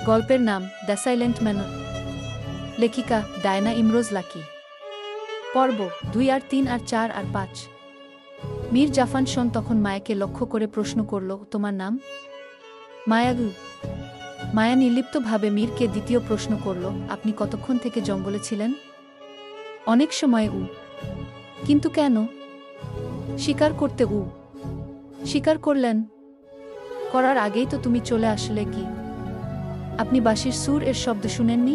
গল্পের নাম the silent manor. লেখিকা ডায়না ইমরোজ লাকি। পর্ব 2 আর 3 আর 4 আর 5। মীর জাফান শোন তখন মায়াকে লক্ষ্য করে প্রশ্ন করল, তোমার নাম? মায়াগু। মায়া নির্লিপ্তভাবে মীরকে দ্বিতীয় প্রশ্ন করল, আপনি কতক্ষণ থেকে জঙ্গলে ছিলেন? অনেক সময়। কিন্তু কেন? শিকার করতে। শিকার করলেন? করার আগেই তো তুমি চলে আসলে। কি আপনি বাঁশির সুর এর শব্দ শুনেননি?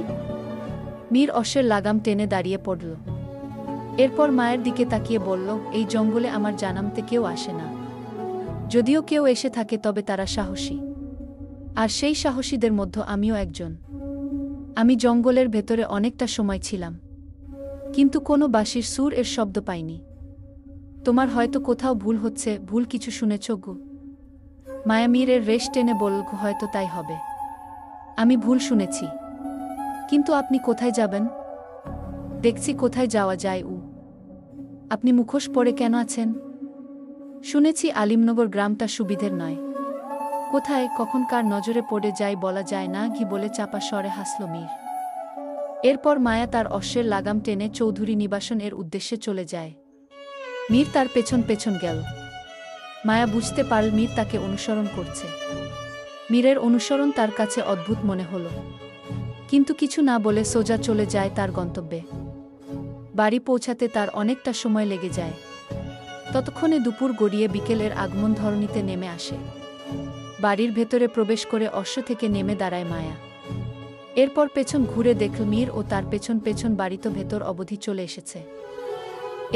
মীর অশ্বের লাগাম টেনে দাঁড়িয়ে পড়ল। এরপর মায়ের দিকে তাকিয়ে বলল, এই জঙ্গলে আমার জানামতে কেউ আসে না। যদিও কেউ এসে থাকে তবে তারা সাহসী, আর সেই সাহসীদের মধ্যে আমিও একজন। আমি জঙ্গলের ভেতরে অনেকটা সময় ছিলাম, কিন্তু কোনো বাঁশির সুর এর শব্দ পাইনি। তোমার হয়তো কোথাও ভুল হচ্ছে। ভুল কিছু শুনেছ গো? মায়া মীরের রেশ টেনে বলল, হয়তো তাই হবে। আমি ভুল শুনেছি। কিন্তু আপনি কোথায় যাবেন? দেখছি কোথায় যাওয়া যায়। আপনি মুখোশ পরে কেন আছেন? শুনেছি আলিমনগর গ্রামটা সুবিধের নয়। কোথায় কখন কার নজরে পড়ে যায় বলা যায় না। ঘি বলে চাপা স্বরে হাসল মীর। এরপর মায়া তার অশ্বের লাগাম টেনে চৌধুরী নিবাসন এর উদ্দেশ্যে চলে যায়। মীর তার পেছন পেছন গেল। মায়া বুঝতে পারল মীর তাকে অনুসরণ করছে। মীরের অনুসরণ তার কাছে অদ্ভুত মনে হল, কিন্তু কিছু না বলে সোজা চলে যায় তার গন্তব্যে। বাড়ি পৌঁছাতে তার অনেকটা সময় লেগে যায়। ততক্ষণে দুপুর গড়িয়ে বিকেলের আগমন ধরণীতে নেমে আসে। বাড়ির ভেতরে প্রবেশ করে অশ্ব থেকে নেমে দাঁড়ায় মায়া। এরপর পেছন ঘুরে দেখল মীর ও তার পেছন পেছন বাড়িতে ভেতর অবধি চলে এসেছে।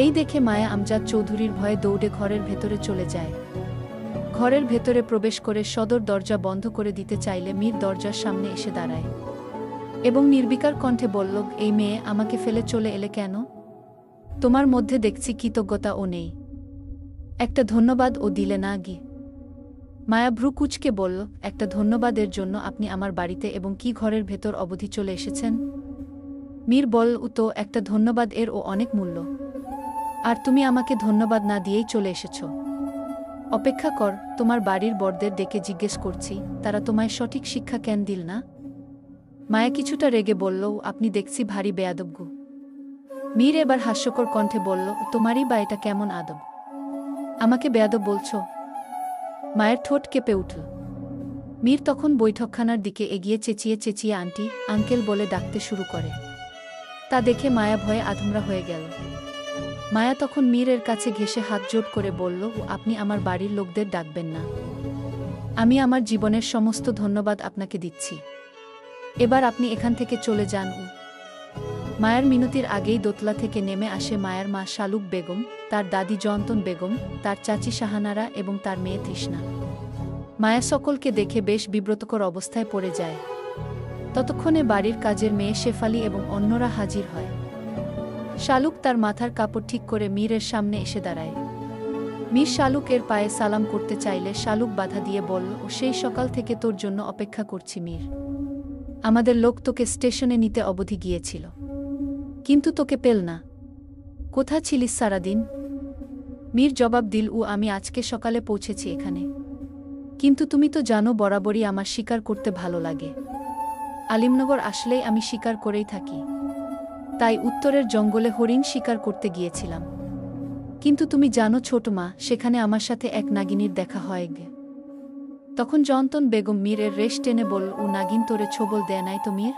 এই দেখে মায়া আমজাদ চৌধুরীর ভয়ে দৌড়ে ঘরের ভেতরে চলে যায়। ঘরের ভেতরে প্রবেশ করে সদর দরজা বন্ধ করে দিতে চাইলে মীর দরজার সামনে এসে দাঁড়ায় এবং নির্বিকার কণ্ঠে বলল, এই মেয়ে আমাকে ফেলে চলে এলে কেন? তোমার মধ্যে দেখছি কৃতজ্ঞতা ও নেই। একটা ধন্যবাদ ও দিলে না গি? মায়া ভ্রু কুঁচকে বলল, একটা ধন্যবাদের জন্য আপনি আমার বাড়িতে এবং কি ঘরের ভেতর অবধি চলে এসেছেন? মীর বলল, তো একটা ধন্যবাদ এর ও অনেক মূল্য। আর তুমি আমাকে ধন্যবাদ না দিয়েই চলে এসেছ। অপেক্ষা কর, তোমার বাড়ির বড়দের ডেকে জিজ্ঞেস করছি, তারা তোমায় সঠিক শিক্ষা কেন দিল না? মায়া কিছুটা রেগে বলল, আপনি দেখছি ভারী বেয়াদব গো। মীর এবার হাস্যকর কণ্ঠে বলল, তোমারই বা এটা কেমন আদব? আমাকে বেয়াদব বলছ? মায়ের ঠোঁট কেঁপে উঠল। মীর তখন বৈঠকখানার দিকে এগিয়ে চেঁচিয়ে চেঁচিয়ে আন্টি, আঙ্কেল বলে ডাকতে শুরু করে। তা দেখে মায়া ভয়ে আধমরা হয়ে গেল। মায়া তখন মীরের কাছে ঘেঁষে হাত জোট করে বলল, আপনি আমার বাড়ির লোকদের ডাকবেন না। আমি আমার জীবনের সমস্ত ধন্যবাদ আপনাকে দিচ্ছি। এবার আপনি এখান থেকে চলে যান। মায়ের মিনতির আগেই দোতলা থেকে নেমে আসে মায়ের মা শালুক বেগম, তার দাদি জয়ন্তন বেগম, তার চাচি শাহানারা এবং তার মেয়ে তৃষ্ণা। মায়া সকলকে দেখে বেশ বিব্রতকর অবস্থায় পড়ে যায়। ততক্ষণে বাড়ির কাজের মেয়ে শেফালি এবং অন্যরা হাজির হয়। শালুক তার মাথার কাপড় ঠিক করে মীরের সামনে এসে দাঁড়ায়। মীর শালুক এর পায়ে সালাম করতে চাইলে শালুক বাধা দিয়ে বলল, সেই সকাল থেকে তোর জন্য অপেক্ষা করছি মীর। আমাদের লোক তোকে স্টেশনে নিতে অবধি গিয়েছিল, কিন্তু তোকে পেল না। কোথা ছিলিস সারাদিন? মীর জবাব দিল, আমি আজকে সকালে পৌঁছেছি এখানে। কিন্তু তুমি তো জানো বরাবরই আমার শিকার করতে ভালো লাগে। আলিমনগর আসলেই আমি শিকার করেই থাকি। তাই উত্তরের জঙ্গলে হরিণ শিকার করতে গিয়েছিলাম। কিন্তু তুমি জানো ছোট মা, সেখানে আমার সাথে এক নাগিনীর দেখা হয় গে। তখন জয়ন্তন বেগম মীরের রেশ টেনে বলল, নাগিন তোরে ছোবল দেয় নাই তো মীর?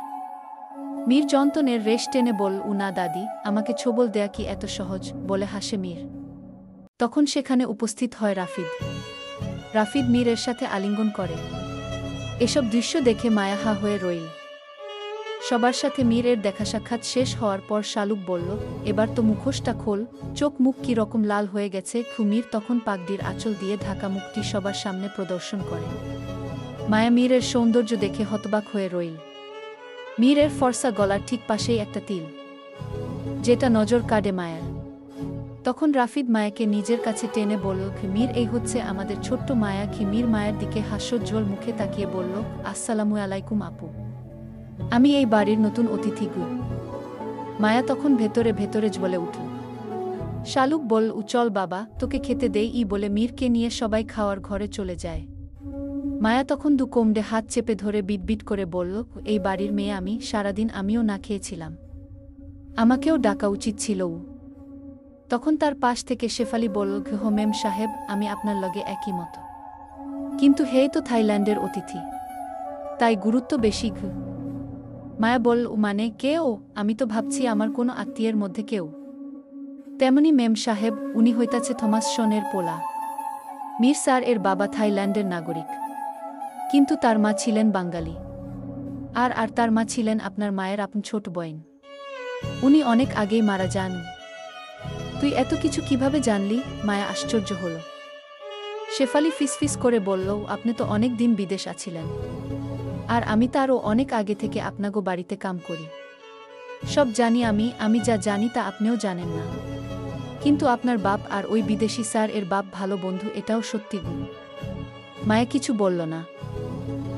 মীর জয়ন্তনের রেশ টেনে বলল, না দাদি, আমাকে ছোবল দেয়া কি এত সহজ? বলে হাসে মীর। তখন সেখানে উপস্থিত হয় রাফিদ। রাফিদ মীরের সাথে আলিঙ্গন করে। এসব দৃশ্য দেখে মায়া হা হয়ে রইল। সবার সাথে মীরের দেখা সাক্ষাৎ শেষ হওয়ার পর শালুক বলল, এবার তো মুখোশটা খোল। চোখ মুখ কি রকম লাল হয়ে গেছে। মীর তখন পাগড়ির আঁচল দিয়ে ঢাকা মুখটি সবার সামনে প্রদর্শন করে। মায়া মীরের সৌন্দর্য দেখে হতবাক হয়ে রইল। মীরের ফর্সা গলার ঠিক পাশেই একটা তিল, যেটা নজর কাড়ে মায়ার। তখন রাফিদ মায়াকে নিজের কাছে টেনে বলল, মীর, এই হচ্ছে আমাদের ছোট্ট মায়া। মীর মায়ের দিকে হাস্যোজ্জ্বল মুখে তাকিয়ে বলল, আসসালামু আলাইকুম আপু, আমি এই বাড়ির নতুন অতিথি গু। মায়া তখন ভেতরে ভেতরে বলে উঠল। শালুক বলল, চল বাবা, তোকে খেতে দেই বলে মীরকে নিয়ে সবাই খাওয়ার ঘরে চলে যায়। মায়া তখন দু কোমড়ে হাত চেপে ধরে বিটবিট করে বলল, এই বাড়ির মেয়ে আমি, সারাদিন আমিও না খেয়েছিলাম। আমাকেও ডাকা উচিত ছিল। তখন তার পাশ থেকে শেফালি বলল, হো মেম সাহেব, আমি আপনার লগে একই মতো, কিন্তু হেই তো থাইল্যান্ডের অতিথি, তাই গুরুত্ব বেশি। মায়া বলল, মানে কে ও? আমি তো ভাবছি আমার কোনো আত্মীয়ের মধ্যে কেউ। তেমনি মেম সাহেব, উনি হইতাছে থমাস শনের পোলা। মীর স্যার এর বাবা থাইল্যান্ডের নাগরিক, কিন্তু তার মা ছিলেন বাঙালি। আর আর তার মা ছিলেন আপনার মায়ের আপন ছোট বোন। উনি অনেক আগেই মারা যান। তুই এত কিছু কিভাবে জানলি? মায়া আশ্চর্য হল। শেফালি ফিসফিস করে বলল, আপনি তো অনেক দিন বিদেশ আছিলেন, আর আমি তারও অনেক আগে থেকে আপনাগো বাড়িতে কাম করি। সব জানি আমি যা জানি তা আপনিও জানেন না। কিন্তু আপনার বাপ আর ওই বিদেশি স্যার এর বাপ ভালো বন্ধু, এটাও সত্যি গু। মায়া কিছু বলল না।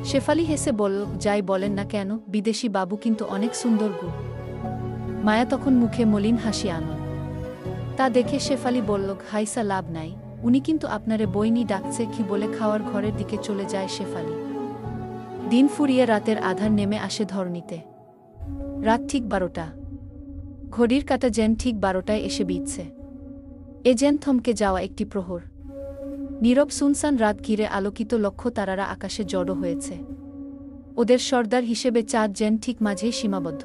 শেফালি হেসে বলল, যাই বলেন না কেন, বিদেশি বাবু কিন্তু অনেক সুন্দর গু। মায়া তখন মুখে মলিন হাসি আনল। তা দেখে শেফালি বলল, হাইসা লাভ নাই, উনি কিন্তু আপনারে বইনি ডাকছে কি বলে খাওয়ার ঘরের দিকে চলে যায় শেফালি। দিন ফুরিয়ে রাতের আধার নেমে আসে ধরণীতে। রাত ঠিক 12টা। ঘড়ির কাঁটা যেন ঠিক 12টায় এসে বিঁধছে। এ যেন থমকে যাওয়া একটি প্রহর। নীরব সুনসান রাত ঘিরে আলোকিত লক্ষ তারারা আকাশে জড়ো হয়েছে। ওদের সর্দার হিসেবে চাঁদ যেন ঠিক মাঝেই সীমাবদ্ধ।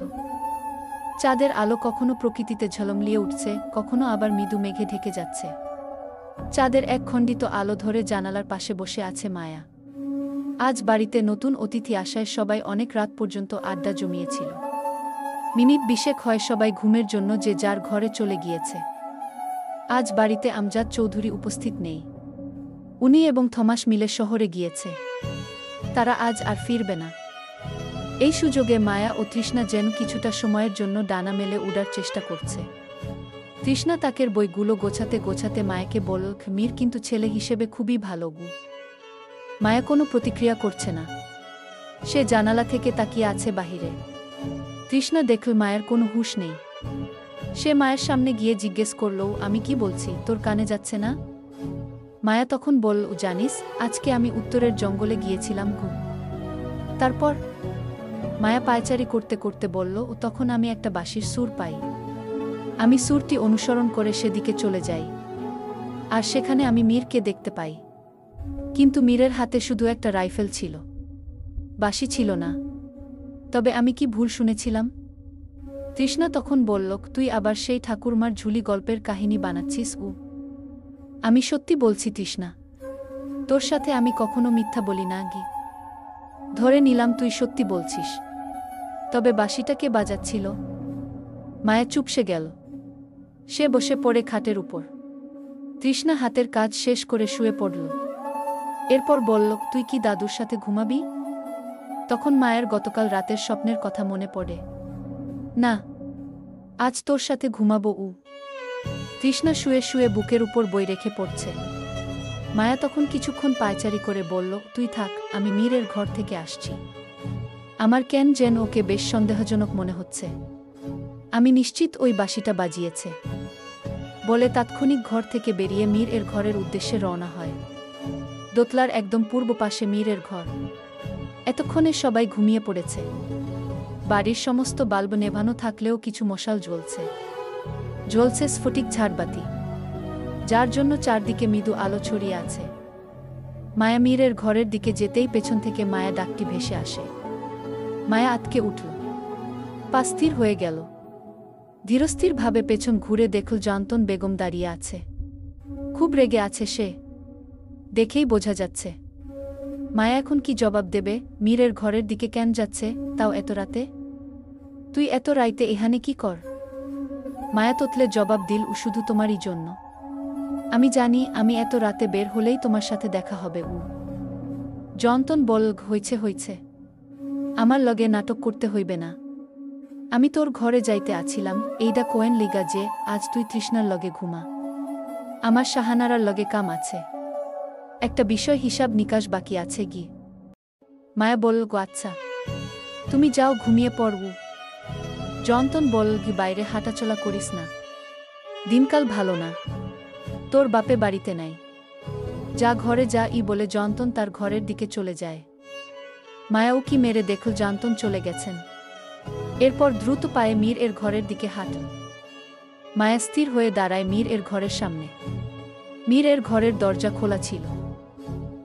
চাঁদের আলো কখনো প্রকৃতিতে ঝলমলিয়ে উঠছে, কখনো আবার মৃদু মেঘে ঢেকে যাচ্ছে। চাঁদের এক খণ্ডিত আলো ধরে জানালার পাশে বসে আছে মায়া। আজ বাড়িতে নতুন অতিথি আসায় সবাই অনেক রাত পর্যন্ত আড্ডা জমিয়েছিল। মিনিট 20 হয় সবাই ঘুমের জন্য যে যার ঘরে চলে গিয়েছে। আজ বাড়িতে আমজাদ চৌধুরী উপস্থিত নেই। উনি এবং থমাস মিলে শহরে গিয়েছে। তারা আজ আর ফিরবে না। এই সুযোগে মায়া ও তৃষ্ণা যেন কিছুটা সময়ের জন্য ডানা মেলে উড়ার চেষ্টা করছে। তৃষ্ণা তাকের বইগুলো গোছাতে গোছাতে মায়াকে বলল, মীর কিন্তু ছেলে হিসেবে খুবই ভালো গু। মায়া কোনো প্রতিক্রিয়া করছে না। সে জানালা থেকে তাকিয়ে আছে বাহিরে। তৃষ্ণা দেখল মায়ের কোনো হুঁশ নেই। সে মায়ের সামনে গিয়ে জিজ্ঞেস করল, আমি কি বলছি তোর কানে যাচ্ছে না? মায়া তখন বলল, জানিস আজকে আমি উত্তরের জঙ্গলে গিয়েছিলাম গু। তারপর? মায়া পায়চারি করতে করতে বলল, তখন আমি একটা বাঁশির সুর পাই। আমি সুরটি অনুসরণ করে সেদিকে চলে যাই। আর সেখানে আমি মীরকে দেখতে পাই। কিন্তু মীরের হাতে শুধু একটা রাইফেল ছিল, বাঁশি ছিল না। তবে আমি কি ভুল শুনেছিলাম? তৃষ্ণা তখন বলল, তুই আবার সেই ঠাকুরমার ঝুলি গল্পের কাহিনী বানাচ্ছিস উ। আমি সত্যি বলছি তৃষ্ণা, তোর সাথে আমি কখনো মিথ্যা বলি না গি। ধরে নিলাম তুই সত্যি বলছিস। তবে বাঁশিটা কে বাজাচ্ছিল? মায়া চুপসে গেল। সে বসে পড়ে খাটের উপর। তৃষ্ণা হাতের কাজ শেষ করে শুয়ে পড়ল। এরপর বলল, তুই কি দাদুর সাথে ঘুমাবি? তখন মায়ের গতকাল রাতের স্বপ্নের কথা মনে পড়ে। না, আজ তোর সাথে ঘুমাবো উ। তৃষ্ণা শুয়ে শুয়ে বুকের উপর বই রেখে পড়ছে। মায়া তখন কিছুক্ষণ পায়চারি করে বলল, তুই থাক, আমি মীরের ঘর থেকে আসছি। আমার কেন যেন ওকে বেশ সন্দেহজনক মনে হচ্ছে। আমি নিশ্চিত ওই বাঁশিটা বাজিয়েছে। বলে তাৎক্ষণিক ঘর থেকে বেরিয়ে মীর এর ঘরের উদ্দেশ্যে রওনা হয়। দোতলার একদম পূর্ব পাশে মীর এর ঘর। এতক্ষণে সবাই ঘুমিয়ে পড়েছে। বাড়ির সমস্ত বাল্ব নেভানো থাকলেও কিছু মশাল জ্বলছে। জ্বলছে স্ফটিক ঝাড়বাতি, যার জন্য চারদিকে মৃদু আলো ছড়িয়ে আছে। মায়া মীরের ঘরের দিকে যেতেই পেছন থেকে মায়া ডাকটি ভেসে আসে। মায়া আতকে উঠল। পা স্থির হয়ে গেল। ধীরস্থিরভাবে পেছন ঘুরে দেখল জান্তন বেগম দাঁড়িয়ে আছে। খুব রেগে আছে সে, দেখেই বোঝা যাচ্ছে। মায়া এখন কি জবাব দেবে? মীরের ঘরের দিকে কেন যাচ্ছে, তাও এত রাতে? তুই এত রাইতে এখানে কি কর? মায়া তোতলে জবাব দিল, শুধু তোমারই জন্য। আমি জানি আমি এত রাতে বের হলেই তোমার সাথে দেখা হবে উ। জন্তন বল, হইছে। আমার লগে নাটক করতে হইবে না। আমি তোর ঘরে যাইতে আছিলাম এইডা কোয়েন লিগা যে আজ তুই তৃষ্ণার লগে ঘুমা। আমার শাহানারার লগে কাম আছে, একটা বিষয় হিসাব নিকাশ বাকি আছে গি। মায়া বলল, আচ্ছা তুমি যাও ঘুমিয়ে পড়বো। জন্তন বলল, বাইরে হাঁটাচলা করিস না, দিনকাল ভালো না। তোর বাপে বাড়িতে নাই। যা ঘরে যা বলে জয়ন্তন তার ঘরের দিকে চলে যায়। মায়া উকি মেরে দেখল জয়ন্তন চলে গেছেন। এরপর দ্রুত পায়ে মীর এর ঘরের দিকে হাঁটল। মায়া স্থির হয়ে দাঁড়ায় মীর এর ঘরের সামনে। মীর এর ঘরের দরজা খোলা ছিল।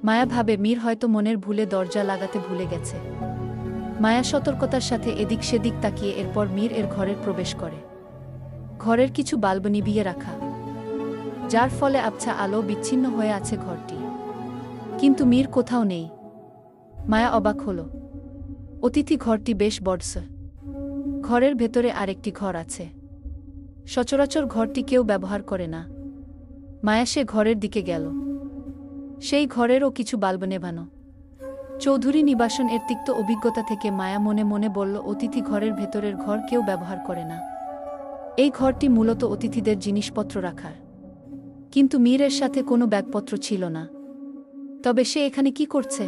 মায়া ভাবে মীর হয়তো মনের ভুলে দরজা লাগাতে ভুলে গেছে। মায়া সতর্কতার সাথে এদিক সেদিক তাকিয়ে এরপর মীর এর ঘরের প্রবেশ করে। ঘরের কিছু বাল্ব নিভিয়ে রাখা, যার ফলে আবছা আলো বিচ্ছিন্ন হয়ে আছে ঘরটি। কিন্তু মীর কোথাও নেই। মায়া অবাক হল। অতিথি ঘরটি বেশ বড়। ঘরের ভেতরে আরেকটি ঘর আছে। সচরাচর ঘরটি কেউ ব্যবহার করে না। মায়া সে ঘরের দিকে গেল। সেই ঘরেরও কিছু বাল্ব নেভানো। চৌধুরী নিবাসন এর তিক্ত অভিজ্ঞতা থেকে মায়া মনে মনে বলল, অতিথি ঘরের ভেতরের ঘর কেউ ব্যবহার করে না। এই ঘরটি মূলত অতিথিদের জিনিসপত্র রাখার। কিন্তু মীরের সাথে কোনো ব্যাগপত্র ছিল না। তবে সে এখানে কি করছে?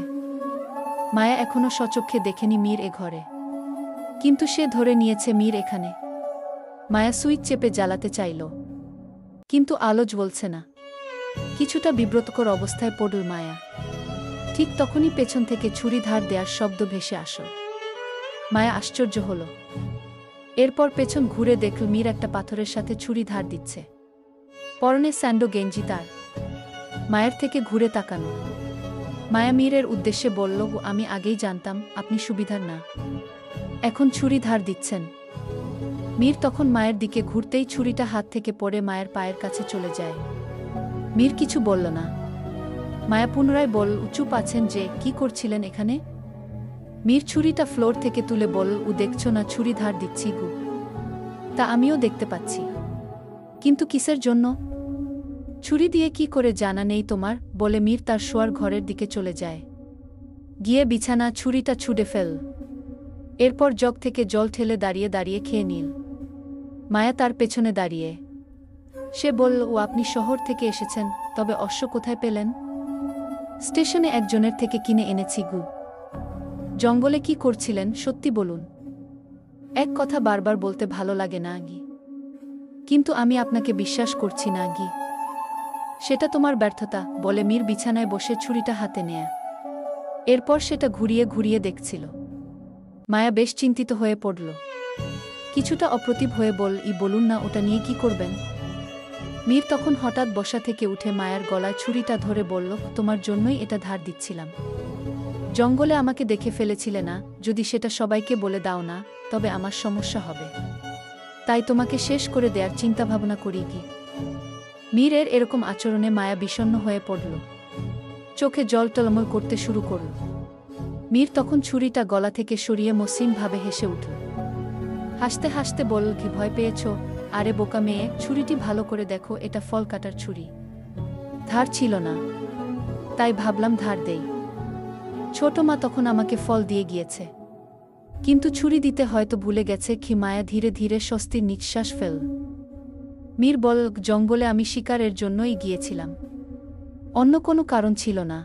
মায়া এখনো সচক্ষে দেখেনি মীর এ ঘরে, কিন্তু সে ধরে নিয়েছে মীর এখানে। মায়া সুইচ চেপে জ্বালাতে চাইল, কিন্তু আলো জ্বলছে না। কিছুটা বিব্রতকর অবস্থায় পড়ল মায়া। ঠিক তখনই পেছন থেকে ছুরি ধার দেওয়ার শব্দ ভেসে আসল। মায়া আশ্চর্য হল। এরপর পেছন ঘুরে দেখল মীর একটা পাথরের সাথে ছুরি ধার দিচ্ছে। পরনে স্যান্ডো গেঞ্জি তার। মায়ের থেকে ঘুরে তাকানো। মায়া মীরের উদ্দেশ্যে বলল, আমি আগেই জানতাম আপনি সুবিধার না, এখন ছুরি ধার দিচ্ছেন। মীর তখন মায়ের দিকে ঘুরতেই ছুরিটা হাত থেকে পড়ে মায়ের পায়ের কাছে চলে যায়। মীর কিছু বলল না। মায়া পুনরায় বলল, চুপ আছেন যে, কি করছিলেন এখানে? মীর ছুরিটা ফ্লোর থেকে তুলে বলল, দেখছো না ছুরি ধার দিচ্ছি গু। তা আমিও দেখতে পাচ্ছি, কিন্তু কিসের জন্য? ছুরি দিয়ে কি করে জানা নেই তোমার? বলে মীর তার শোয়ার ঘরের দিকে চলে যায়। গিয়ে বিছানা ছুরিটা ছুঁড়ে ফেল। এরপর জগ থেকে জল ঠেলে দাঁড়িয়ে দাঁড়িয়ে খেয়ে নিল। মায়া তার পেছনে দাঁড়িয়ে। সে বলল, আপনি শহর থেকে এসেছেন, তবে অশ্ব কোথায় পেলেন? স্টেশনে একজনের থেকে কিনে এনেছি গু। জঙ্গলে কি করছিলেন সত্যি বলুন। এক কথা বারবার বলতে ভালো লাগে না গি, কিন্তু আমি আপনাকে বিশ্বাস করছি না গি। সেটা তোমার ব্যর্থতা, বলে মীর বিছানায় বসে ছুরিটা হাতে নেয়া। এরপর সেটা ঘুরিয়ে ঘুরিয়ে দেখছিল। মায়া বেশ চিন্তিত হয়ে পড়ল। কিছুটা অপ্রতিভ হয়ে বলুন না, ওটা নিয়ে কি করবেন? মীর তখন হঠাৎ বসা থেকে উঠে মায়ার গলায় ছুরিটা ধরে বলল, তোমার জন্যই এটা ধার দিচ্ছিলাম। জঙ্গলে আমাকে দেখে ফেলেছিলে না, যদি সেটা সবাইকে বলে দাও না, তবে আমার সমস্যা হবে। তাই তোমাকে শেষ করে দেওয়ার চিন্তাভাবনা করি কি। মীরের এরকম আচরণে মায়া বিষণ্ণ হয়ে পড়ল। চোখে জল টলমল করতে শুরু করল। মীর তখন ছুরিটা গলা থেকে সরিয়ে মসৃণভাবে হেসে উঠল। হাসতে হাসতে বলল, কি ভয় পেয়েছ? আরে বোকা মেয়ে, ছুরিটি ভালো করে দেখো, এটা ফল কাটার ছুরি। ধার ছিল না, তাই ভাবলাম ধার দেই। ছোট মা তখন আমাকে ফল দিয়ে গিয়েছে, কিন্তু ছুরি দিতে হয়তো ভুলে গেছে কি। মায়া ধীরে ধীরে স্বস্তির নিঃশ্বাস ফেল। মীর বল, জঙ্গলে আমি শিকারের জন্যই গিয়েছিলাম, অন্য কোনো কারণ ছিল না।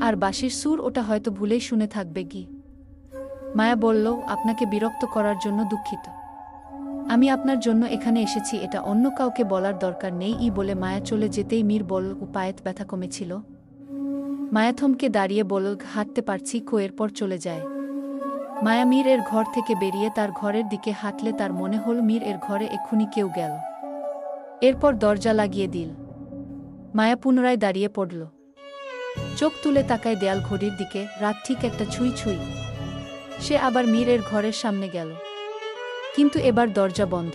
আর বাঁশির সুর ওটা হয়তো ভুলেই শুনে থাকবে কি। মায়া বলল, আপনাকে বিরক্ত করার জন্য দুঃখিত। আমি আপনার জন্য এখানে এসেছি, এটা অন্য কাউকে বলার দরকার নেই বলে মায়া চলে যেতেই মীর বলল, পায়ের ব্যথা কমেছিল? মায়া থমকে দাঁড়িয়ে বলল, হাঁটতে পারছি কো। এরপর চলে যায়। মায়া মীর এর ঘর থেকে বেরিয়ে তার ঘরের দিকে হাঁটলে তার মনে হল মীর এর ঘরে এক্ষুনি কেউ গেল। এরপর দরজা লাগিয়ে দিল। মায়া পুনরায় দাঁড়িয়ে পড়ল। চোখ তুলে তাকায় দেয়াল ঘড়ির দিকে। রাত ঠিক একটা ছুঁই ছুঁই। সে আবার মীর এর ঘরের সামনে গেল, কিন্তু এবার দরজা বন্ধ।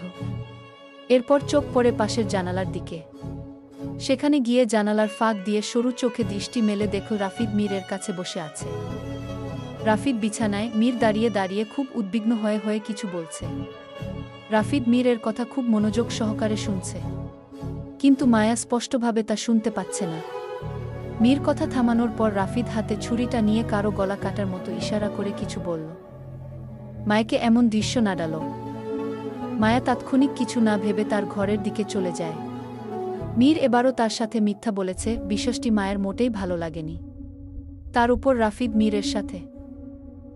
এরপর চোখ পড়ে পাশের জানালার দিকে। সেখানে গিয়ে জানালার ফাঁক দিয়ে সরু চোখে দৃষ্টি মেলে দেখল রাফিদ মীরের কাছে বসে আছে। রাফিদ বিছানায়, মীর দাঁড়িয়ে দাঁড়িয়ে খুব উদ্বিগ্ন হয়ে হয়ে কিছু বলছে। রাফিদ মীরের কথা খুব মনোযোগ সহকারে শুনছে, কিন্তু মায়া স্পষ্টভাবে তা শুনতে পাচ্ছে না। মীর কথা থামানোর পর রাফিদ হাতে ছুরিটা নিয়ে কারো গলা কাটার মতো ইশারা করে কিছু বলল। মায়াকে এমন দৃশ্য নাড়াল। মায়া তাৎক্ষণিক কিছু না ভেবে তার ঘরের দিকে চলে যায়। মীর এবারও তার সাথে মিথ্যা বলেছে, বিষয়টি মায়ের মোটেই ভালো লাগেনি। তার উপর রাফিদ মীরের সাথে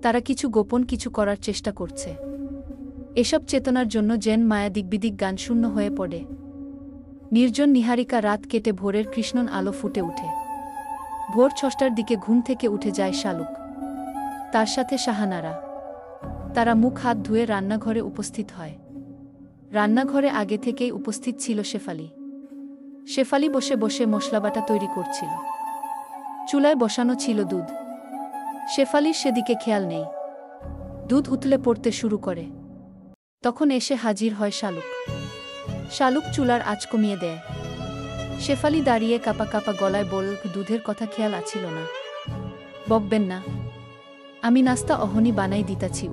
তারা কিছু গোপন কিছু করার চেষ্টা করছে। এসব চেতনার জন্য যেন মায়া দিকবিদিক গানশূন্য হয়ে পড়ে। নির্জন নিহারিকা রাত কেটে ভোরের কৃষ্ণন আলো ফুটে উঠে। ভোর 6টার দিকে ঘুম থেকে উঠে যায় শালুক, তার সাথে শাহানারা। তারা মুখ হাত ধুয়ে রান্নাঘরে উপস্থিত হয়। রান্নাঘরে আগে থেকেই উপস্থিত ছিল শেফালি। শেফালি বসে বসে মশলাবাটা তৈরি করছিল। চুলায় বসানো ছিল দুধ। শেফালির সেদিকে খেয়াল নেই। দুধ উতলে পড়তে শুরু করে। তখন এসে হাজির হয় শালুক। শালুক চুলার আঁচ কমিয়ে দেয়। শেফালি দাঁড়িয়ে কাপা কাপা গলায় বলল, দুধের কথা খেয়াল আছিল না? বকবেন না, আমি নাস্তা অহনি বানাই দিতাছি।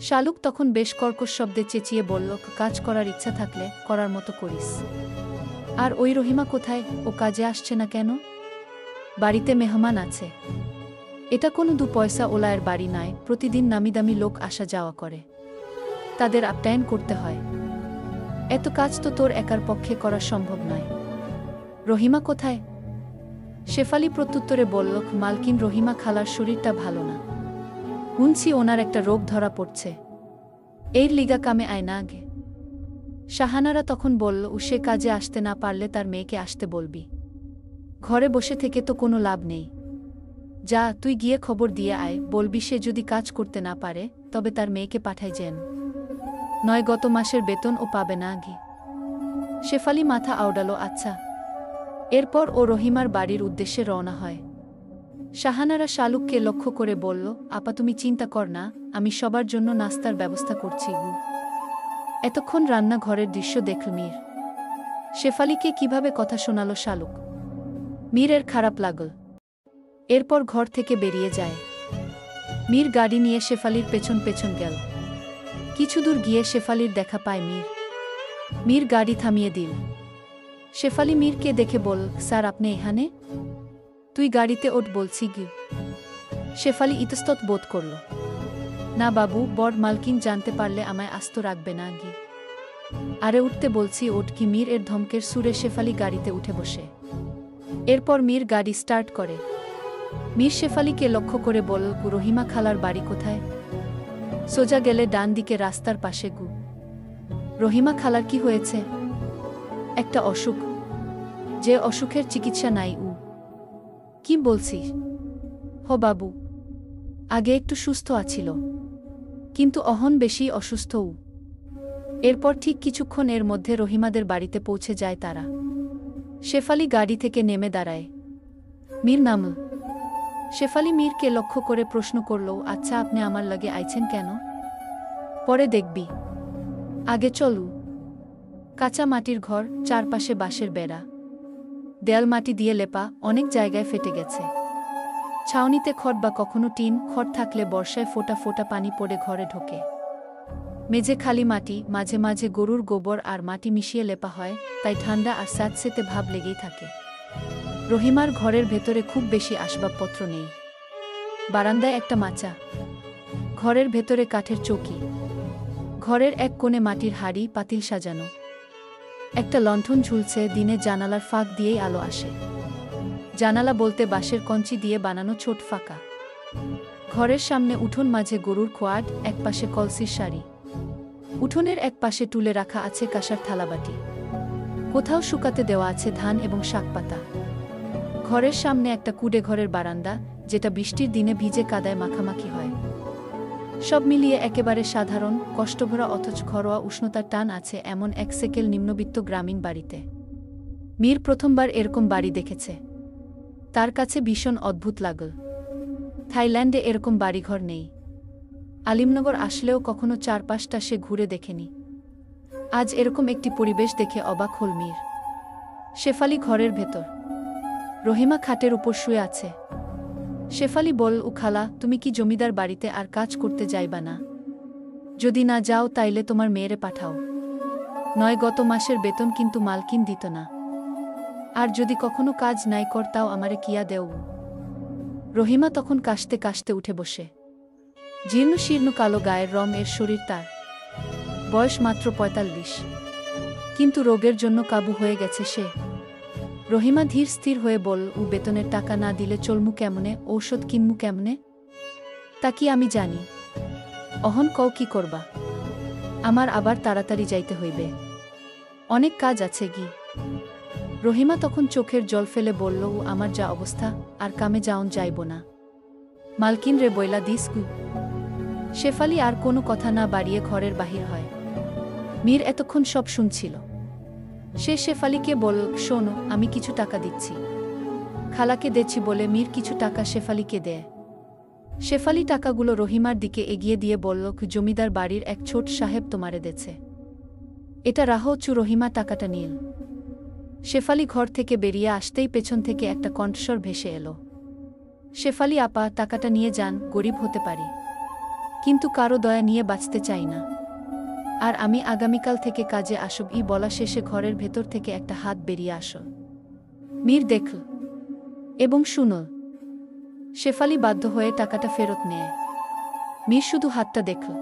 শালুক তখন বেশ কর্কশ শব্দে চেঁচিয়ে বলল, কাজ করার ইচ্ছা থাকলে করার মতো করিস। আর ওই রহিমা কোথায়? ও কাজে আসছে না কেন? বাড়িতে মেহমান আছে। এটা কোনো 2 পয়সা ওলায়ের বাড়ি নয়, প্রতিদিন নামিদামি লোক আসা যাওয়া করে, তাদের আপ্যায়ন করতে হয়। এত কাজ তো তোর একার পক্ষে করা সম্ভব নয়। রহিমা কোথায়? শেফালি প্রত্যুত্তরে বলল, মালকিন রহিমা খালার শরীরটা ভালো না, শুনছি ওনার একটা রোগ ধরা পড়ছে, এর লিগা কামে আয় না আগে। শাহানারা তখন বলল, সে কাজে আসতে না পারলে তার মেয়েকে আসতে বলবি। ঘরে বসে থেকে তো কোনো লাভ নেই। যা, তুই গিয়ে খবর দিয়ে আয়, বলবি সে যদি কাজ করতে না পারে তবে তার মেয়েকে পাঠাই যেন, নয় গত মাসের বেতন ও পাবে না আগে। শেফালি মাথা আওড়ালো, আচ্ছা। এরপর ও রহিমার বাড়ির উদ্দেশ্যে রওনা হয়। শাহানারা শালুককে লক্ষ্য করে বলল, আপা তুমি চিন্তা কর না, আমি সবার জন্য নাস্তার ব্যবস্থা করছি। এতক্ষণ রান্নাঘরের দৃশ্য দেখল মীর। শেফালিকে কিভাবে কথা শোনালো শালুক। মীরের খারাপ লাগল। এরপর ঘর থেকে বেরিয়ে যায়। মীর গাড়ি নিয়ে শেফালির পেছন পেছন গেল। কিছু দূর গিয়ে শেফালির দেখা পায় মীর। মীর গাড়ি থামিয়ে দিল। শেফালি মীরকে দেখে বল, স্যার আপনি এখানে? তুই গাড়িতে ওঠ বলছি কি। শেফালি ইতস্তত বোধ করল। না বাবু, বড় মালকিন জানতে পারলে আমায় আস্ত রাখবে না গি। আরে উঠতে বলছি ওঠ কি। মীর এর ধমকের সুরে শেফালি গাড়িতে উঠে বসে। এরপর মীর গাড়ি স্টার্ট করে। মীর শেফালিকে লক্ষ্য করে বলল, রহিমা খালার বাড়ি কোথায়? সোজা গেলে ডান দিকে রাস্তার পাশে গু। রহিমা খালার কি হয়েছে? একটা অসুখ, যে অসুখের চিকিৎসা নাই। কি বলছিস? হ বাবু, আগে একটু সুস্থ আছিল, কিন্তু অহন বেশি অসুস্থ। এরপর ঠিক কিছুক্ষণ এর মধ্যে রহিমাদের বাড়িতে পৌঁছে যায় তারা। শেফালি গাড়ি থেকে নেমে দাঁড়ায়। মীর নামল। শেফালি মীরকে লক্ষ্য করে প্রশ্ন করল, আচ্ছা আপনি আমার লাগে আইছেন কেন? পরে দেখবি, আগে চলু। কাঁচা মাটির ঘর, চারপাশে বাঁশের বেড়া, দেয়াল মাটি দিয়ে লেপা, অনেক জায়গায় ফেটে গেছে। ছাউনিতে খড় বা কখনো টিন খড় থাকলে বর্ষায় ফোঁটা ফোঁটা পানি পড়ে ঘরে ঢোকে। মেঝে খালি মাটি, মাঝে মাঝে গরুর গোবর আর মাটি মিশিয়ে লেপা হয়, তাই ঠান্ডা আর স্যাঁতসেঁতে ভাব লেগেই থাকে। রহিমার ঘরের ভেতরে খুব বেশি আসবাবপত্র নেই। বারান্দায় একটা মাচা, ঘরের ভেতরে কাঠের চৌকি, ঘরের এক কোণে মাটির হাঁড়ি পাতিল সাজানো, একটা লণ্ঠন ঝুলছে, দিনে জানালার ফাঁক দিয়েই আলো আসে। জানালা বলতে বাঁশের কঞ্চি দিয়ে বানানো ছোট ফাঁকা। ঘরের সামনে উঠোন, মাঝে গরুর খোয়াট, একপাশে কলসির সারি। উঠোনের এক পাশে তুলে রাখা আছে কাঁসার থালাবাটি, কোথাও শুকাতে দেওয়া আছে ধান এবং শাকপাতা। ঘরের সামনে একটা কুডে ঘরের বারান্দা, যেটা বৃষ্টির দিনে ভিজে কাদায় মাখামাখি হয়। সব মিলিয়ে একেবারে সাধারণ, কষ্টভরা অথচ ঘরোয়া উষ্ণতার টান আছে এমন এক সেকেল নিম্নবিত্ত গ্রামীণ বাড়িতে। মীর প্রথমবার এরকম বাড়ি দেখেছে। তার কাছে ভীষণ অদ্ভুত লাগল। থাইল্যান্ডে এরকম বাড়িঘর নেই। আলিমনগর আসলেও কখনো চারপাশটা সে ঘুরে দেখেনি। আজ এরকম একটি পরিবেশ দেখে অবাক হল মীর। শেফালি ঘরের ভেতর, রহিমা খাটের উপর শুয়ে আছে। শেফালি বল, খালা তুমি কি জমিদার বাড়িতে আর কাজ করতে যাইবা না? যদি না যাও তাইলে তোমার মেয়েরে পাঠাও, নয় গত মাসের বেতন কিন্তু মালকিন দিত না। আর যদি কখনো কাজ নাই করতাও আমারে কিয়া দেও। রহিমা তখন কাশতে কাশতে উঠে বসে। জীর্ণ শীর্ণ কালো গায়ের রং, এর শরীর তার, বয়স মাত্র ৪৫, কিন্তু রোগের জন্য কাবু হয়ে গেছে সে। রহিমা ধীর স্থির হয়ে বল, বেতনের টাকা না দিলে চলমু কেমনে, ঔষধ কিনমু কেমনে? তা কি আমি জানি? অহন কও কি করবা? আমার আবার তাড়াতাড়ি যাইতে হইবে, অনেক কাজ আছে গি। রহিমা তখন চোখের জল ফেলে বলল, ও আমার যা অবস্থা, আর কামে যাওন যাইব না। মালকিন রে বইলা দিস গু। শেফালি আর কোনো কথা না বাড়িয়ে ঘরের বাহির হয়। মীর এতক্ষণ সব শুনছিল। সে শেফালিকে বলল, শোনো, আমি কিছু টাকা দিচ্ছি। খালাকে দিচ্ছি বলে মীর কিছু টাকা শেফালিকে দেয়। শেফালি টাকাগুলো রহিমার দিকে এগিয়ে দিয়ে বলল, জমিদার বাড়ির এক ছোট সাহেব তোমারে দেছে। এটা রাহো চু। রহিমা টাকাটা নিল। শেফালি ঘর থেকে বেরিয়ে আসতেই পেছন থেকে একটা কণ্ঠস্বর ভেসে এলো, শেফালি আপা, টাকাটা নিয়ে যান, গরিব হতে পারি, কিন্তু কারো দয়া নিয়ে বাঁচতে চাই না। আর আমি আগামীকাল থেকে কাজে আসব। বলা শেষে ঘরের ভেতর থেকে একটা হাত বেরিয়ে আসল। মীর দেখল এবং শুনল। শেফালি বাধ্য হয়ে টাকাটা ফেরত নেয়। মীর শুধু হাতটা দেখল।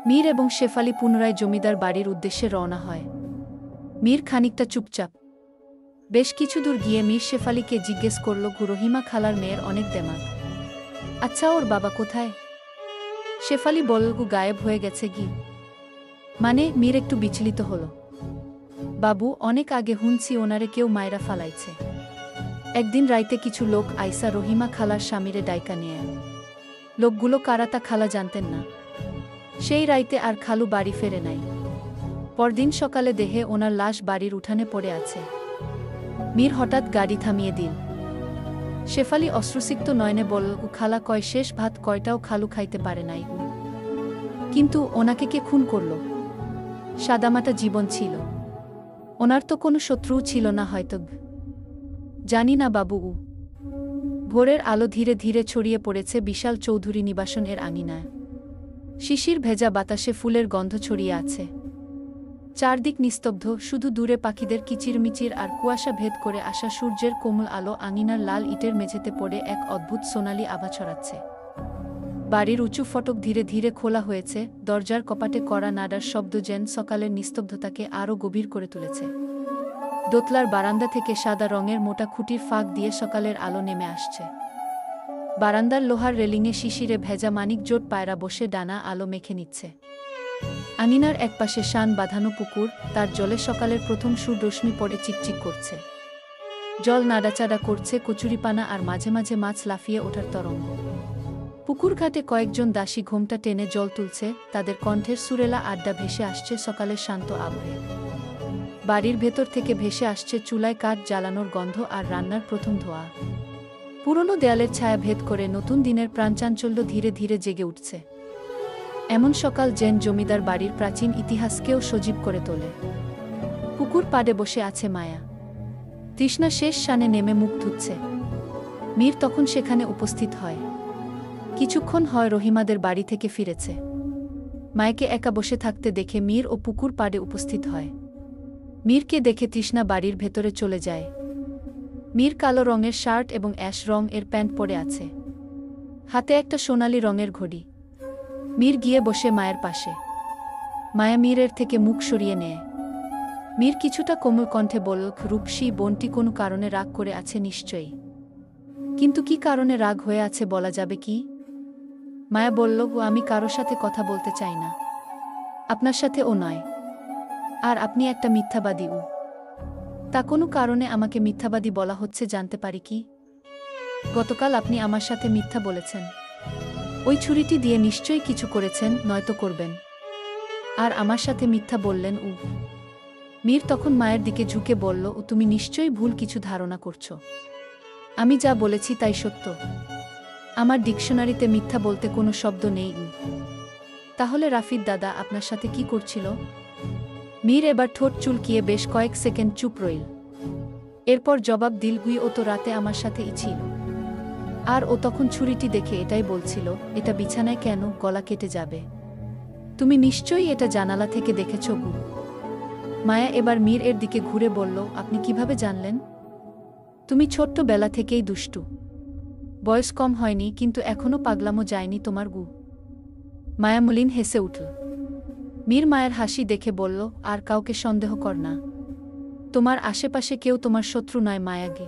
মীর এবং শেফালি পুনরায় জমিদার বাড়ির উদ্দেশ্যে রওনা হয়। মীর খানিকটা চুপচাপ। বেশ কিছু দূর গিয়ে মীর শেফালিকে জিজ্ঞেস করল, রহিমা খালার মেয়ের অনেক দেমাগ। আচ্ছা, ওর বাবা কোথায়? শেফালি বলল, গায়েব হয়ে গেছে কি? মানে? মীর একটু বিচলিত হল। বাবু, অনেক আগে হুনছি ওনারে কেউ মায়েরা ফালাইছে। একদিন রাইতে কিছু লোক আইসা রহিমা খালার স্বামীরে ডাইকা নিয়ে। লোকগুলো কারা তা খালা জানতেন না। সেই রাইতে আর খালু বাড়ি ফেরে নাই। পরদিন সকালে দেহে ওনার লাশ বাড়ির উঠানে পড়ে আছে। মীর হঠাৎ গাড়ি থামিয়ে দিল। শেফালি অশ্রুসিক্ত নয়নে বলল, খালা কয় শেষ ভাত কয়টাও খালু খাইতে পারে নাই। কিন্তু ওনাকে কে খুন করল? সাদামাটা জীবন ছিল। ওনার তো কোনো শত্রুও ছিল না হয়তো। জানি না বাবু। ভোরের আলো ধীরে ধীরে ছড়িয়ে পড়েছে বিশাল চৌধুরী নিবাসন এর আঙিনায়। শিশির ভেজা বাতাসে ফুলের গন্ধ ছড়িয়ে আছে। চারদিক নিস্তব্ধ, শুধু দূরে পাখিদের কিচিরমিচির আর কুয়াশা ভেদ করে আসা সূর্যের কোমল আলো আঙিনার লাল ইটের মেঝেতে পড়ে এক অদ্ভুত সোনালি আভা ছড়াচ্ছে। বাড়ির উঁচু ফটক ধীরে ধীরে খোলা হয়েছে। দরজার কপাটে কড়া নাড়ার শব্দ যেন সকালের নিস্তব্ধতাকে আরও গভীর করে তুলেছে। দোতলার বারান্দা থেকে সাদা রঙের মোটা খুঁটির ফাঁক দিয়ে সকালের আলো নেমে আসছে। বারান্দার লোহার রেলিংয়ে শিশিরে ভেজা মানিক জোট পায়রা বসে ডানা আলো মেখে নিচ্ছে। আঙিনার একপাশে শান বাঁধানো পুকুর, তার জলে সকালের প্রথম সূর্যরশ্মি পড়ে চিকচিক করছে। জল নাড়াচাড়া করছে কচুরিপানা আর মাঝে মাঝে মাছ লাফিয়ে ওঠার তরঙ্গ। পুকুর ঘাটে কয়েকজন দাসী ঘোমটা টেনে জল তুলছে, তাদের কণ্ঠের সুরেলা আড্ডা ভেসে আসছে সকালের শান্ত আবহে। বাড়ির ভেতর থেকে ভেসে আসছে চুলায় কাঠ জ্বালানোর গন্ধ আর রান্নার প্রথম ধোঁয়া। পুরনো দেয়ালের ছায়া ভেদ করে নতুন দিনের প্রাণচাঞ্চল্য ধীরে ধীরে জেগে উঠছে। এমন সকাল যেন জমিদার বাড়ির প্রাচীন ইতিহাসকেও সজীব করে তোলে। পুকুর পাড়ে বসে আছে মায়া। তৃষ্ণা শেষ শানে নেমে মুখ ধুচ্ছে। মীর তখন সেখানে উপস্থিত হয়। কিছুক্ষণ হয় রহিমাদের বাড়ি থেকে ফিরেছে। মায়াকে একা বসে থাকতে দেখে মীর ও পুকুর পাড়ে উপস্থিত হয়। মীরকে দেখে তৃষ্ণা বাড়ির ভেতরে চলে যায়। মীর কালো রঙের শার্ট এবং অ্যাশ রং এর প্যান্ট পরে আছে। হাতে একটা সোনালি রঙের ঘড়ি। মীর গিয়ে বসে মায়ের পাশে। মায়া মীরের থেকে মুখ সরিয়ে নেয়। মীর কিছুটা কোমল কণ্ঠে বলল, রূপসী বোনটি কোনো কারণে রাগ করে আছে নিশ্চয়ই। কিন্তু কি কারণে রাগ হয়ে আছে বলা যাবে কি? মায়া বলল, আমি কারো সাথে কথা বলতে চাই না। আপনার সাথে ও নয়। আর আপনি একটা মিথ্যাবাদী। তা কোনো কারণে আমাকে মিথ্যাবাদী বলা হচ্ছে জানতে পারি কি? গতকাল আপনি আমার সাথে মিথ্যা বলেছেন। ওই ছুরিটি দিয়ে নিশ্চয়ই কিছু করেছেন, নয়তো করবেন। আর আমার সাথে মিথ্যা বললেন। মীর তখন মায়ের দিকে ঝুঁকে বলল, তুমি নিশ্চয়ই ভুল কিছু ধারণা করছো। আমি যা বলেছি তাই সত্য। আমার ডিকশনারিতে মিথ্যা বলতে কোনো শব্দ নেই। তাহলে রাফিদ দাদা আপনার সাথে কি করছিল? মীর এবার ঠোঁট চুলকিয়ে বেশ কয়েক সেকেন্ড চুপ রইল। এরপর জবাব দিল, ও তো রাতে আমার সাথেই ছিল। আর ও তখন ছুরিটি দেখে এটাই বলছিল, এটা বিছানায় কেন, গলা কেটে যাবে। তুমি নিশ্চয়ই এটা জানালা থেকে দেখেছ। মায়া এবার মীর এর দিকে ঘুরে বলল, আপনি কিভাবে জানলেন? তুমি ছোট্ট বেলা থেকেই দুষ্টু। বয়স কম হয়নি, কিন্তু এখনো পাগলামো যায়নি তোমার। মায়া মলিন হেসে উঠল। মীর মায়ের হাসি দেখে বলল, আর কাউকে সন্দেহ কর না। তোমার আশেপাশে কেউ তোমার শত্রু নয় মায়াগে।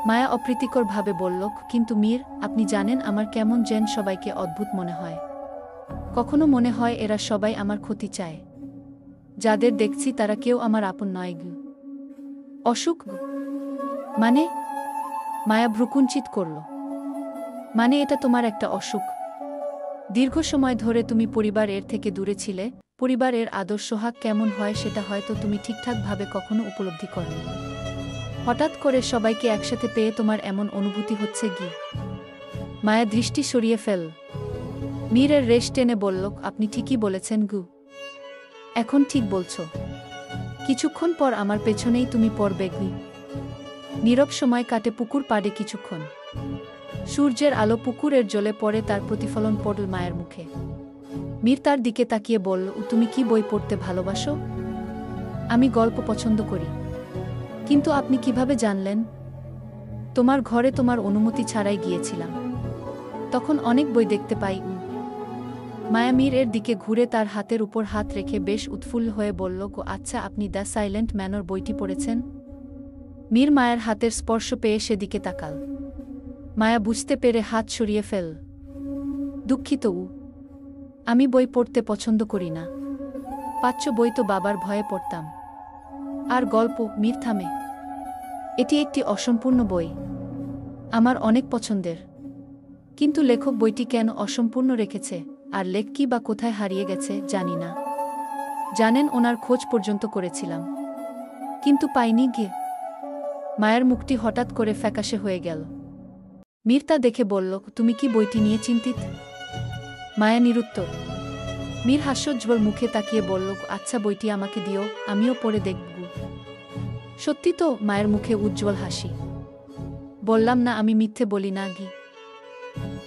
মায়া অপ্রীতিকর ভাবে বলল, কিন্তু মীর, আপনি জানেন আমার কেমন যেন সবাইকে অদ্ভুত মনে হয়। কখনো মনে হয় এরা সবাই আমার ক্ষতি চায়। যাদের দেখছি তারা কেউ আমার আপন নয়। অসুখ মানে? মায়া ভ্রুকুঞ্চিত করল। মানে এটা তোমার একটা অসুখ। দীর্ঘ সময় ধরে তুমি পরিবার এর থেকে দূরে ছিলে, পরিবারের আদর সোহাগ কেমন হয় সেটা হয়তো তুমি ঠিকঠাকভাবে কখনো উপলব্ধি করনি। হঠাৎ করে সবাইকে একসাথে পেয়ে তোমার এমন অনুভূতি হচ্ছে কি? মায়া দৃষ্টি সরিয়ে ফেল। মীরের রেশ টেনে বলল, আপনি ঠিকই বলেছেন গু। এখন ঠিক বলছো। কিছুক্ষণ পর আমার পেছনেই তুমি পড়বে গু। নীরব সময় কাটে পুকুর পাড়ে কিছুক্ষণ। সূর্যের আলো পুকুরের জলে পড়ে, তার প্রতিফলন পড়ল মায়ের মুখে। মীর তার দিকে তাকিয়ে বলল, তুমি কি বই পড়তে ভালোবাসো? আমি গল্প পছন্দ করি। কিন্তু আপনি কিভাবে জানলেন? তোমার ঘরে তোমার অনুমতি ছাড়াই গিয়েছিলাম। তখন অনেক বই দেখতে পাই। মায়া মীর এর দিকে ঘুরে তার হাতের উপর হাত রেখে বেশ উৎফুল্ল হয়ে বলল, আচ্ছা, আপনি দ্য সাইলেন্ট ম্যানর বইটি পড়েছেন? মীর মায়ের হাতের স্পর্শ পেয়ে সেদিকে তাকাল। মায়া বুঝতে পেরে হাত সরিয়ে ফেল। দুঃখিত আমি বই পড়তে পছন্দ করি না। পাচ্য বই তো বাবার ভয়ে পড়তাম। আর গল্প? মীর থামে। এটি একটি অসম্পূর্ণ বই। আমার অনেক পছন্দের। কিন্তু লেখক বইটি কেন অসম্পূর্ণ রেখেছে, আর লেখকই বা কোথায় হারিয়ে গেছে জানি না। জানেন, ওনার খোঁজ পর্যন্ত করেছিলাম, কিন্তু পাইনি গিয়ে। মায়ের মুখটি হঠাৎ করে ফ্যাকাশে হয়ে গেল। মীর তা দেখে বলল, তুমি কি বইটি নিয়ে চিন্তিত? মায়া নিরুত্তর। মীর হাস্যোজ্জ্বল মুখে তাকিয়ে বলল, আচ্ছা, বইটি আমাকে দিও, আমিও পড়ে দেখব। সত্যি তো? মায়ের মুখে উজ্জ্বল হাসি। বললাম না আমি মিথ্যে বলি না গি।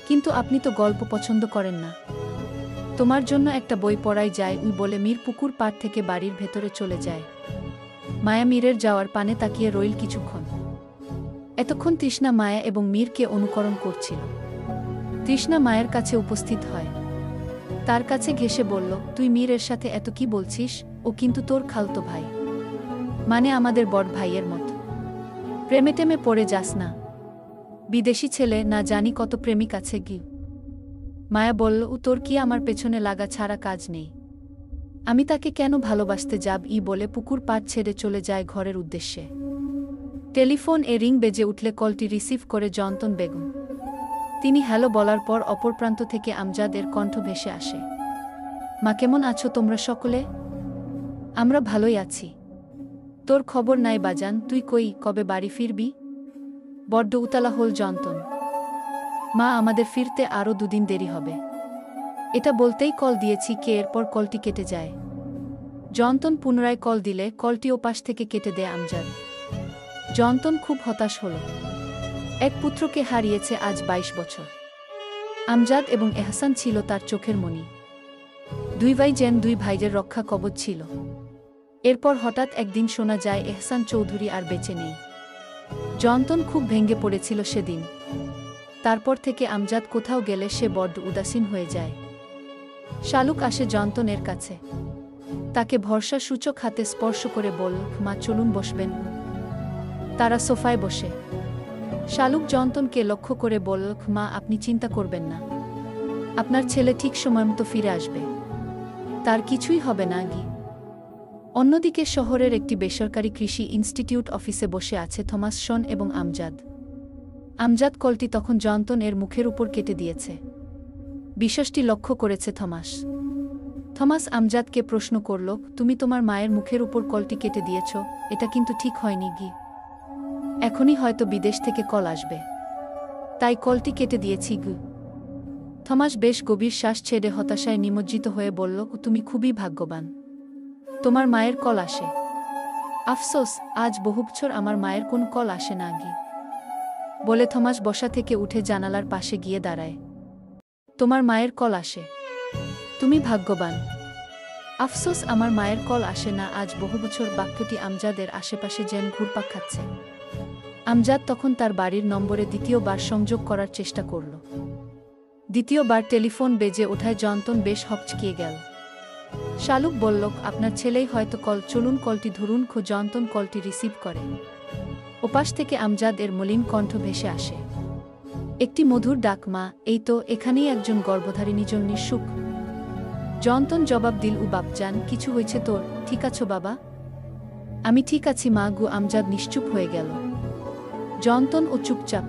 কিন্তু আপনি তো গল্প পছন্দ করেন না। তোমার জন্য একটা বই পড়াই যায় বলে মীর পুকুর পাড় থেকে বাড়ির ভেতরে চলে যায়। মায়া মীরের যাওয়ার পানে তাকিয়ে রইল কিছুক্ষণ। এতক্ষণ তৃষ্ণা মায়া এবং মীরকে অনুকরণ করছিল। তৃষ্ণা মায়ের কাছে উপস্থিত হয়। তার কাছে ঘেঁষে বলল, তুই মীরের সাথে এত কি বলছিস? ও কিন্তু তোর খালতো ভাই, মানে আমাদের বড় ভাইয়ের মতো। প্রেমে টেমে পড়ে যাস না। বিদেশি ছেলে, না জানি কত প্রেমিক আছে গি। মায়া বলল, তোর কি আমার পেছনে লাগা ছাড়া কাজ নেই? আমি তাকে কেন ভালোবাসতে যাব বলে পুকুর পাড় ছেড়ে চলে যায় ঘরের উদ্দেশ্যে। টেলিফোন এ রিং বেজে উঠলে কলটি রিসিভ করে জয়ন্তন বেগম। তিনি হ্যালো বলার পর অপর প্রান্ত থেকে আমজাদের কণ্ঠ ভেসে আসে। মা, কেমন আছো তোমরা সকলে? আমরা ভালোই আছি। তোর খবর নাই বাজান, তুই কই, কবে বাড়ি ফিরবি? বড্ড উতালা হল জয়ন্তন। মা, আমাদের ফিরতে আরও 2 দিন দেরি হবে। এটা বলতেই কল দিয়েছি কে, এরপর কলটি কেটে যায়। জয়ন্তন পুনরায় কল দিলে কলটি ওপাশ থেকে কেটে দেয় আমজাদ। জয়ন্তন খুব হতাশ হল। এক পুত্রকে হারিয়েছে আজ 22 বছর। আমজাদ এবং এহসান ছিল তার চোখের মণি। 2 ভাই যেন 2 ভাইয়ের রক্ষা কবচ ছিল। এরপর হঠাৎ একদিন শোনা যায় এহসান চৌধুরী আর বেঁচে নেই। জয়ন্তন খুব ভেঙে পড়েছিল সেদিন। তারপর থেকে আমজাদ কোথাও গেলে সে বড্ড উদাসীন হয়ে যায়। শালুক আসে জয়ন্তনের কাছে। তাকে ভরসা সূচক হাতে স্পর্শ করে বলল, মা চলুন বসবেন। তারা সোফায় বসে। শালুক জয়ন্তনকে লক্ষ্য করে বলল, মা আপনি চিন্তা করবেন না। আপনার ছেলে ঠিক সময়মতো ফিরে আসবে। তার কিছুই হবে না গি। অন্যদিকে শহরের একটি বেসরকারি কৃষি ইনস্টিটিউট অফিসে বসে আছে থমাস শন এবং আমজাদ। আমজাদ কলটি তখন জয়ন্তন এর মুখের উপর কেটে দিয়েছে। বিশেষটি লক্ষ্য করেছে থমাস। থমাস আমজাদকে প্রশ্ন করল, তুমি তোমার মায়ের মুখের উপর কলটি কেটে দিয়েছ, এটা কিন্তু ঠিক হয়নি গি। এখনই হয়তো বিদেশ থেকে কল আসবে, তাই কলটি কেটে দিয়েছি গি। থমাস বেশ গভীর শ্বাস ছেড়ে হতাশায় নিমজ্জিত হয়ে বলল, তুমি খুবই ভাগ্যবান, তোমার মায়ের কল আসে। আফসোস, আজ বহু বছর আমার মায়ের কোন কল আসে না গি। বলে থমাস বসা থেকে উঠে জানালার পাশে গিয়ে দাঁড়ায়। তোমার মায়ের কল আসে, তুমি ভাগ্যবান। আফসোস, আমার মায়ের কল আসে না আজ বহু বছর। বাক্যটি আমজাদের আশেপাশে যেন ঘুরপাক খাচ্ছে। আমজাদ তখন তার বাড়ির নম্বরে দ্বিতীয়বার সংযোগ করার চেষ্টা করল। দ্বিতীয়বার টেলিফোন বেজে ওঠায় জয়ন্তন বেশ হকচকিয়ে গেল। শালুক বলল, আপনার ছেলেই হয়তো কল, চলুন কলটি ধরুন। জয়ন্তন কলটি রিসিভ করে। ওপাশ থেকে আমজাদ এর মলিন কণ্ঠ ভেসে আসে। একটি মধুর ডাক, মা, এই তো এখানেই একজন গর্ভধারিণী জন্যে সুখ। জয়ন্তন জবাব দিল, বাপজান, কিছু হয়েছে তোর? ঠিক আছো বাবা? আমি ঠিক আছি মা গু। আমজাদ নিশ্চুপ হয়ে গেল। জয়ন্তন ও চুপচাপ।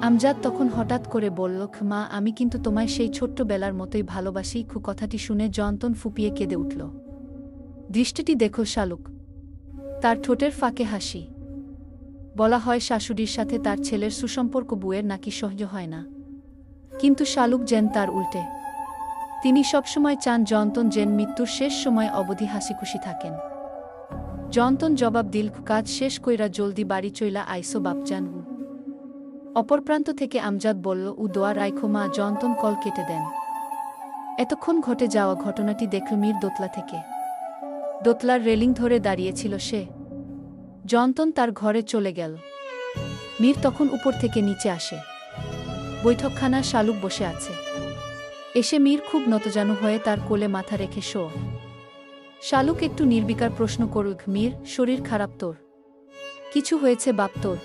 আমজাদ তখন হঠাৎ করে বলল, মা আমি কিন্তু তোমায় সেই ছোট্টবেলার মতোই ভালোবাসি। কথাটি শুনে জয়ন্তন ফুপিয়ে কেঁদে উঠল। দৃষ্টিটি দেখো শালুক। তার ঠোঁটের ফাঁকে হাসি। বলা হয় শাশুড়ির সাথে তার ছেলের সুসম্পর্ক বুয়ের নাকি সহ্য হয় না, কিন্তু শালুক যেন তার উল্টে। তিনি সবসময় চান জয়ন্তন যেন মৃত্যুর শেষ সময় অবধি হাসিখুশি থাকেন। জয়ন্তন জবাব দিল, কাজ শেষ কইরা জলদি বাড়ি চইলা আইসো বাপজান। অপর প্রান্ত থেকে আমজাদ বলল, দোয়া রাইখো মা। জয়ন্তন কল কেটে দেন। এতক্ষণ ঘটে যাওয়া ঘটনাটি দেখল মীর দোতলা থেকে। দোতলার রেলিং ধরে দাঁড়িয়েছিল সে। জয়ন্তন তার ঘরে চলে গেল। মীর তখন উপর থেকে নিচে আসে। বৈঠকখানা শালুক বসে আছে। এসে মীর খুব নতজানু হয়ে তার কোলে মাথা রেখে শো। শালুক একটু নির্বিকার প্রশ্ন করুক, মীর শরীর খারাপ তোর? কিছু হয়েছে বাপ তোর?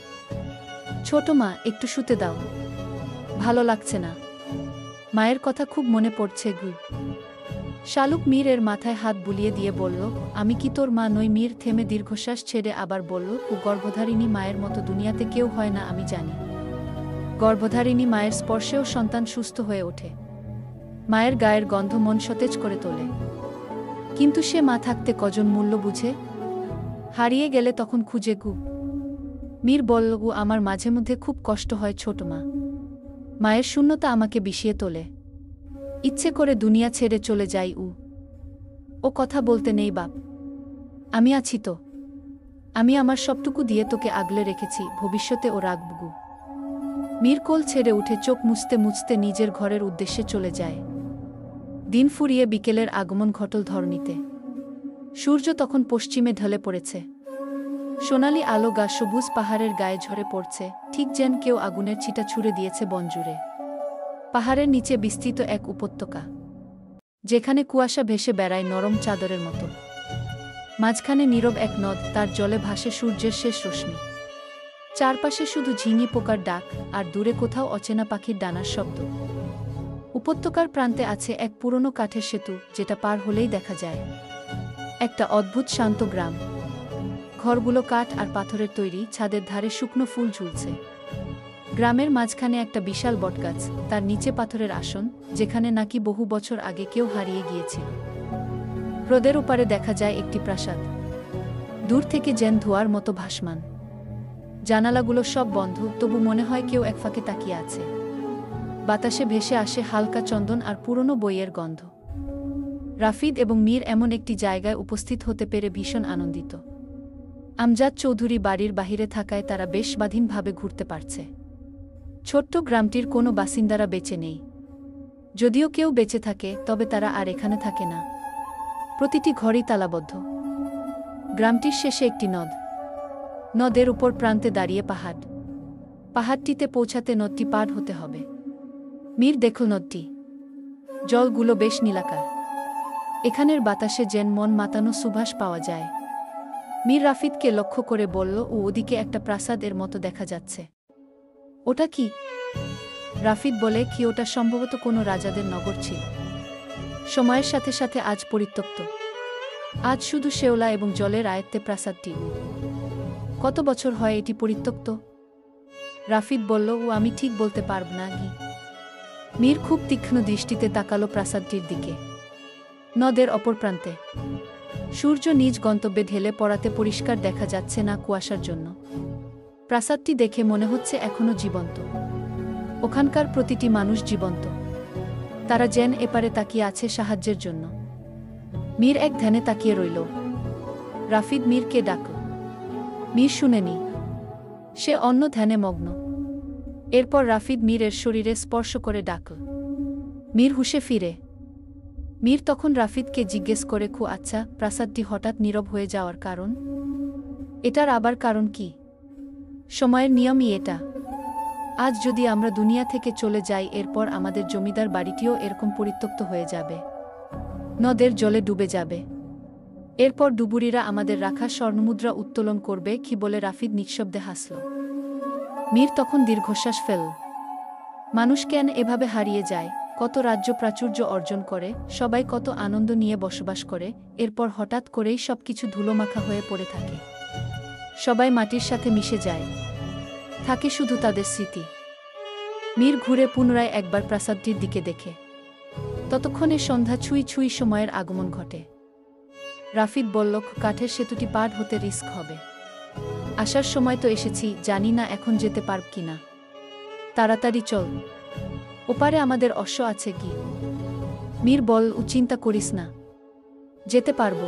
ছোট মা একটু শুতে দাও, ভালো লাগছে না। মায়ের কথা খুব মনে পড়ছে গু। শালুক মীর এর মাথায় হাত বুলিয়ে দিয়ে বলল, আমি কি তোর মা নই? মীর থেমে দীর্ঘশ্বাস ছেড়ে আবার বলল, গর্ভধারিণী মায়ের মতো দুনিয়াতে কেউ হয় না আমি জানি। গর্ভধারিণী মায়ের স্পর্শেও সন্তান সুস্থ হয়ে ওঠে। মায়ের গায়ের গন্ধ মন সতেজ করে তোলে। কিন্তু সে মা থাকতে কজন মূল্য বুঝে? হারিয়ে গেলে তখন খুঁজে গু। মীর বলল, আমার মাঝে মধ্যে খুব কষ্ট হয় ছোট মা। মায়ের শূন্যতা আমাকে বিষিয়ে তোলে। ইচ্ছে করে দুনিয়া ছেড়ে চলে যাই। ও কথা বলতে নেই বাপ, আমি আছি তো। আমি আমার সবটুকু দিয়ে তোকে আগলে রেখেছি, ভবিষ্যতে ও রাখব গু। মীর কোল ছেড়ে উঠে চোখ মুছতে মুছতে নিজের ঘরের উদ্দেশ্যে চলে যায়। দিন ফুরিয়ে বিকেলের আগমন ঘটল ধরণীতে। সূর্য তখন পশ্চিমে ঢলে পড়েছে। সোনালি আলো গা সবুজ পাহাড়ের গায়ে ঝরে পড়ছে, ঠিক যেন কেউ আগুনের ছিটা ছুড়ে দিয়েছে বনজুড়ে। পাহাড়ের নিচে বিস্তৃত এক উপত্যকা, যেখানে কুয়াশা ভেসে বেড়ায় নরম চাদরের মতো। মাঝখানে নীরব এক নদ, তার জলে ভাসে সূর্যের শেষ রশ্মি। চারপাশে শুধু ঝিঙি পোকার ডাক, আর দূরে কোথাও অচেনা পাখির ডানার শব্দ। উপত্যকার প্রান্তে আছে এক পুরনো কাঠের সেতু, যেটা পার হলেই দেখা যায় একটা অদ্ভুত শান্ত গ্রাম। ঘরগুলো কাঠ আর পাথরের তৈরি, ছাদের ধারে শুকনো ফুল ঝুলছে। গ্রামের মাঝখানে একটা বিশাল বটগাছ, তার নিচে পাথরের আসন, যেখানে নাকি বহু বছর আগে কেউ হারিয়ে গিয়েছিল। হ্রদের ওপারে দেখা যায় একটি প্রাসাদ, দূর থেকে যেন ধোঁয়ার মতো ভাসমান। জানালাগুলো সব বন্ধ, তবু মনে হয় কেউ এক ফাঁকে তাকিয়ে আছে। বাতাসে ভেসে আসে হালকা চন্দন আর পুরনো বইয়ের গন্ধ। রাফিদ এবং মীর এমন একটি জায়গায় উপস্থিত হতে পেরে ভীষণ আনন্দিত। আমজাদ চৌধুরী বাড়ির বাহিরে থাকায় তারা বেশ স্বাধীনভাবে ঘুরতে পারছে। ছোট্ট গ্রামটির কোনো বাসিন্দারা বেঁচে নেই। যদিও কেউ বেঁচে থাকে, তবে তারা আর এখানে থাকে না। প্রতিটি ঘরই তালাবদ্ধ। গ্রামটির শেষে একটি নদ। নদের উপর প্রান্তে দাঁড়িয়ে পাহাড়। পাহাড়টিতে পৌঁছাতে নদটি পার হতে হবে। মীর দেখল নদটি। জলগুলো বেশ নীলাকার। এখানের বাতাসে যেন মন মাতানো সুবাস পাওয়া যায়। মীর রাফিদকে লক্ষ্য করে বলল, ওদিকে একটা প্রাসাদ এর মতো দেখা যাচ্ছে। ওটা কি? রাফিদ বলে, কি ওটা সম্ভবত কোনো রাজাদের নগর ছিল। সময়ের সাথে সাথে আজ পরিত্যক্ত। আজ শুধু শেওলা এবং জলের আয়ত্তে প্রাসাদটি। কত বছর হয় এটি পরিত্যক্ত? রাফিদ বলল, আমি ঠিক বলতে পারব না গি। মীর খুব তীক্ষ্ণ দৃষ্টিতে তাকালো প্রাসাদটির দিকে। নদের অপর প্রান্তে সূর্য নিজ গন্তব্যে ঢেলে পড়াতে পরিষ্কার দেখা যাচ্ছে না কুয়াশার জন্য। প্রাসাদটি দেখে মনে হচ্ছে এখনো জীবন্ত। ওখানকার প্রতিটি মানুষ জীবন্ত। তারা যেন এপারে তাকিয়ে আছে সাহায্যের জন্য। মীর এক ধ্যানে তাকিয়ে রইল। রাফিদ মীরকে ডাকল। মীর শুনেনি। সে অন্য ধ্যানে মগ্ন। এরপর রাফিদ মীরের শরীরে স্পর্শ করে ডাকল। মীর হুঁশে ফিরে। মীর তখন রাফিদকে জিজ্ঞেস করে, আচ্ছা, প্রাসাদটি হঠাৎ নীরব হয়ে যাওয়ার কারণ? এটার আবার কারণ কি? সময়ের নিয়মই এটা। আজ যদি আমরা দুনিয়া থেকে চলে যাই, এরপর আমাদের জমিদার বাড়িটিও এরকম পরিত্যক্ত হয়ে যাবে। নদের জলে ডুবে যাবে। এরপর ডুবুরিরা আমাদের রাখা স্বর্ণমুদ্রা উত্তোলন করবে কি বলে রাফিদ নিঃশব্দে হাসল। মীর তখন দীর্ঘশ্বাস ফেলল। মানুষ কেন এভাবে হারিয়ে যায়? কত রাজ্য প্রাচুর্য অর্জন করে, সবাই কত আনন্দ নিয়ে বসবাস করে, এরপর হঠাৎ করেই সবকিছু ধুলোমাখা হয়ে পড়ে থাকে। সবাই মাটির সাথে মিশে যায়। থাকে শুধু তাদের স্মৃতি। মীর ঘুরে পুনরায় একবার প্রাসাদটির দিকে দেখে। ততক্ষণে সন্ধ্যা ছুঁই ছুঁই সময়ের আগমন ঘটে। রাফিদ বলল, কাঠের সেতুটি পার হতে রিস্ক হবে। আসার সময় তো এসেছি, জানি না এখন যেতে পারব কিনা। তাড়াতাড়ি চল, ওপারে আমাদের অশ্ব আছে কি? মীর বল, চিন্তা করিস না, যেতে পারব।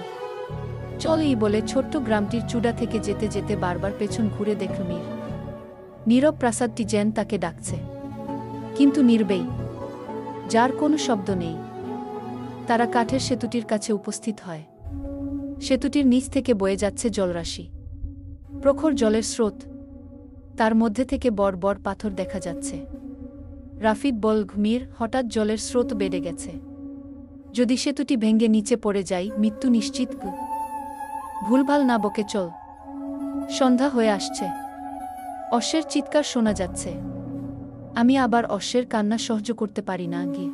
চল এই বলে ছোট্ট গ্রামটির চূড়া থেকে যেতে যেতে বারবার পেছন ঘুরে দেখল মীর। নীরব প্রাসাদটি যেন তাকে ডাকছে, কিন্তু নির্বেই, যার কোনো শব্দ নেই। তারা কাঠের সেতুটির কাছে উপস্থিত হয়। সেতুটির নিচ থেকে বয়ে যাচ্ছে জলরাশি, প্রখর জলের স্রোত। তার মধ্যে থেকে বড় বড় পাথর দেখা যাচ্ছে। রাফিদ বল, মীর, হঠাৎ জলের স্রোত বেড়ে গেছে। যদি সেতুটি ভেঙে নিচে পড়ে যায়, মৃত্যু নিশ্চিত। ভুলভাল না বকে চল। সন্ধ্যা হয়ে আসছে। অশ্বের চিৎকার শোনা যাচ্ছে। আমি আবার অশ্বের কান্না সহ্য করতে পারি না। গিয়ে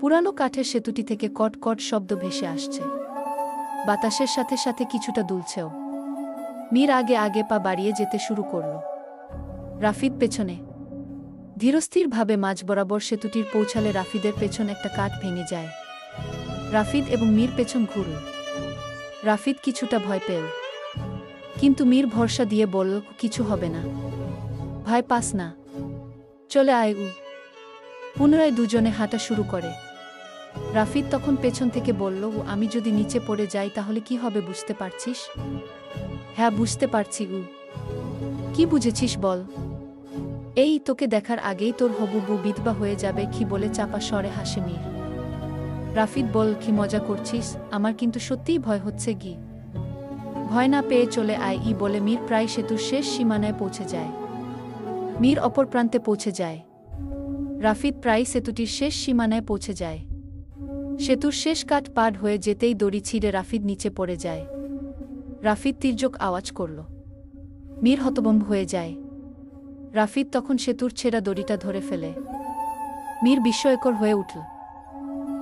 পুরানো কাঠের সেতুটি থেকে কট কট শব্দ ভেসে আসছে। বাতাসের সাথে সাথে কিছুটা দুলছেও। মীর আগে আগে পা বাড়িয়ে যেতে শুরু করল। রাফিদ পেছনে। ধীরস্থিরভাবে মাঝ বরাবর সেতুটির পৌঁছালে রাফিদের পেছন একটা কাঠ ভেঙে যায়। রাফিদ এবং মীর পেছন ঘুরল। রাফিদ কিছুটা ভয় পেল, কিন্তু মীর ভরসা দিয়ে বলল, কিছু হবে না, ভয় পাস না, চলে আয়। পুনরায় দুজনে হাঁটা শুরু করে। রাফিদ তখন পেছন থেকে বলল, আমি যদি নিচে পড়ে যাই তাহলে কি হবে বুঝতে পারছিস? হ্যাঁ, বুঝতে পারছি। কি বুঝেছিস বল? এই তোকে দেখার আগেই তোর হবু বউ বিধবা হয়ে যাবে কি বলে চাপা স্বরে হাসে মীর। রাফিদ বল, কি মজা করছিস? আমার কিন্তু সত্যিই ভয় হচ্ছে। গি ভয় না পেয়ে চলে আয় বলে মীর প্রায় সেতুর শেষ সীমানায় পৌঁছে যায়। মীর অপর প্রান্তে পৌঁছে যায়। রাফিদ প্রায় সেতুটির শেষ সীমানায় পৌঁছে যায়। সেতুর শেষ কাঠ পার হয়ে যেতেই দড়ি ছিঁড়ে রাফিদ নিচে পড়ে যায়। রাফিদ তির্যক আওয়াজ করল। মীর হতভম্ব হয়ে যায়। রাফিদ তখন সেতুর ছেঁড়া দড়িটা ধরে ফেলে। মীর বিস্ময়কর হয়ে উঠল।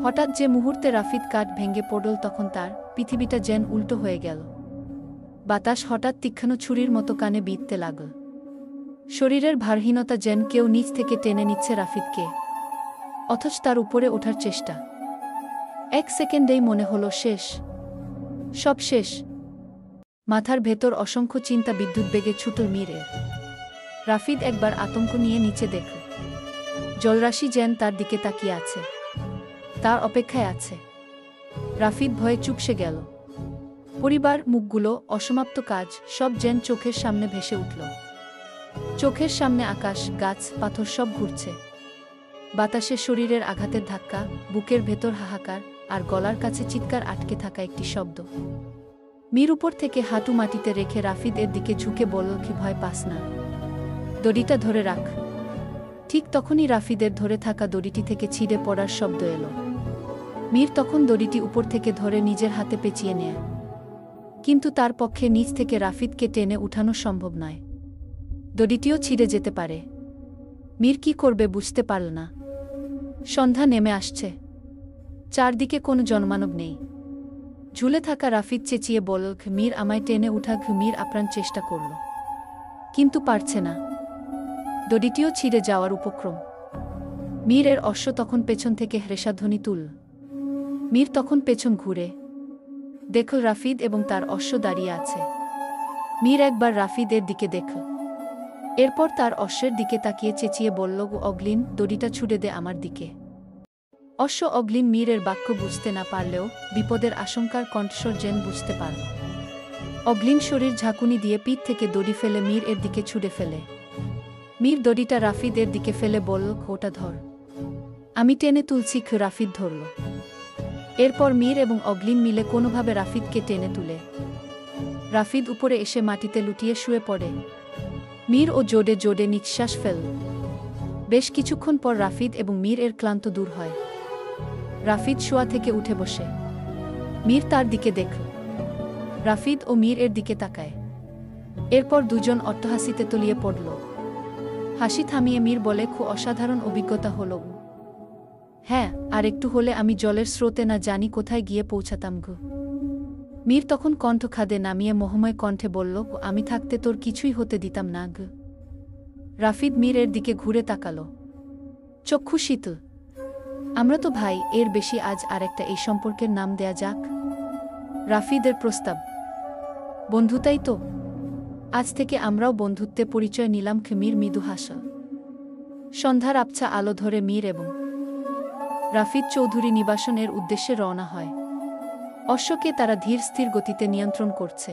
হঠাৎ যে মুহূর্তে রাফিদ কাঠ ভেঙে পড়ল, তখন তার পৃথিবীটা যেন উল্টো হয়ে গেল। বাতাস হঠাৎ তীক্ষ্ণ ছুরির মতো কানে বিঁধতে লাগল। শরীরের ভারহীনতা যেন কেউ নিচ থেকে টেনে নিচ্ছে রাফিদকে, অথচ তার উপরে ওঠার চেষ্টা। এক সেকেন্ডেই মনে হলো শেষ, সব শেষ। মাথার ভেতর অসংখ্য চিন্তা বিদ্যুৎ বেগে ছুটল মীরের। রাফিদ একবার আতঙ্ক নিয়ে নিচে দেখল। জলরাশি যেন তার দিকে তাকিয়ে আছে, তার অপেক্ষায় আছে। রাফিদ ভয়ে চুপসে গেল। পরিবার, মুখগুলো, অসমাপ্ত কাজ, সব যেন চোখের সামনে ভেসে উঠল। চোখের সামনে আকাশ, গাছ, পাথর সব ঘুরছে। বাতাসে শরীরের আঘাতের ধাক্কা, বুকের ভেতর হাহাকার, আর গলার কাছে চিৎকার আটকে থাকা একটি শব্দ। মীর উপর থেকে হাঁটু মাটিতে রেখে রাফিদ এর দিকে ঝুঁকে বলল, কি ভয় পাস না, দড়িটা ধরে রাখ। ঠিক তখনই রাফিদের ধরে থাকা দড়িটি থেকে ছিঁড়ে পড়ার শব্দ এলো। মীর তখন দড়িটি উপর থেকে ধরে নিজের হাতে পেঁচিয়ে নেয়, কিন্তু তার পক্ষে নিচ থেকে রাফিদকে টেনে উঠানো সম্ভব নয়। দড়িটিও ছিঁড়ে যেতে পারে। মীর কি করবে বুঝতে পারল না। সন্ধ্যা নেমে আসছে। চারদিকে কোনো জনমানব নেই। ঝুলে থাকা রাফিদ চেঁচিয়ে বলল, মীর, আমায় টেনে উঠা। মীর আপ্রাণ চেষ্টা করল, কিন্তু পারছে না। দড়িটিও ছিঁড়ে যাওয়ার উপক্রম। মীর এর অশ্ব তখন পেছন থেকে হ্রেষাধ্বনি তুল। মীর তখন পেছন ঘুরে দেখল রাফিদ এবং তার অশ্ব দাঁড়িয়ে আছে। মীর একবার রাফিদ এর দিকে দেখল, এরপর তার অশ্বের দিকে তাকিয়ে চেঁচিয়ে বলল, অগ্লিন, দড়িটা ছুড়ে দে আমার দিকে। অশ্ব অগ্লিন মীরের বাক্য বুঝতে না পারলেও বিপদের আশঙ্কার কণ্ঠস্বর যেন বুঝতে পারল। অগ্লিন শরীর ঝাঁকুনি দিয়ে পিঠ থেকে দড়ি ফেলে মীর এর দিকে ছুড়ে ফেলে। মীর দড়িটা রাফিদ এর দিকে ফেলে বলল, ওটা ধর, আমি টেনে তুলছি। রাফিদ ধরল। এরপর মীর এবং অগ্লিন মিলে কোনোভাবে রাফিদকে টেনে তুলে। রাফিদ উপরে এসে মাটিতে লুটিয়ে শুয়ে পড়ে। মীর ও জোরে জোরে নিঃশ্বাস ফেলল। বেশ কিছুক্ষণ পর রাফিদ এবং মীর এর ক্লান্ত দূর হয়। রাফিদ শোয়া থেকে উঠে বসে। মীর তার দিকে দেখল। রাফিদ ও মীর এর দিকে তাকায়। এরপর দুজন অট্টহাসিতে তলিয়ে পড়ল। হাসি থামিয়ে মীর বলে, খুব অসাধারণ অভিজ্ঞতা হলো। হ্যাঁ, আর একটু হলে আমি জলের স্রোতে না জানি কোথায় গিয়ে পৌঁছাতাম গো। মীর তখন কণ্ঠ খাদে নামিয়ে মোহময় কণ্ঠে বলল, আমি থাকতে তোর কিছুই হতে দিতাম না গ। রাফিদ মীরের দিকে ঘুরে তাকালো, চক্ষু শীতল। আমরা তো ভাই, এর বেশি আজ আরেকটা এই সম্পর্কের নাম দেয়া যাক। রাফিদের প্রস্তাব, বন্ধুতাই তো। আজ থেকে আমরাও বন্ধুত্বে পরিচয় নিলাম। মীর মৃদু হাসল। সন্ধ্যার আবছা আলো ধরে মীর এবং রাফিদ চৌধুরী নিবাসনের উদ্দেশ্যে রওনা হয়। অশ্বকে তারা ধীর স্থির গতিতে নিয়ন্ত্রণ করছে।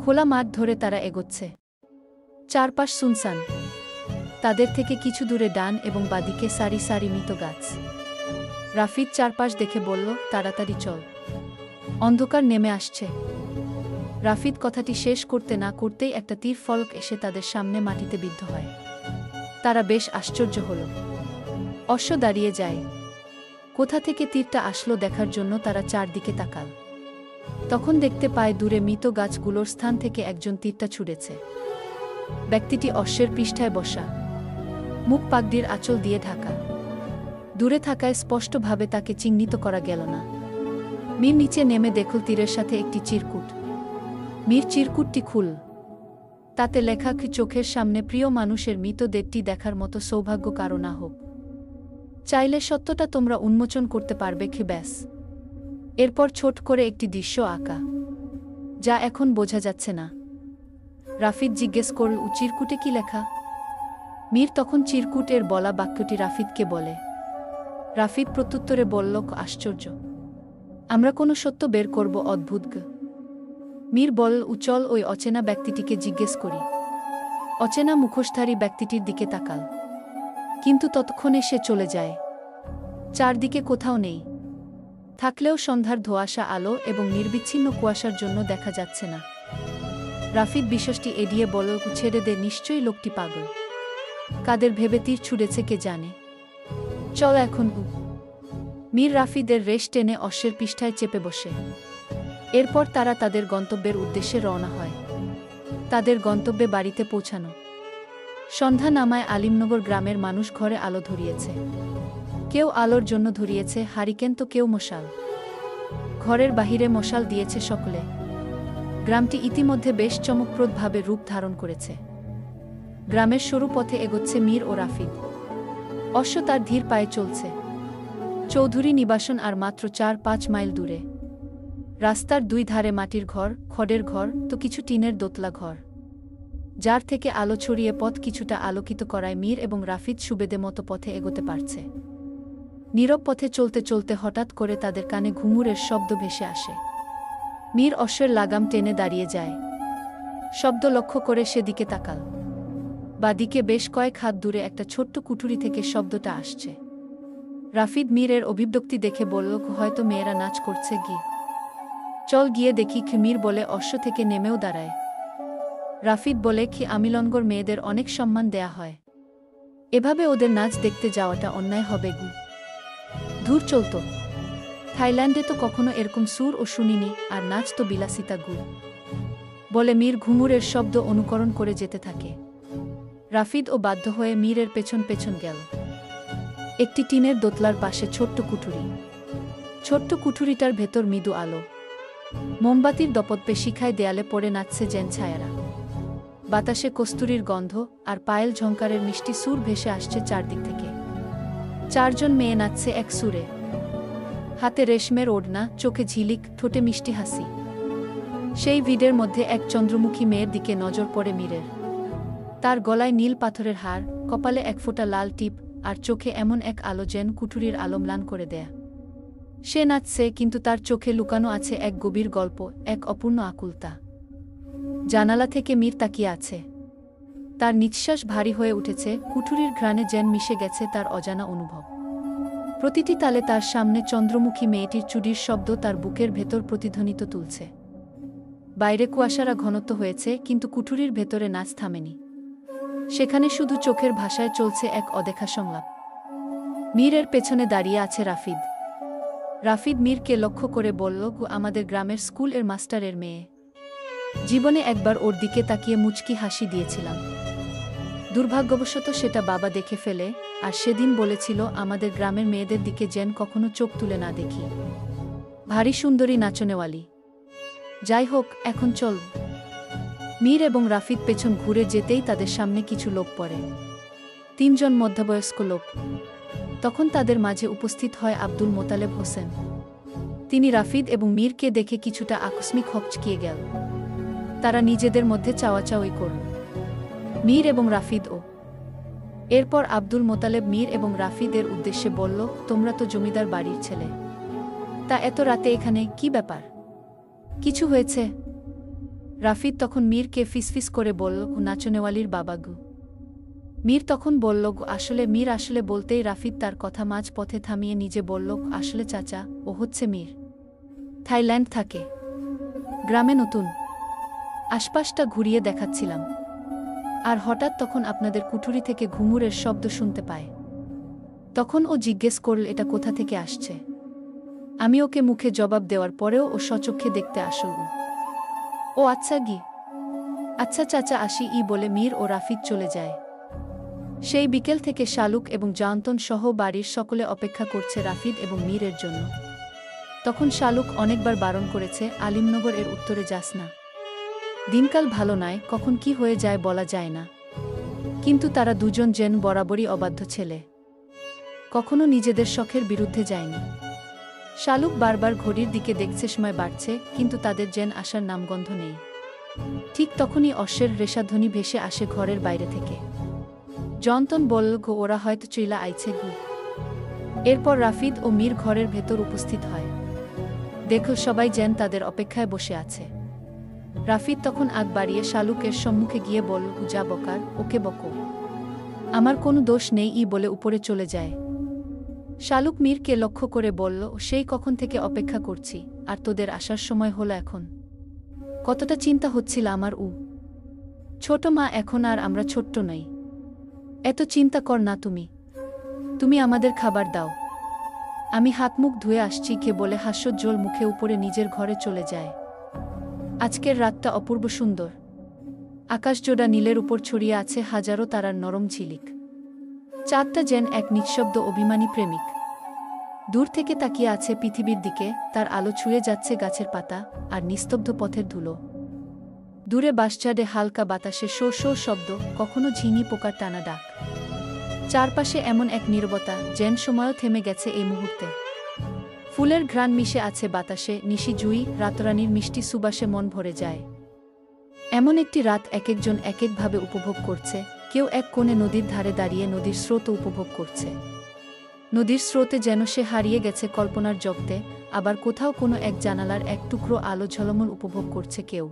খোলা মাঠ ধরে তারা এগোচ্ছে। চারপাশ সুনসান। তাদের থেকে কিছু দূরে ডান এবং বাদিকে সারি সারি মৃত গাছ। রাফিদ চারপাশ দেখে বলল, তাড়াতাড়ি চল, অন্ধকার নেমে আসছে। রাফিদ কথাটি শেষ করতে না করতেই একটা তীর ফলক এসে তাদের সামনে মাটিতে বিদ্ধ হয়। তারা বেশ আশ্চর্য হল। অশ্ব দাঁড়িয়ে যায়। কোথা থেকে তীরটা আসলো দেখার জন্য তারা চারদিকে তাকাল। তখন দেখতে পায় দূরে মৃত গাছগুলোর স্থান থেকে একজন তীরটা ছুঁড়েছে। ব্যক্তিটি অশ্বের পৃষ্ঠায় বসা, মুখ পাগড়ির আঁচল দিয়ে ঢাকা। দূরে থাকায় স্পষ্টভাবে তাকে চিহ্নিত করা গেল না। মীর নিচে নেমে দেখল তীরের সাথে একটি চিরকুট। মীর চিরকুটটি খুল। তাতে লেখা, চোখের সামনে প্রিয় মানুষের মৃতদেহটি দেখার মতো সৌভাগ্য কারো না হোক, চাইলে সত্যটা তোমরা উন্মোচন করতে পারবে ব্যাস। এরপর ছোট করে একটি দৃশ্য আঁকা, যা এখন বোঝা যাচ্ছে না। রাফিদ জিজ্ঞেস করল, চিরকুটে কি লেখা? মীর তখন চিরকুট এর বলা বাক্যটি রাফিদকে বলে। রাফিদ প্রত্যুত্তরে বলল, আশ্চর্য, আমরা কোনো সত্য বের করব অদ্ভুত গ। মীর বল, চল ওই অচেনা ব্যক্তিটিকে জিজ্ঞেস করি। অচেনা মুখোশধারী ব্যক্তিটির দিকে তাকাল, কিন্তু ততক্ষণে সে চলে যায়। চারদিকে কোথাও নেই। থাকলেও সন্ধ্যার ধোঁয়াশা আলো এবং নির্বিচ্ছিন্ন কুয়াশার জন্য দেখা যাচ্ছে না। রাফিদ বিষয়টি এড়িয়ে বলল, ছেড়ে দে, নিশ্চয়ই লোকটি পাগল। কাদের ভেবে তীর ছুঁড়েছে কে জানে। চল এখন। মীর রাফিদের রেশ টেনে অশ্বের পৃষ্ঠায় চেপে বসে। এরপর তারা তাদের গন্তব্যের উদ্দেশ্যে রওনা হয়। তাদের গন্তব্যে বাড়িতে পৌঁছানো। সন্ধ্যা নামায় আলিমনগর গ্রামের মানুষ ঘরে আলো ধরিয়েছে। কেউ আলোর জন্য ধরিয়েছে হারিকেন, তো কেউ মশাল। ঘরের বাহিরে মশাল দিয়েছে সকলে। গ্রামটি ইতিমধ্যে বেশ চমকপ্রদভাবে রূপ ধারণ করেছে। গ্রামের সরু পথে এগোচ্ছে মীর ও রাফিদ। অশ্ব তার ধীর পায়ে চলছে। চৌধুরী নিবাসন আর মাত্র 4-5 মাইল দূরে। রাস্তার দুই ধারে মাটির ঘর, খড়ের ঘর, তো কিছু টিনের দোতলা ঘর, যার থেকে আলো ছড়িয়ে পথ কিছুটা আলোকিত করায় মীর এবং রাফিদ সুবেদে মতো পথে এগোতে পারছে। নীরব পথে চলতে চলতে হঠাৎ করে তাদের কানে ঘুঙুরের শব্দ ভেসে আসে। মীর অশ্বের লাগাম টেনে দাঁড়িয়ে যায়। শব্দ লক্ষ্য করে সেদিকে তাকাল। বাদিকে বেশ কয়েক হাত দূরে একটা ছোট্ট কুঠুরি থেকে শব্দটা আসছে। রাফিদ মীরের অভিব্যক্তি দেখে বলল, হয়তো মেয়েরা নাচ করছে গি, চল গিয়ে দেখি। মীর বলে অশ্ব থেকে নেমেও দাঁড়ায়। রাফিদ বলে, আমিলনগর মেয়েদের অনেক সম্মান দেয়া হয়, এভাবে ওদের নাচ দেখতে যাওয়াটা অন্যায় হবে গু। দূর চলত, থাইল্যান্ডে তো কখনো এরকম সুর ও শুনিনি, আর নাচ তো বিলাসিতা গু। বলে মীর ঘুঙুরের শব্দ অনুকরণ করে যেতে থাকে। রাফিদ ও বাধ্য হয়ে মীরের পেছন পেছন গেল। একটি টিনের দোতলার পাশে ছোট্ট কুঠুরি। ছোট্ট কুঠুরিটার ভেতর মৃদু আলো। মোমবাতির দপদপে শিখায় দেয়ালে পড়ে নাচছে জেন ছায়ারা। বাতাসে কস্তুরীর গন্ধ আর পায়েল ঝংকারের মিষ্টি সুর ভেসে আসছে চারদিক থেকে। চারজন মেয়ে নাচছে এক সুরে। হাতে রেশমের ওড়না, চোখে ঝিলিক, ঠোঁটে মিষ্টি হাসি। সেই ভিড়ের মধ্যে এক চন্দ্রমুখী মেয়ের দিকে নজর পড়ে মীরের। তার গলায় নীল পাথরের হার, কপালে এক ফোঁটা লাল টিপ, আর চোখে এমন এক আলো যেন কুঠুরির আলো ম্লান করে দেয়া। সে নাচছে, কিন্তু তার চোখে লুকানো আছে এক গভীর গল্প, এক অপূর্ণ আকুলতা। জানালা থেকে মীর তাকিয়ে আছে। তার নিঃশ্বাস ভারী হয়ে উঠেছে, কুঠুরির ঘ্রাণে যেন মিশে গেছে তার অজানা অনুভব। প্রতিটি তালে তার সামনে চন্দ্রমুখী মেয়েটির চুড়ির শব্দ তার বুকের ভেতর প্রতিধ্বনিত তুলছে। বাইরে কুয়াশারা ঘনত্ব হয়েছে, কিন্তু কুঠুরির ভেতরে নাচ থামেনি। সেখানে শুধু চোখের ভাষায় চলছে এক অদেখা সংলাপ। মীরের পেছনে দাঁড়িয়ে আছে রাফিদ। রাফিদ মীরকে লক্ষ্য করে বলল, আমাদের গ্রামের স্কুল এর মাস্টারের মেয়ে। জীবনে একবার ওর দিকে তাকিয়ে মুচকি হাসি দিয়েছিলাম। দুর্ভাগ্যবশত সেটা বাবা দেখে ফেলে, আর সেদিন বলেছিল আমাদের গ্রামের মেয়েদের দিকে যেন কখনো চোখ তুলে না দেখি। ভারী সুন্দরী নাচনেওয়ালি। যাই হোক, এখন চল। মীর এবং রাফিদ পেছন ঘুরে যেতেই তাদের সামনে কিছু লোক পড়ে। 3 জন মধ্যবয়স্ক লোক। তখন তাদের মাঝে উপস্থিত হয় আব্দুল মোতালেব হোসেন। তিনি রাফিদ এবং মীরকে দেখে কিছুটা আকস্মিক হকচকিয়ে গেল। তারা নিজেদের মধ্যে চাওয়াচাওয়ি করল, মীর এবং রাফিদ ও। এরপর আব্দুল মোতালেব মীর এবং রাফিদের উদ্দেশ্যে বলল, তোমরা তো জমিদার বাড়ির ছেলে, তা এত রাতে এখানে কি ব্যাপার? কিছু হয়েছে? রাফিদ তখন মীরকে ফিসফিস করে বলল, নাচনেওয়ালির বাবা গু। মীর তখন বলল, মীর আসলে বলতেই রাফিদ তার কথা মাঝ পথে থামিয়ে নিজে বলল, আসলে চাচা, ও হচ্ছে মীর। থাইল্যান্ড থাকে, গ্রামে নতুন। আশপাশটা ঘুরিয়ে দেখাচ্ছিলাম, আর হঠাৎ তখন আপনাদের কুঠুরি থেকে ঘুঙুরের শব্দ শুনতে পায়। তখন ও জিজ্ঞেস করল, এটা কোথা থেকে আসছে? আমি ওকে মুখে জবাব দেওয়ার পরেও ও সচক্ষে দেখতে আসল। ও আচ্ছা গি, আচ্ছা চাচা আসি বলে মীর ও রাফিদ চলে যায়। সেই বিকেল থেকে শালুক এবং জান্তন সহ বাড়ির সকলে অপেক্ষা করছে রাফিদ এবং মীরের জন্য। তখন শালুক অনেকবার বারণ করেছে, আলিমনগর এর উত্তরে যাস না, দিনকাল ভালো নয়, কখন কি হয়ে যায় বলা যায় না। কিন্তু তারা দুজন যেন বরাবরই অবাধ্য ছেলে, কখনো নিজেদের শখের বিরুদ্ধে যায়নি। শালুক বারবার ঘড়ির দিকে দেখছে, সময় বাড়ছে, কিন্তু তাদের যেন আসার নামগন্ধ নেই। ঠিক তখনই অশ্বের রেশাধ্বনি ভেসে আসে ঘরের বাইরে থেকে। জন্তন বলল, ওরা হয়তো চইলা আইছে গু। এরপর রাফিদ ও মীর ঘরের ভেতর উপস্থিত হয়। দেখো, সবাই যেন তাদের অপেক্ষায় বসে আছে। রাফিদ তখন আগ বাড়িয়ে শালুকের সম্মুখে গিয়ে বলল, যা বকার ওকে বকো, আমার কোনো দোষ নেই বলে উপরে চলে যায়। শালুক মীরকে লক্ষ্য করে বলল, সেই কখন থেকে অপেক্ষা করছি, আর তোদের আসার সময় হলো এখন। কতটা চিন্তা হচ্ছিল আমার। ছোট মা, এখন আর আমরা ছোট্ট নই, এত চিন্তা কর না তুমি। তুমি আমাদের খাবার দাও, আমি হাত মুখ ধুয়ে আসছি কে বলে হাস্যোজ্জ্বল মুখে উপরে নিজের ঘরে চলে যায়। আজকের রাতটা অপূর্ব সুন্দর। আকাশজোড়া নীলের উপর ছড়িয়ে আছে হাজারো তারার নরম ঝিলিক। চাঁদটা যেন এক নিঃশব্দ অভিমানী প্রেমিক। দূর থেকে তাকিয়ে আছে পৃথিবীর দিকে, তার আলো ছুঁয়ে যাচ্ছে গাছের পাতা আর নিস্তব্ধ পথের ধুলো। দূরে বাঁশঝাড়ে হালকা বাতাসে শো শো শব্দ, কখনো ঝিঙি পোকার টানা ডাক। চারপাশে এমন এক নীরবতা, যেন সময়ও থেমে গেছে এই মুহূর্তে। ফুলের ঘ্রাণ মিশে আছে বাতাসে, নিশি জুই, রাতরানীর মিষ্টি সুবাসে মন ভরে যায়। এমন একটি রাত এক একজন এক একভাবে উপভোগ করছে। কেউ এক কোণে নদীর ধারে দাঁড়িয়ে নদীর স্রোত উপভোগ করছে। নদীর স্রোতে যেন সে হারিয়ে গেছে কল্পনার জগতে। আবার কোথাও কোনো এক জানালার এক টুকরো আলো ঝলমল উপভোগ করছে কেউ।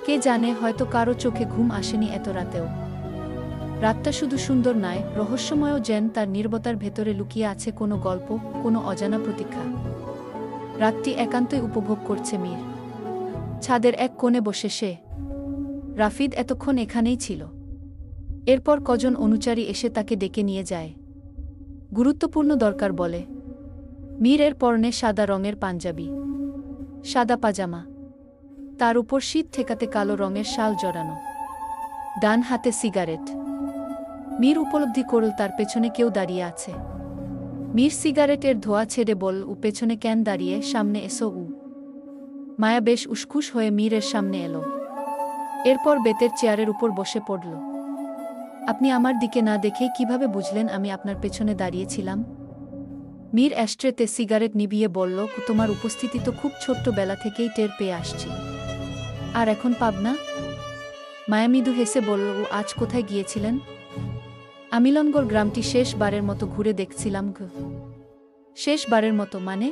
কে জানে, হয়তো কারো চোখে ঘুম আসেনি এত রাতেও। রাতটা শুধু সুন্দর নয়, রহস্যময়ও, যেন তার নীরবতার ভেতরে লুকিয়ে আছে কোনো গল্প, কোনো অজানা প্রতীক্ষা। রাতটি একান্তই উপভোগ করছে মীর। ছাদের এক কোণে বসে সে। রাফিদ এতক্ষণ এখানেই ছিল। এরপর কজন অনুচারী এসে তাকে ডেকে নিয়ে যায়। গুরুত্বপূর্ণ দরকার বলে। মীর এর পরনে সাদা রঙের পাঞ্জাবি, সাদা পাজামা, তার উপর শীত ঠেকাতে কালো রঙের শাল জড়ানো, ডান হাতে সিগারেট। মীর উপলব্ধি করল তার পেছনে কেউ দাঁড়িয়ে আছে। মীর সিগারেটের ধোঁয়া ছেড়ে বলল, পেছনে কেন দাঁড়িয়ে, সামনে এসো। মায়া বেশ উসখুস হয়ে মীরের সামনে এলো। এরপর বেতের চেয়ারের উপর বসে পড়ল। আপনি আমার দিকে না দেখেই কিভাবে বুঝলেন আমি আপনার পেছনে দাঁড়িয়েছিলাম? মীর অ্যাস্ট্রেতে সিগারেট নিভিয়ে বলল, তোমার উপস্থিতি তো খুব ছোট্টবেলা থেকেই টের পেয়ে আসছি। আর এখন পাবনা? মায়া মৃদু হেসে বলল, আজ কোথায় গিয়েছিলেন? আমিলনগর গ্রামটি শেষবারের মতো ঘুরে দেখছিলাম। শেষবারের মতো মানে?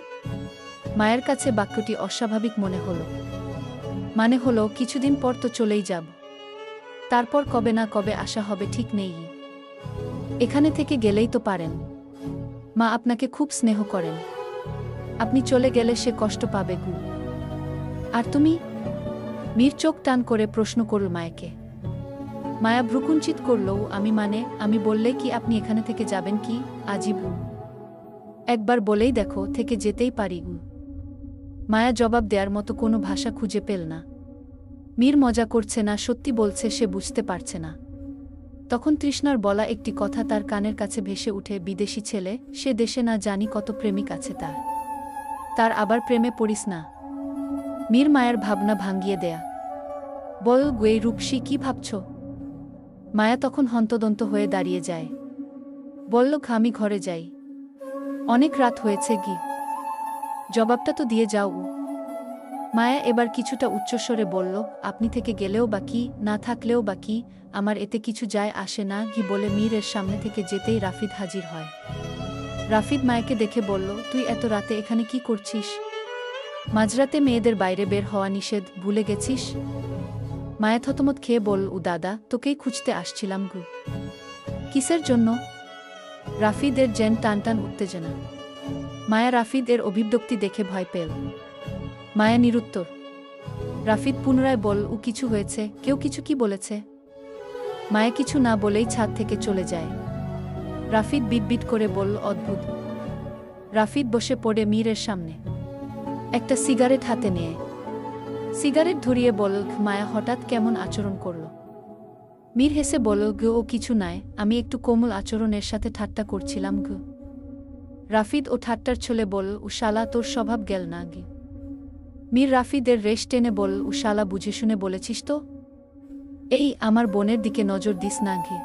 মায়ের কাছে বাক্যটি অস্বাভাবিক মনে হলো। মানে হলো, কিছুদিন পর তো চলেই যাব। তারপর কবে না কবে আসা হবে ঠিক নেই। এখানে থেকে গেলেই তো পারেন। মা আপনাকে খুব স্নেহ করেন, আপনি চলে গেলে সে কষ্ট পাবে গু। আর তুমি? মীর চোখ টান করে প্রশ্ন করল মায়াকে। মায়া ভ্রুকুঞ্চিত করল, আমি বললে কি আপনি এখানে থেকে যাবেন কি? আজীব। একবার বলেই দেখো, থেকে যেতেই পারি। মায়া জবাব দেওয়ার মতো কোনো ভাষা খুঁজে পেল না। মীর মজা করছে না সত্যি বলছে সে বুঝতে পারছে না। তখন তৃষ্ণার বলা একটি কথা তার কানের কাছে ভেসে উঠে, বিদেশি ছেলে, সে দেশে না জানি কত প্রেমিক আছে তার আবার প্রেমে পড়িস না। মীর মায়ের ভাবনা ভাঙ্গিয়ে দেয়া। বল গে রূপসী, কি ভাবছ? মায়া তখন হন্তদন্ত হয়ে দাঁড়িয়ে যায়। বলল, আমি ঘরে যাই, অনেক রাত হয়েছে গি। জবাবটা তো দিয়ে যাও। মায়া এবার কিছুটা উচ্চস্বরে বলল, আপনি থেকে গেলেও বা কি, না থাকলেও বা কি, আমার এতে কিছু যায় আসে না গি বলে মীরের সামনে থেকে যেতেই রাফিদ হাজির হয়। রাফিদ মায়াকে দেখে বলল, তুই এত রাতে এখানে কি করছিস? মাঝরাতে মেয়েদের বাইরে বের হওয়া নিষেধ, ভুলে গেছিস? মায়া থতমত খেয়ে বলল, দাদা, তোকেই খুঁজতে আসছিলাম গু। কিসের জন্য? রাফিদের যেন টানটান উত্তেজনা। মায়া রাফিদ এর অভিব্যক্তি দেখে ভয় পেল। মায়া নিরুত্তর। রাফিদ পুনরায় বল, কিছু হয়েছে? কেউ কিছু কি বলেছে? মায়া কিছু না বলেই ছাদ থেকে চলে যায়। রাফিদ বিটবিট করে বলল, অদ্ভুত। রাফিদ বসে পড়ে মীরের সামনে একটা সিগারেট হাতে নিয়ে সিগারেট ধরিয়ে বলল, মায়া হঠাৎ কেমন আচরণ করল? মীর হেসে বলল, ও কিছু নয়, আমি একটু কোমল আচরণের সাথে ঠাট্টা করছিলাম গো। রাফিদ ও ঠাট্টার ছলে বলল, শালা, তোর স্বভাব গেল না গে। মীর রাফিদের রেশ টেনে বলল, শালা, বুঝে শুনে বলেছিস তো? এই আমার বোনের দিকে নজর দিস না ঘি।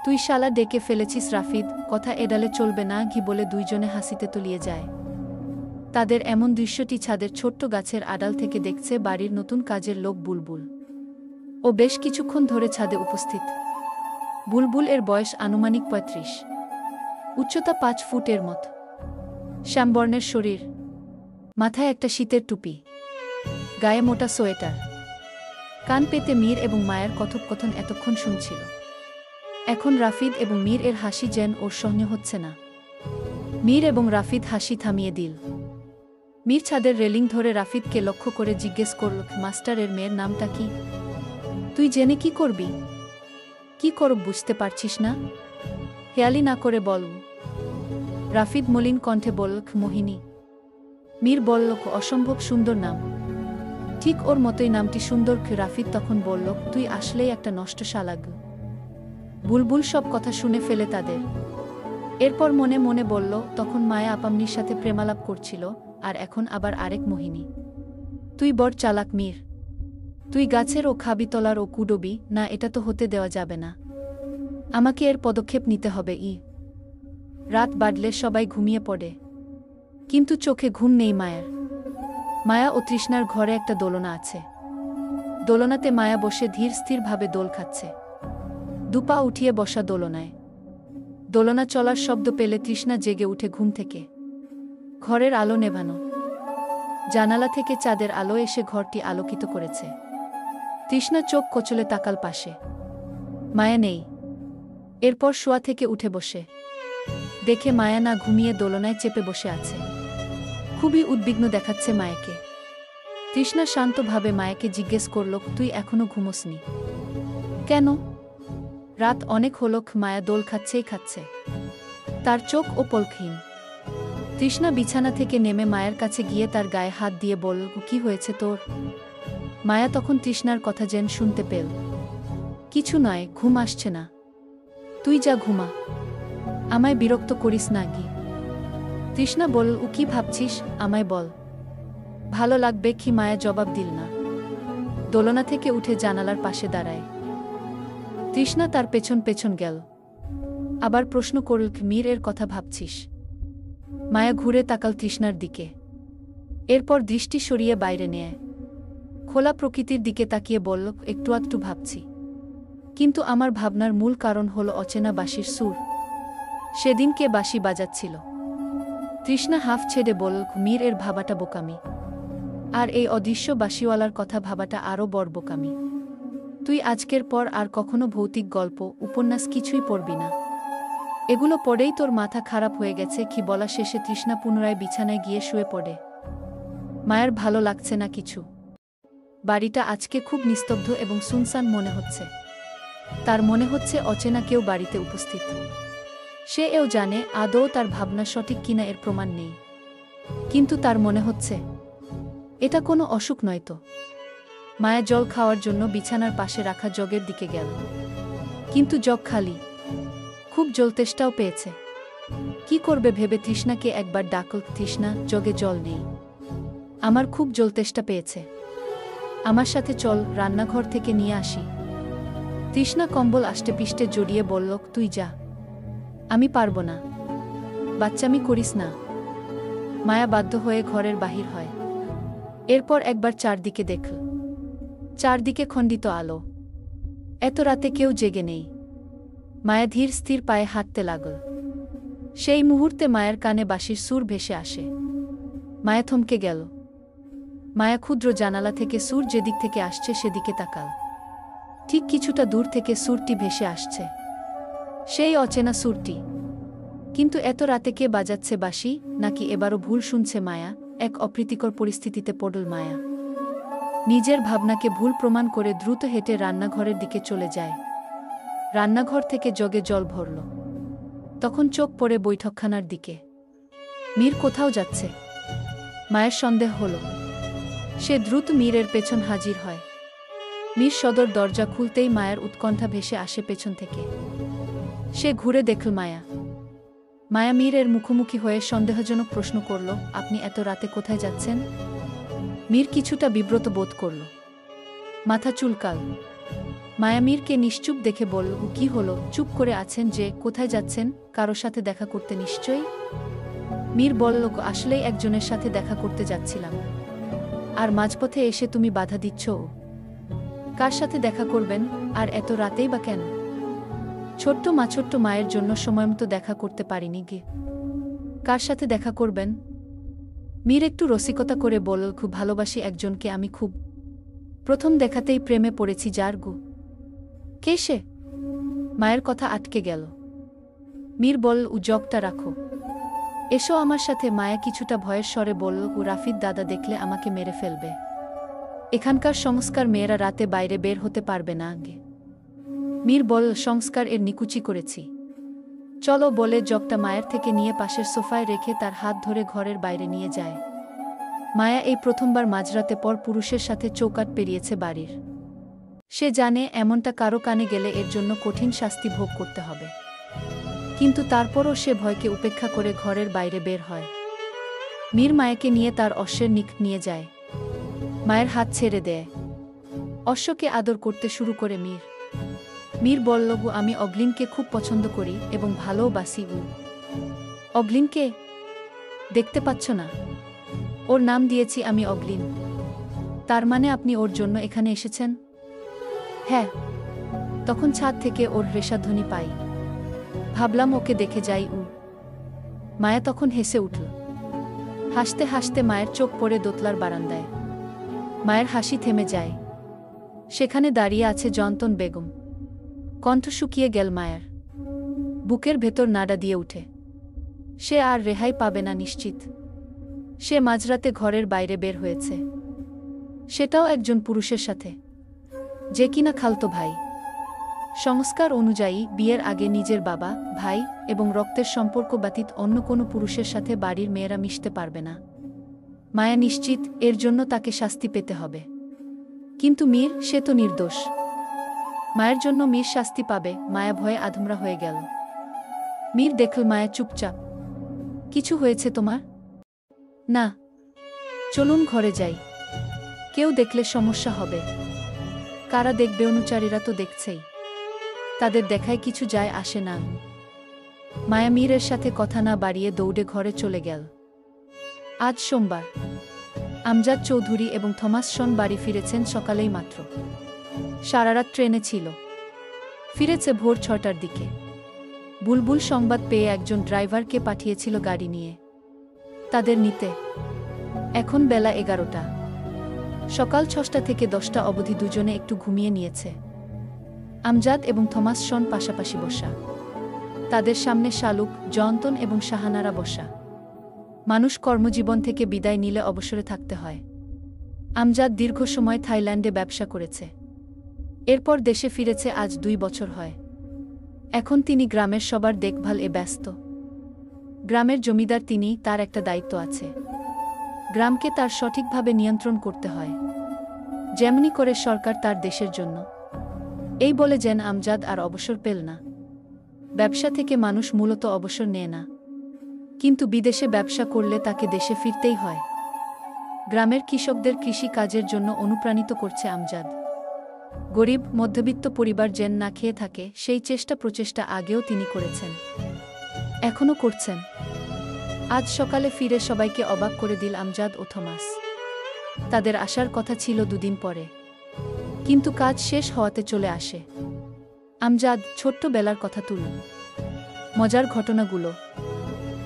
তুই শালা ডেকে ফেলেছিস রাফিদ, কথা এডালে চলবে না ঘি বলে দুইজনে হাসিতে তলিয়ে যায়। তাদের এমন দৃশ্যটি ছাদের ছোট্ট গাছের আড়াল থেকে দেখছে বাড়ির নতুন কাজের লোক বুলবুল। ও বেশ কিছুক্ষণ ধরে ছাদে উপস্থিত। বুলবুল এর বয়স আনুমানিক ৩৫, উচ্চতা ৫ ফুটের মত, শ্যামবর্ণের শরীর, মাথায় একটা শীতের টুপি, গায়ে মোটা সোয়েটার। কান পেতে মীর এবং মায়ের কথোপকথন এতক্ষণ শুনছিল। এখন রাফিদ এবং মীর এর হাসি যেন ওর সহ্য হচ্ছে না। মীর এবং রাফিদ হাসি থামিয়ে দিল। মীর ছাদের রেলিং ধরে রাফিদকে লক্ষ্য করে জিজ্ঞেস করল, মাস্টারের মেয়ের নামটা কি? তুই জেনে কি করবি? কি করব বুঝতে পারছিস না? হেয়ালি না করে বল। রাফিদ মলিন কণ্ঠে বলল, মোহিনী। মীর বলল, অসম্ভব সুন্দর নাম। ঠিক ওর মতোই নামটি সুন্দর। রাফিদ তখন বলল, তুই আসলেই একটা নষ্ট শালাগ। বুলবুল সব কথা শুনে ফেলে তাদের। এরপর মনে মনে বলল, তখন মায়া আপামনির সাথে প্রেমালাপ করছিল, আর এখন আবার আরেক মোহিনী। তুই বড় চালাক মীর। তুই গাছের ও খাবিতলার ও কুডবি না, এটা তো হতে দেওয়া যাবে না। আমাকে এর পদক্ষেপ নিতে হবে। রাত বাড়লে সবাই ঘুমিয়ে পড়ে, কিন্তু চোখে ঘুম নেই মায়ার। মায়া ও তৃষ্ণার ঘরে একটা দোলনা আছে। দোলনাতে মায়া বসে ধীর স্থিরভাবে দোল খাচ্ছে। দুপা উঠিয়ে বসা দোলনায়। দোলনা চলার শব্দ পেলে তৃষ্ণা জেগে উঠে ঘুম থেকে। ঘরের আলো নেভানো। জানালা থেকে চাঁদের আলো এসে ঘরটি আলোকিত করেছে। তৃষ্ণা চোখ কচলে তাকাল পাশে। মায়া নেই। এরপর শোয়া থেকে উঠে বসে দেখে মায়া না ঘুমিয়ে দোলনায় চেপে বসে আছে। খুবই উদ্বিগ্ন দেখাচ্ছে মায়াকে। তৃষ্ণা শান্তভাবে মায়াকে জিজ্ঞেস করল, তুই এখনো ঘুমোসনি কেন? রাত অনেক হল। মায়া দোল খাচ্ছেই খাচ্ছে, তার চোখ ও পলকহীন। তৃষ্ণা বিছানা থেকে নেমে মায়ের কাছে গিয়ে তার গায়ে হাত দিয়ে বলল, কি হয়েছে তোর? মায়া তখন তৃষ্ণার কথা যেন শুনতে পেল। কিছু নয়, ঘুম আসছে না। তুই যা ঘুমা, আমায় বিরক্ত করিস না গি। তৃষ্ণা বলল, কি ভাবছিস, আমায় বল। ভালো লাগবে কি? মায়া জবাব দিল না। দোলনা থেকে উঠে জানালার পাশে দাঁড়ায়। তৃষ্ণা তার পেছন পেছন গেল। আবার প্রশ্ন করল, মীর এর কথা ভাবছিস? মায়া ঘুরে তাকাল তৃষ্ণার দিকে। এরপর দৃষ্টি সরিয়ে বাইরে নেয়। খোলা প্রকৃতির দিকে তাকিয়ে বলল, একটু আধটু ভাবছি, কিন্তু আমার ভাবনার মূল কারণ হল অচেনা বাঁশির সুর। সেদিন কে বাঁশি বাজাচ্ছিল? তৃষ্ণা হাফ ছেড়ে বলল, মীর এর ভাবাটা বোকামি, আর এই অদৃশ্য বাঁশিওয়ালার কথা ভাবাটা আরও বড় বোকামি। তুই আজকের পর আর কখনো ভৌতিক গল্প, উপন্যাস কিছুই পড়বি না। এগুলো পড়েই তোর মাথা খারাপ হয়ে গেছে কি? বলা শেষে তৃষ্ণা পুনরায় বিছানায় গিয়ে শুয়ে পড়ে। মায়ের ভালো লাগছে না কিছু। বাড়িটা আজকে খুব নিস্তব্ধ এবং সুনসান মনে হচ্ছে। তার মনে হচ্ছে অচেনা কেউ বাড়িতে উপস্থিত। সে এও জানে আদৌ তার ভাবনা সঠিক কিনা এর প্রমাণ নেই, কিন্তু তার মনে হচ্ছে এটা কোনো অসুখ নয় তো। মায়া জল খাওয়ার জন্য বিছানার পাশে রাখা জগের দিকে গেল। কিন্তু জগ খালি। খুব জলতেষ্টাও পেয়েছে। কি করবে ভেবে তৃষ্ণাকে একবার ডাকল, তৃষ্ণা, জগে জল নেই, আমার খুব জলতেষ্টা পেয়েছে, আমার সাথে চল, রান্নাঘর থেকে নিয়ে আসি। তৃষ্ণা কম্বল আষ্টেপৃষ্টে জড়িয়ে বলল, তুই যা, আমি পারব না, বাচ্চামি করিস না। মায়া বাধ্য হয়ে ঘরের বাহির হয়। এরপর একবার চারদিকে দেখল। চারদিকে খণ্ডিত আলো, এত রাতে কেউ জেগে নেই। মায়া ধীর স্থির পায়ে হাঁটতে লাগল। সেই মুহূর্তে মায়ের কানে বাঁশির সুর ভেসে আসে। মায়া থমকে গেল। মায়া ক্ষুদ্র জানালা থেকে সুর যেদিক থেকে আসছে সেদিকে তাকাল। ঠিক কিছুটা দূর থেকে সুরটি ভেসে আসছে, সেই অচেনা সুরটি। কিন্তু এত রাতে কে বাজাচ্ছে বাঁশি? নাকি এবারও ভুল শুনছে মায়া? এক অপ্রীতিকর পরিস্থিতিতে পড়ল মায়া। নিজের ভাবনাকে ভুল প্রমাণ করে দ্রুত হেঁটে রান্নাঘরের দিকে চলে যায়। রান্নাঘর থেকে জগে জল ভরল। তখন চোখ পড়ে বৈঠকখানার দিকে। মীর কোথাও যাচ্ছে। মায়ের সন্দেহ হল। সে দ্রুত মীরের পেছন হাজির হয়। মীর সদর দরজা খুলতেই মায়ের উৎকণ্ঠা ভেসে আসে পেছন থেকে। সে ঘুরে দেখল মায়া। মায়া মীরের মুখোমুখি হয়ে সন্দেহজনক প্রশ্ন করল, আপনি এত রাতে কোথায় যাচ্ছেন? মীর কিছুটা বিব্রত বোধ করল, মাথা চুলকাল। মায়া মীরকে নিশ্চুপ দেখে বলল, কি হলো, চুপ করে আছেন যে, কোথায় যাচ্ছেন? কারো সাথে দেখা করতে নিশ্চয়ই। মীর বলল, আসলেই একজনের সাথে দেখা করতে যাচ্ছিলাম, আর মাঝপথে এসে তুমি বাধা দিচ্ছ। কার সাথে দেখা করবেন, আর এত রাতেই বা কেন? ছোট্ট মায়ের জন্য সময়মতো দেখা করতে পারিনি গে। কার সাথে দেখা করবেন? মীর একটু রসিকতা করে বলল, খুব ভালোবাসি একজনকে আমি, খুব। প্রথম দেখাতেই প্রেমে পড়েছি যার গু। কে সে? মায়ের কথা আটকে গেল। মীর বলল, জগটা রাখো, এসো আমার সাথে। মায়া কিছুটা ভয়ের স্বরে বলল, রাফিদ দাদা দেখলে আমাকে মেরে ফেলবে। এখানকার সংস্কার, মেয়েরা রাতে বাইরে বের হতে পারবে না আগে। মীর বলল, সংস্কার এর নিকুচি করেছি, চলো। বলে জগটা মায়ের থেকে নিয়ে পাশের সোফায় রেখে তার হাত ধরে ঘরের বাইরে নিয়ে যায়। মায়া এই প্রথমবার মাঝরাতে পর পুরুষের সাথে চৌকাঠ পেরিয়েছে বাড়ির। সে জানে এমনটা কারো কানে গেলে এর জন্য কঠিন শাস্তি ভোগ করতে হবে। কিন্তু তারপরও সে ভয়কে উপেক্ষা করে ঘরের বাইরে বের হয়। মীর মায়াকে নিয়ে তার অশ্বের নিকট নিয়ে যায়। মায়ের হাত ছেড়ে দেয়। অশ্বকে আদর করতে শুরু করে মীর। মীর বলল, আমি অগ্লিনকে খুব পছন্দ করি এবং ভালোবাসি। অগ্লিনকে দেখতে পাচ্ছ না? ওর নাম দিয়েছি আমি অগ্লিন। তার মানে আপনি ওর জন্য এখানে এসেছেন? হ্যাঁ। তখন ছাদ থেকে ওর রেশাধ্বনি পাই, ভাবলাম ওকে দেখে যাই। মায়া তখন হেসে উঠল। হাসতে হাসতে মায়ের চোখ পড়ে দোতলার বারান্দায়। মায়ের হাসি থেমে যায়। সেখানে দাঁড়িয়ে আছে জয়ন্তন বেগম। কণ্ঠ শুকিয়ে গেল মায়ের। বুকের ভেতর নাড়া দিয়ে উঠে। সে আর রেহাই পাবে না নিশ্চিত। সে মাঝরাতে ঘরের বাইরে বের হয়েছে, সেটাও একজন পুরুষের সাথে, যে কিনা খালতো ভাই। সংস্কার অনুযায়ী বিয়ের আগে নিজের বাবা, ভাই এবং রক্তের সম্পর্ক ব্যতীত অন্য কোনো পুরুষের সাথে বাড়ির মেয়েরা মিশতে পারবে না। মায়া নিশ্চিত এর জন্য তাকে শাস্তি পেতে হবে। কিন্তু মীর, সে তো নির্দোষ। মায়ের জন্য মীর শাস্তি পাবে। মায়া ভয়ে আধমরা হয়ে গেল। মীর দেখল মায়া চুপচাপ। কিছু হয়েছে তোমার? না। চলুন ঘরে যাই, কেউ দেখলে সমস্যা হবে। কারা দেখবে? অনুচারীরা তো দেখছেই, তাদের দেখায় কিছু যায় আসে না। মায়া মীরের সাথে কথা না বাড়িয়ে দৌড়ে ঘরে চলে গেল। আজ সোমবার। আমজাদ চৌধুরী এবং থমাস শন বাড়ি ফিরেছেন সকালেই মাত্র। সারারাত ট্রেনে ছিল। ফিরেছে ভোর 6টার দিকে। বুলবুল সংবাদ পেয়ে একজন ড্রাইভারকে পাঠিয়েছিল গাড়ি নিয়ে তাদের নিতে। এখন বেলা 11টা। সকাল 6টা থেকে 10টা অবধি দুজনে একটু ঘুমিয়ে নিয়েছে। আমজাদ এবং থমাস শন পাশাপাশি বসা। তাদের সামনে শালুক, জয়ন্তন এবং শাহানারা বসা। মানুষ কর্মজীবন থেকে বিদায় নিলে অবসরে থাকতে হয়। আমজাদ দীর্ঘ সময় থাইল্যান্ডে ব্যবসা করেছে। এরপর দেশে ফিরেছে আজ 2 বছর হয়। এখন তিনি গ্রামের সবার দেখভালে ব্যস্ত। গ্রামের জমিদার তিনি, তার একটা দায়িত্ব আছে। গ্রামকে তার সঠিকভাবে নিয়ন্ত্রণ করতে হয়, যেমনি করে সরকার তার দেশের জন্য। এই বলে যেন আমজাদ আর অবসর পেল না। ব্যবসা থেকে মানুষ মূলত অবসর নেয় না, কিন্তু বিদেশে ব্যবসা করলে তাকে দেশে ফিরতেই হয়। গ্রামের কৃষকদের কৃষি কাজের জন্য অনুপ্রাণিত করছে আমজাদ। গরিব মধ্যবিত্ত পরিবার যেন না খেয়ে থাকে সেই প্রচেষ্টা আগেও তিনি করেছেন, এখনও করছেন। আজ সকালে ফিরে সবাইকে অবাক করে দিল আমজাদ ও থমাস। তাদের আসার কথা ছিল দুদিন পরে, কিন্তু কাজ শেষ হওয়াতে চলে আসে। আমজাদ ছোট্ট বেলার কথা তুলল, মজার ঘটনাগুলো।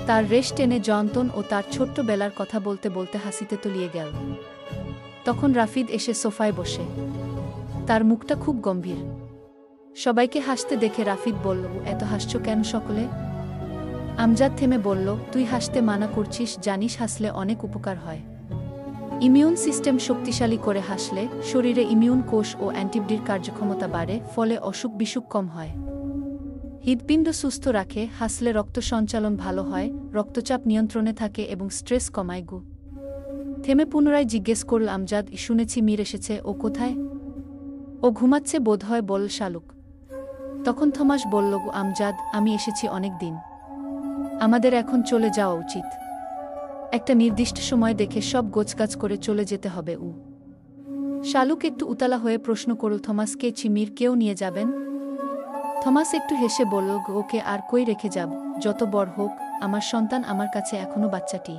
তার রেশ টেনে জয়ন্তন ও তার ছোট্ট বেলার কথা বলতে বলতে হাসিতে তলিয়ে গেল। তখন রাফিদ এসে সোফায় বসে, তার মুখটা খুব গম্ভীর। সবাইকে হাসতে দেখে রাফিদ বলল, এত হাসছো কেন সকলে? আমজাদ থেমে বলল, তুই হাসতে মানা করছিস, জানিস হাসলে অনেক উপকার হয়। ইমিউন সিস্টেম শক্তিশালী করে হাসলে শরীরে ইমিউন কোষ ও অ্যান্টিবডির কার্যক্ষমতা বাড়ে, ফলে অসুখ বিসুখ কম হয়। হৃদপিণ্ড সুস্থ রাখে, হাসলে রক্ত সঞ্চালন ভালো হয়, রক্তচাপ নিয়ন্ত্রণে থাকে এবং স্ট্রেস কমায়। থেমে পুনরায় জিজ্ঞেস করল আমজাদ, শুনেছি মীর এসেছে, ও কোথায়? ও ঘুমাচ্ছে বোধহয়, বল শালুক। তখন থমাস বলল, আমজাদ, আমি এসেছি অনেক দিন, আমাদের এখন চলে যাওয়া উচিত। একটা নির্দিষ্ট সময় দেখে সব গোছগাছ করে চলে যেতে হবে। শালুক একটু উতালা হয়ে প্রশ্ন করল, থমাসকে চিমির কেউ নিয়ে যাবেন? থমাস একটু হেসে বলল, ওকে আর কই রেখে যাব, যত বড় হোক আমার সন্তান আমার কাছে এখনো বাচ্চাটি,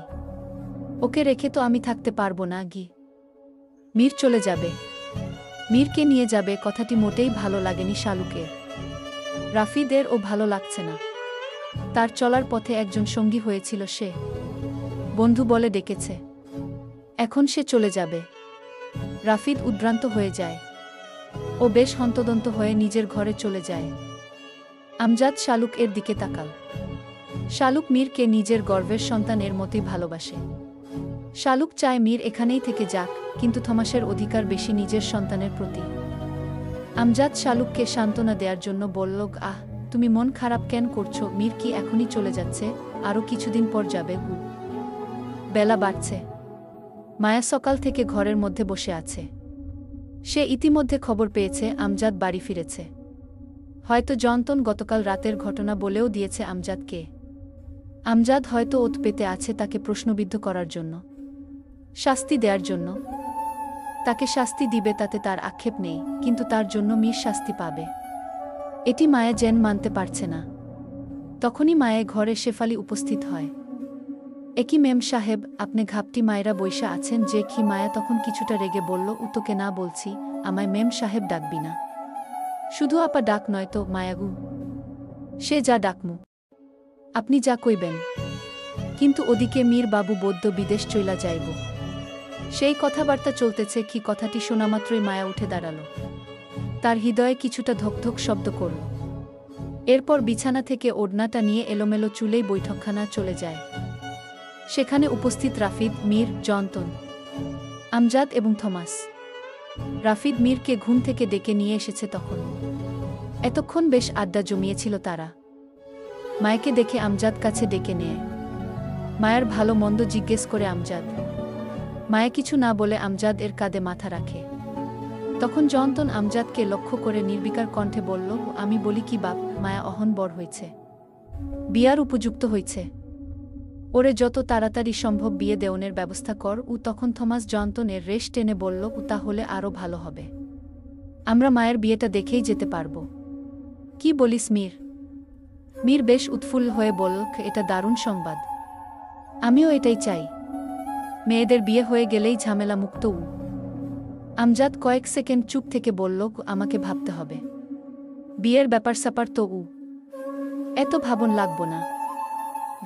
ওকে রেখে তো আমি থাকতে পারবো না। মীর চলে যাবে, মীরকে নিয়ে যাবে, কথাটি মোটেই ভালো লাগেনি শালুকের। রাফিদের ও ভালো লাগছে না। তার চলার পথে একজন সঙ্গী হয়েছিল সে, বন্ধু বলে ডেকেছে, এখন সে চলে যাবে। রাফিদ উদ্ভ্রান্ত হয়ে যায়, ও বেশ হন্তদন্ত হয়ে নিজের ঘরে চলে যায়। আমজাদ শালুক এর দিকে তাকাল। শালুক মীরকে নিজের গর্ভের সন্তানের মতোই ভালোবাসে। শালুক চায় মীর এখানেই থেকে যাক, কিন্তু থমাসের অধিকার বেশি নিজের সন্তানের প্রতি। আমজাদ শালুককে সান্ত্বনা দেওয়ার জন্য বলল, তুমি মন খারাপ কেন করছো? মীর কি এখনই চলে যাচ্ছে? আরও কিছুদিন পর যাবে। বেলা বাড়ছে। মায়া সকাল থেকে ঘরের মধ্যে বসে আছে। সে ইতিমধ্যে খবর পেয়েছে আমজাদ বাড়ি ফিরেছে। হয়তো জয়ন্তন গতকাল রাতের ঘটনা বলেও দিয়েছে আমজাদকে। আমজাদ হয়তো ওত পেতে আছে তাকে প্রশ্নবিদ্ধ করার জন্য, শাস্তি দেওয়ার জন্য। তাকে শাস্তি দিবে তাতে তার আক্ষেপ নেই, কিন্তু তার জন্য মীর শাস্তি পাবে, এটি মায়া যেন মানতে পারছে না। তখনই মায়ের ঘরে শেফালি উপস্থিত হয়। একই মেম সাহেব, আপনি ঘাপটি মায়েরা বৈশা আছেন যে? কি মায়া তখন কিছুটা রেগে বলল, তোকে না বলছি আমায় মেম সাহেব ডাকবি না। শুধু আপা ডাক নয় তো মায়াগু, সে যা ডাকমু আপনি যা কইবেন। কিন্তু ওদিকে মীর বাবু বৌদ্ধ বিদেশ চইলা যাইব, সেই কথাবার্তা চলতেছে। কি কথাটি শোনামাত্রই মায়া উঠে দাঁড়াল। তার হৃদয়ে কিছুটা ধকধক শব্দ করল। এরপর বিছানা থেকে ওড়নাটা নিয়ে এলোমেলো চুলেই বৈঠকখানা চলে যায়। সেখানে উপস্থিত রাফিদ, মীর, জয়ন্তন, আমজাদ এবং থমাস। রাফিদ মীরকে ঘুম থেকে ডেকে নিয়ে এসেছে তখন। এতক্ষণ বেশ আড্ডা জমিয়েছিল তারা। মায়াকে দেখে আমজাদ কাছে ডেকে নেয়। মায়ের ভালো মন্দ জিজ্ঞেস করে আমজাদ। মায়া কিছু না বলে আমজাদ এর কাঁধে মাথা রাখে। তখন জয়ন্তন আমজাদকে লক্ষ্য করে নির্বিকার কণ্ঠে বলল, আমি বলি কি বাপ, মায়া অহন বড় হয়েছে, বিয়ার উপযুক্ত হয়েছে, ওরে যত তাড়াতাড়ি সম্ভব বিয়ে দেওয়ানের ব্যবস্থা কর। তখন থমাস জয়ন্তনের রেশ টেনে বলল, তাহলে আরও ভালো হবে, আমরা মায়ের বিয়েটা দেখেই যেতে পারব। কি বলিস মীর? মীর বেশ উৎফুল্ল হয়ে বলল, এটা দারুণ সংবাদ, আমিও এটাই চাই। মেয়েদের বিয়ে হয়ে গেলেই ঝামেলা মুক্ত। আমজাদ কয়েক সেকেন্ড চুপ থেকে বলল, আমাকে ভাবতে হবে, বিয়ের ব্যাপার স্যাপার তো এত ভাবন লাগবো না,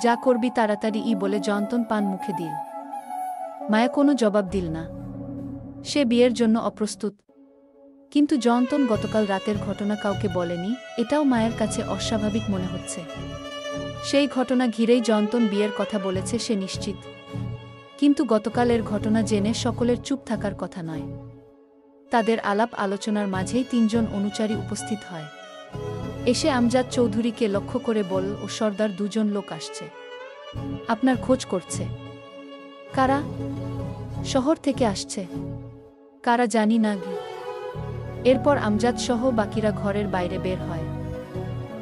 যা করবি তাড়াতাড়ি বলে জয়ন্তন পান মুখে দিল। মায়া কোনো জবাব দিল না, সে বিয়ের জন্য অপ্রস্তুত। কিন্তু জয়ন্তন গতকাল রাতের ঘটনা কাউকে বলেনি, এটাও মায়ের কাছে অস্বাভাবিক মনে হচ্ছে। সেই ঘটনা ঘিরেই জয়ন্তন বিয়ের কথা বলেছে সে নিশ্চিত। কিন্তু গতকালের ঘটনা জেনে সকলের চুপ থাকার কথা নয়। তাদের আলাপ আলোচনার মাঝেই তিনজন অনুচারী উপস্থিত হয়। এসে আমজাদ চৌধুরীকে লক্ষ্য করে বলল, ও সর্দার, দুজন লোক আসছে, আপনার খোঁজ করছে। কারা? শহর থেকে আসছে। কারা জানি না। এরপর আমজাদ সহ বাকিরা ঘরের বাইরে বের হয়।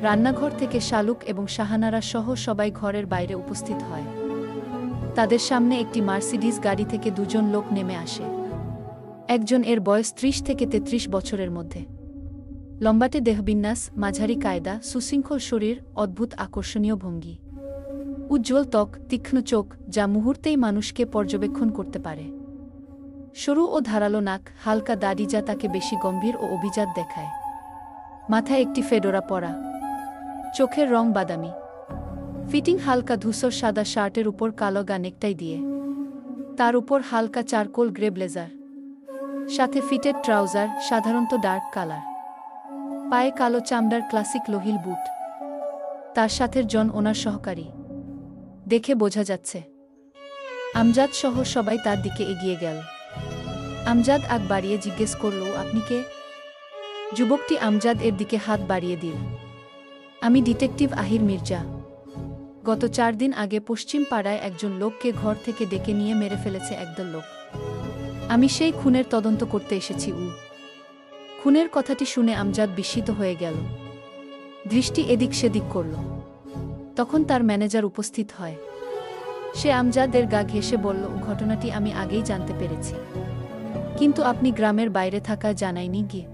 রান্নাঘর থেকে শালুক এবং শাহানারা সহ সবাই ঘরের বাইরে উপস্থিত হয়। তাদের সামনে একটি মার্সিডিজ গাড়ি থেকে দুজন লোক নেমে আসে। একজন, এর বয়স ৩০ থেকে ৩৩ বছরের মধ্যে, লম্বাটে দেহবিন্যাস, মাঝারি কায়দা, সুশৃঙ্খল শরীর, অদ্ভুত আকর্ষণীয় ভঙ্গি, উজ্জ্বল ত্বক, তীক্ষ্ণ চোখ যা মুহূর্তেই মানুষকে পর্যবেক্ষণ করতে পারে, সরু ও ধারালো নাক, হালকা দাড়ি যা তাকে বেশি গম্ভীর ও অভিজাত দেখায়, মাথায় একটি ফেডোরা পরা, চোখের রং বাদামি, ফিটিং হালকা ধূসর সাদা শার্টের উপর কালো গা নেকটাই দিয়ে, তার উপর হালকা চারকোল গ্রে ব্লেজার, সাথে ফিটেড ট্রাউজার সাধারণত ডার্ক কালার, পায়ে কালো চামড়ার ক্লাসিক লোহিল বুট। তার সাথে জন ওনার সহকারী। দেখে বোঝা যাচ্ছে আমজাদ সহ সবাই তার দিকে এগিয়ে গেল। আমজাদ আগ বাড়িয়ে জিজ্ঞেস করল, আপনি কে? যুবকটি আমজাদ এর দিকে হাত বাড়িয়ে দিল। আমি ডিটেকটিভ আহির মির্জা। গত 4 দিন আগে পশ্চিম পাড়ায় একজন লোককে ঘর থেকে ডেকে নিয়ে মেরে ফেলেছে একদল লোক। আমি সেই খুনের তদন্ত করতে এসেছি। খুনের কথাটি শুনে আমজাদ বিস্মিত হয়ে গেল, দৃষ্টি এদিক সেদিক করল। তখন তার ম্যানেজার উপস্থিত হয়। সে আমজাদের গা ঘেঁষে বলল, ঘটনাটি আমি আগেই জানতে পেরেছি, কিন্তু আপনি গ্রামের বাইরে থাকা জানাইনি গিয়ে।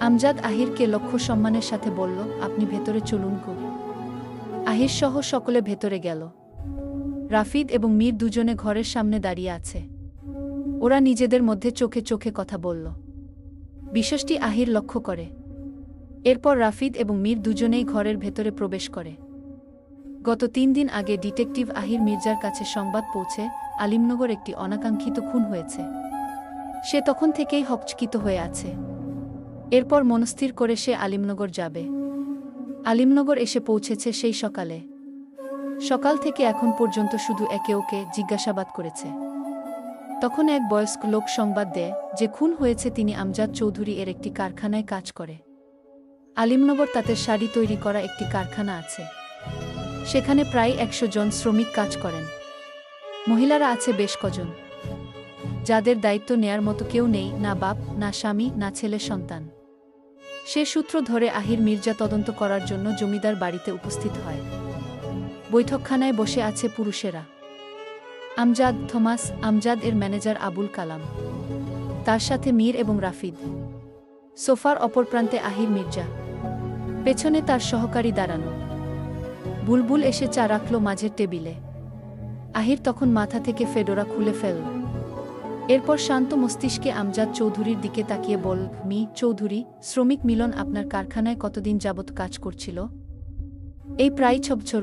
আমজাদ আহিরকে লক্ষ্য সম্মানের সাথে বলল, আপনি ভেতরে চলুন গো। আহির সহ সকলে ভেতরে গেল। রাফিদ এবং মীর দুজনে ঘরের সামনে দাঁড়িয়ে আছে। ওরা নিজেদের মধ্যে চোখে চোখে কথা বলল। বিষয়টি আহির লক্ষ্য করে। এরপর রাফিদ এবং মীর দুজনেই ঘরের ভেতরে প্রবেশ করে। গত 3 দিন আগে ডিটেকটিভ আহির মির্জার কাছে সংবাদ পৌঁছে আলিমনগর একটি অনাকাঙ্ক্ষিত খুন হয়েছে। সে তখন থেকেই হকচকিত হয়ে আছে। এরপর মনস্থির করে সে আলিমনগর যাবে। আলিমনগর এসে পৌঁছেছে সেই সকালে। সকাল থেকে এখন পর্যন্ত শুধু একে ওকে জিজ্ঞাসাবাদ করেছে। তখন এক বয়স্ক লোক সংবাদ দেয় যে খুন হয়েছে তিনি আমজাদ চৌধুরী এর একটি কারখানায় কাজ করে। আলিমনগর তাঁতের শাড়ি তৈরি করা একটি কারখানা আছে। সেখানে প্রায় 100 জন শ্রমিক কাজ করেন। মহিলারা আছে বেশ কজন, যাদের দায়িত্ব নেয়ার মতো কেউ নেই, না বাপ, না স্বামী, না ছেলে সন্তান। সে সূত্র ধরে আহির মির্জা তদন্ত করার জন্য জমিদার বাড়িতে উপস্থিত হয়। বৈঠকখানায় বসে আছে পুরুষেরা। আমজাদ, থমাস, আমজাদ এর ম্যানেজার আবুল কালাম, তার সাথে মীর এবং রাফিদ। সোফার অপর প্রান্তে আহির মির্জা, পেছনে তার সহকারী দাঁড়ানো। বুলবুল এসে চা রাখল মাঝের টেবিলে। আহির তখন মাথা থেকে ফেডোরা খুলে ফেলল। এরপর শান্ত মস্তিষ্কে আমজাদ চৌধুরীর দিকে তাকিয়ে বলল, মি চৌধুরী, শ্রমিক মিলন আপনার কারখানায় কতদিন যাবৎ কাজ করছিল? এই প্রায় 6 বছর।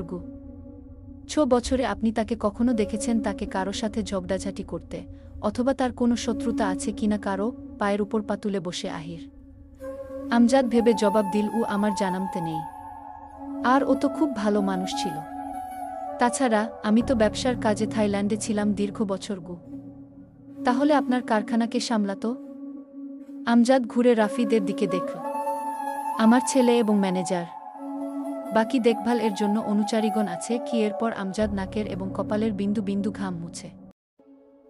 6 বছরে আপনি তাকে কখনো দেখেছেন তাকে কারো সাথে ঝগড়াঝাটি করতে, অথবা তার কোনো শত্রুতা আছে কিনা কারো? পায়ের উপর পা তুলে বসে আহির। আমজাদ ভেবে জবাব দিল, আমার জানামতে নেই। আর ও তো খুব ভালো মানুষ ছিল। তাছাড়া আমি তো ব্যবসার কাজে থাইল্যান্ডে ছিলাম দীর্ঘ বছর। তাহলে আপনার কারখানাকে সামলাতো? আমজাদ ঘুরে রাফিদের দিকে দেখল। আমার ছেলে এবং ম্যানেজার। বাকি দেখভাল এর জন্য অনুচারীগণ আছে কি? এরপর আমজাদ নাকের এবং কপালের বিন্দু বিন্দু ঘাম মুছে।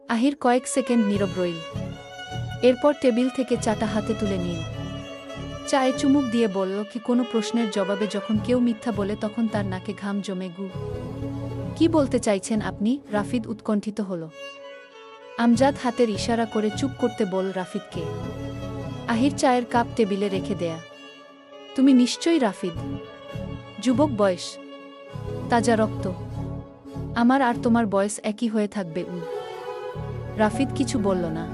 আহির কয়েক সেকেন্ড নীরব রইল। এরপর টেবিল থেকে চাটা হাতে তুলে নিল। চায়ে চুমুক দিয়ে বলল, কি কোনো প্রশ্নের জবাবে যখন কেউ মিথ্যা বলে তখন তার নাকে ঘাম জমে। কি বলতে চাইছেন আপনি? রাফিদ উৎকণ্ঠিত হল। আমজাদ হাতের ইশারা করে চুপ করতে বল রাফিদকে। আহির চায়ের কাপ টেবিলে রেখে দেয়া। তুমি নিশ্চয়ই রাফিদ? যুবক বয়স, তাজা রক্ত। আমার আর তোমার বয়স একই হয়ে থাকবে। রাফিদ কিছু বলল না।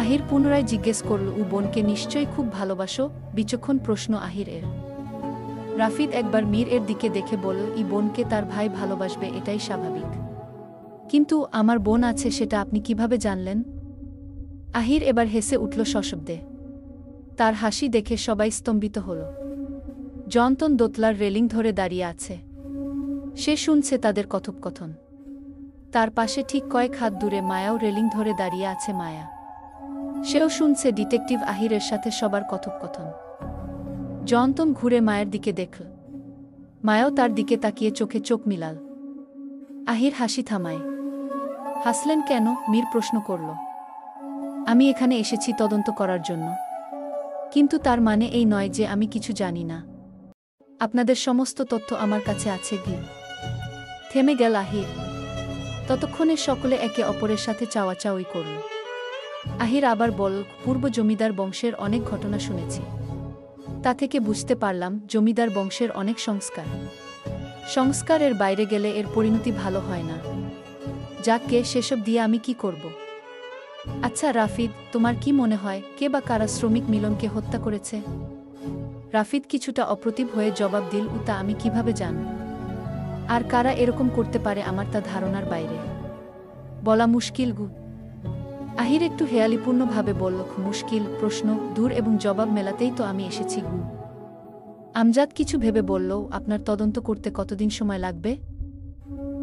আহির পুনরায় জিজ্ঞেস করল, বোনকে নিশ্চয়ই খুব ভালোবাসো? বিচক্ষণ প্রশ্ন আহির এর। রাফিদ একবার মীর এর দিকে দেখে বলল, বোনকে তার ভাই ভালোবাসবে, এটাই স্বাভাবিক। কিন্তু আমার বোন আছে, সেটা আপনি কিভাবে জানলেন? আহির এবার হেসে উঠল সশব্দে। তার হাসি দেখে সবাই স্তম্ভিত হল। জয়ন্তন দোতলার রেলিং ধরে দাঁড়িয়ে আছে। সে শুনছে তাদের কথোপকথন। তার পাশে ঠিক কয়েক হাত দূরে মায়াও রেলিং ধরে দাঁড়িয়ে আছে। মায়া, সেও শুনছে ডিটেকটিভ আহিরের সাথে সবার কথোপকথন। জয়ন্তন ঘুরে মায়ের দিকে দেখল। মায়াও তার দিকে তাকিয়ে চোখে চোখ মিলাল। আহির হাসি থামায়। হাসলেন কেন? মীর প্রশ্ন করল। আমি এখানে এসেছি তদন্ত করার জন্য। কিন্তু তার মানে এই নয় যে আমি কিছু জানি না। আপনাদের সমস্ত তথ্য আমার কাছে আছে কি? থেমে গেল আহির। ততক্ষণে সকলে একে অপরের সাথে চাওয়াচাওয়ি করল। আহির আবার বলল, পূর্ব জমিদার বংশের অনেক ঘটনা শুনেছি। তা থেকে বুঝতে পারলাম জমিদার বংশের অনেক সংস্কার। সংস্কারের বাইরে গেলে এর পরিণতি ভালো হয় না। যাকে সেসব দিয়ে আমি কি করব? আচ্ছা রাফিদ, তোমার কি মনে হয় কে বা কারা শ্রমিক মিলনকে হত্যা করেছে? রাফিদ কিছুটা অপ্রতিভ হয়ে জবাব দিল, তা আমি কিভাবে জানব? আর কারা এরকম করতে পারে আমার তা ধারণার বাইরে। বলা মুশকিল গু। আহির একটু হেয়ালিপূর্ণভাবে বলল, মুশকিল প্রশ্ন, দূর এবং জবাব মেলাতেই তো আমি এসেছি গু। আমজাদ কিছু ভেবে বলল, আপনার তদন্ত করতে কতদিন সময় লাগবে?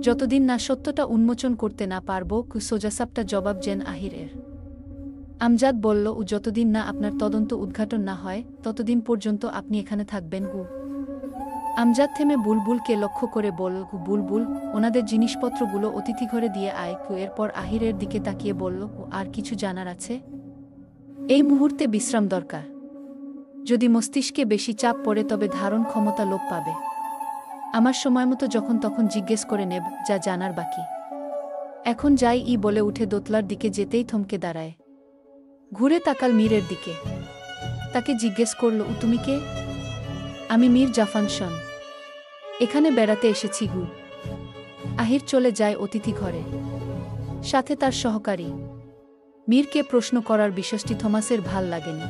যতদিন না সত্যটা উন্মোচন করতে না পারব। সোজাসাপটা জবাব যেন আহিরের। আমজাদ বলল, যতদিন না আপনার তদন্ত উদ্ঘাটন না হয় ততদিন পর্যন্ত আপনি এখানে থাকবেন গু। আমজাদ থেমে বুলবুলকে লক্ষ্য করে বলল, বুলবুল, ওনাদের জিনিসপত্রগুলো অতিথিঘরে দিয়ে আয়। এরপর আহিরের দিকে তাকিয়ে বলল, আর কিছু জানার আছে? এই মুহূর্তে বিশ্রাম দরকার। যদি মস্তিষ্কে বেশি চাপ পড়ে তবে ধারণ ক্ষমতা লোপ পাবে। আমার সময়মতো যখন তখন জিজ্ঞেস করে নেব যা জানার বাকি। এখন যাই বলে উঠে দোতলার দিকে যেতেই থমকে দাঁড়ায়। ঘুরে তাকাল মীরের দিকে। তাকে জিজ্ঞেস করল, তুমি কে? আমি মীর জাফান শন। এখানে বেড়াতে এসেছি গু। আহির চলে যায় অতিথি ঘরে, সাথে তার সহকারী। মীরকে প্রশ্ন করার বিষয়টি থমাসের ভাল লাগেনি।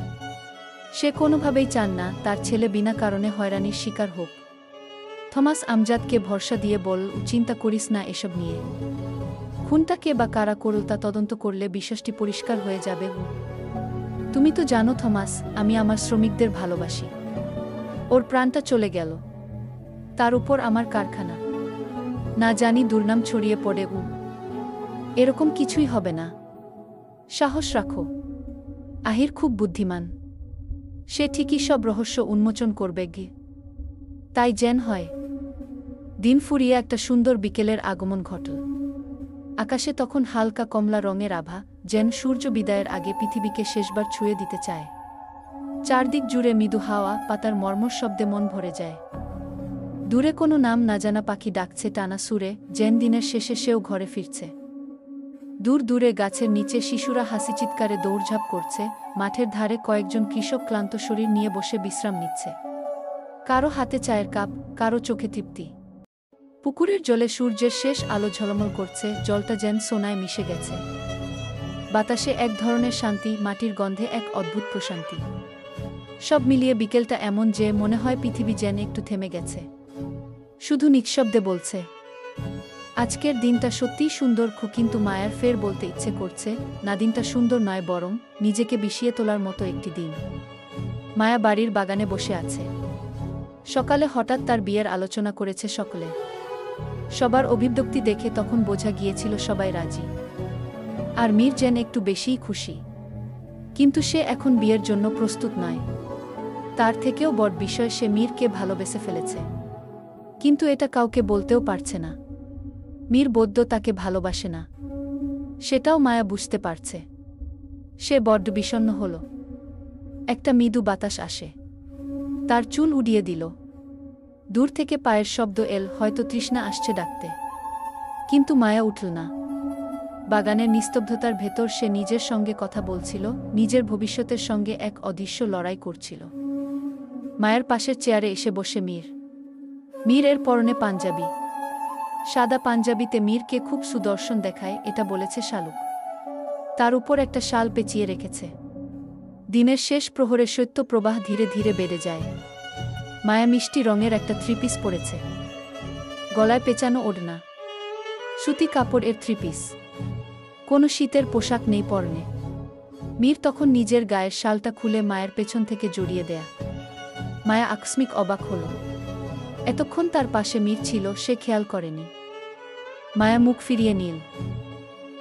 সে কোনোভাবেই চান না তার ছেলে বিনা কারণে হয়রানির শিকার হোক। থমাস আমজাদকে ভরসা দিয়ে বলল, চিন্তা করিস না এসব নিয়ে। খুনটা কে বা কারা করল তা তদন্ত করলে বিষয়টি পরিষ্কার হয়ে যাবে। তুমি তো জানো থমাস, আমি আমার শ্রমিকদের ভালোবাসি। ওর প্রাণটা চলে গেল, তার উপর আমার কারখানা। না জানি দুর্নাম ছড়িয়ে পড়ে। এরকম কিছুই হবে না। সাহস রাখো। আহির খুব বুদ্ধিমান। সে ঠিকই সব রহস্য উন্মোচন করবে গে। তাই যেন হয়। দিন ফুরিয়ে একটা সুন্দর বিকেলের আগমন ঘটল। আকাশে তখন হালকা কমলা রঙের আভা, যেন সূর্য বিদায়ের আগে পৃথিবীকে শেষবার ছুঁয়ে দিতে চায়। চারদিক জুড়ে মৃদু হাওয়া, পাতার মর্মর শব্দে মন ভরে যায়। দূরে কোনো নাম না জানা পাখি ডাকছে টানা সুরে, যেন দিনের শেষে সেও ঘরে ফিরছে। দূর দূরে গাছের নিচে শিশুরা হাসি চিৎকারে দৌড়ঝাঁপ করছে। মাঠের ধারে কয়েকজন কৃষক ক্লান্ত শরীর নিয়ে বসে বিশ্রাম নিচ্ছে। কারো হাতে চায়ের কাপ, কারো চোখে তৃপ্তি। পুকুরের জলে সূর্যের শেষ আলো ঝলমল করছে, জলটা যেন সোনায় মিশে গেছে। বাতাসে এক ধরনের শান্তি, মাটির গন্ধে এক অদ্ভুত প্রশান্তি। সব মিলিয়ে বিকেলটা এমন যে মনে হয় পৃথিবী যেন একটু থেমে গেছে, শুধু নিঃশব্দে বলছে, আজকের দিনটা সত্যিই সুন্দর। কিন্তু মায়ার ফের বলতে ইচ্ছে করছে, না, দিনটা সুন্দর নয়, বরং নিজেকে বিষিয়ে তোলার মতো একটি দিন। মায়া বাড়ির বাগানে বসে আছে। সকালে হঠাৎ তার বিয়ের আলোচনা করেছে সকলে। সবার অভিব্যক্তি দেখে তখন বোঝা গিয়েছিল সবাই রাজি। আর মীর যেন একটু বেশিই খুশি। কিন্তু সে এখন বিয়ের জন্য প্রস্তুত নয়। তার থেকেও বড় বিষয়, সে মীরকে ভালোবেসে ফেলেছে। কিন্তু এটা কাউকে বলতেও পারছে না। মীর বৌদ্ধ তাকে ভালোবাসে না, সেটাও মায়া বুঝতে পারছে। সে বড্ড বিষণ্ণ হল। একটা মৃদু বাতাস আসে, তার চুল উড়িয়ে দিল। দূর থেকে পায়ের শব্দ এল, হয়তো তৃষ্ণা আসছে ডাকতে। কিন্তু মায়া উঠল না। বাগানের নিস্তব্ধতার ভেতর সে নিজের সঙ্গে কথা বলছিল, নিজের ভবিষ্যতের সঙ্গে এক অদৃশ্য লড়াই করছিল। মায়ের পাশের চেয়ারে এসে বসে মীর। মীর এর পরনে পাঞ্জাবি। সাদা পাঞ্জাবিতে মীরকে খুব সুদর্শন দেখায়, এটা বলেছে শালুক। তার উপর একটা শাল পেঁচিয়ে রেখেছে। দিনের শেষ প্রহরে শৈত্য প্রবাহ ধীরে ধীরে বেড়ে যায়। মায়া মিষ্টি রঙের একটা থ্রিপিস পরেছে, গলায় পেঁচানো ওড়না, সুতি কাপড় এর থ্রিপিস। কোনো শীতের পোশাক নেই পরনে। মীর তখন নিজের গায়ের শালটা খুলে মায়ের পেছন থেকে জড়িয়ে দেয়া। মায়া আকস্মিক অবাক হল। এতক্ষণ তার পাশে মীর ছিল, সে খেয়াল করেনি। মায়া মুখ ফিরিয়ে নিল।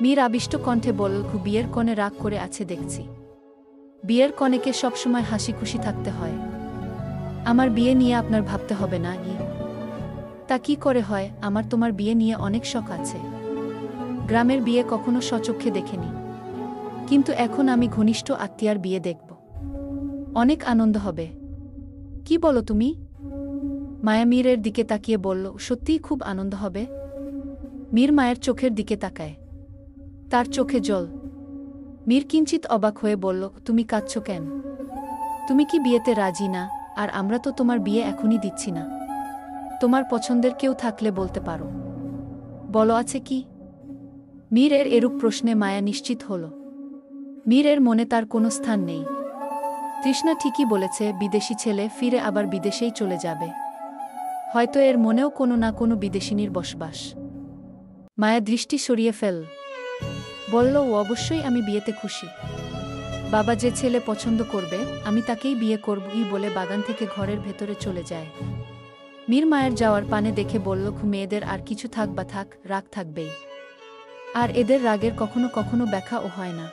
মীর আবিষ্ট কণ্ঠে বলল, বিয়ের কনে রাগ করে আছে দেখছি। বিয়ের কনেকে সবসময় হাসি খুশি থাকতে হয়। আমার বিয়ে নিয়ে আপনার ভাবতে হবে না। তা কি করে হয়? আমার তোমার বিয়ে নিয়ে অনেক শখ আছে। গ্রামের বিয়ে কখনো স্বচক্ষে দেখেনি, কিন্তু এখন আমি ঘনিষ্ঠ আত্মীয়ার বিয়ে দেখব। অনেক আনন্দ হবে। কি বলো তুমি? মায়া মীরের দিকে তাকিয়ে বলল, সত্যিই খুব আনন্দ হবে। মীর মায়ের চোখের দিকে তাকায়। তার চোখে জল। মীর কিঞ্চিত অবাক হয়ে বলল, তুমি কাঁদছ কেন? তুমি কি বিয়েতে রাজি না? আর আমরা তো তোমার বিয়ে এখনই দিচ্ছি না। তোমার পছন্দের কেউ থাকলে বলতে পারো। বলো, আছে কি? মীরের এরূপ প্রশ্নে মায়া নিশ্চিত হল। মীরের মনে তার কোনো স্থান নেই। তৃষ্ণা ঠিকই বলেছে, বিদেশি ছেলে ফিরে আবার বিদেশেই চলে যাবে। হয়তো এর মনেও কোনো না কোনো বিদেশিনীর বসবাস। মায়া দৃষ্টি সরিয়ে ফেল। বলল, ও অবশ্যই আমি বিয়েতে খুশি। বাবা যে ছেলে পছন্দ করবে আমি তাকেই বিয়ে করবই বলে বাগান থেকে ঘরের ভেতরে চলে যায়। মীর মায়ের যাওয়ার পানে দেখে বলল, মেয়েদের আর কিছু থাক বা থাক, রাগ থাকবেই। আর এদের রাগের কখনো কখনো ব্যাখ্যাও হয় না।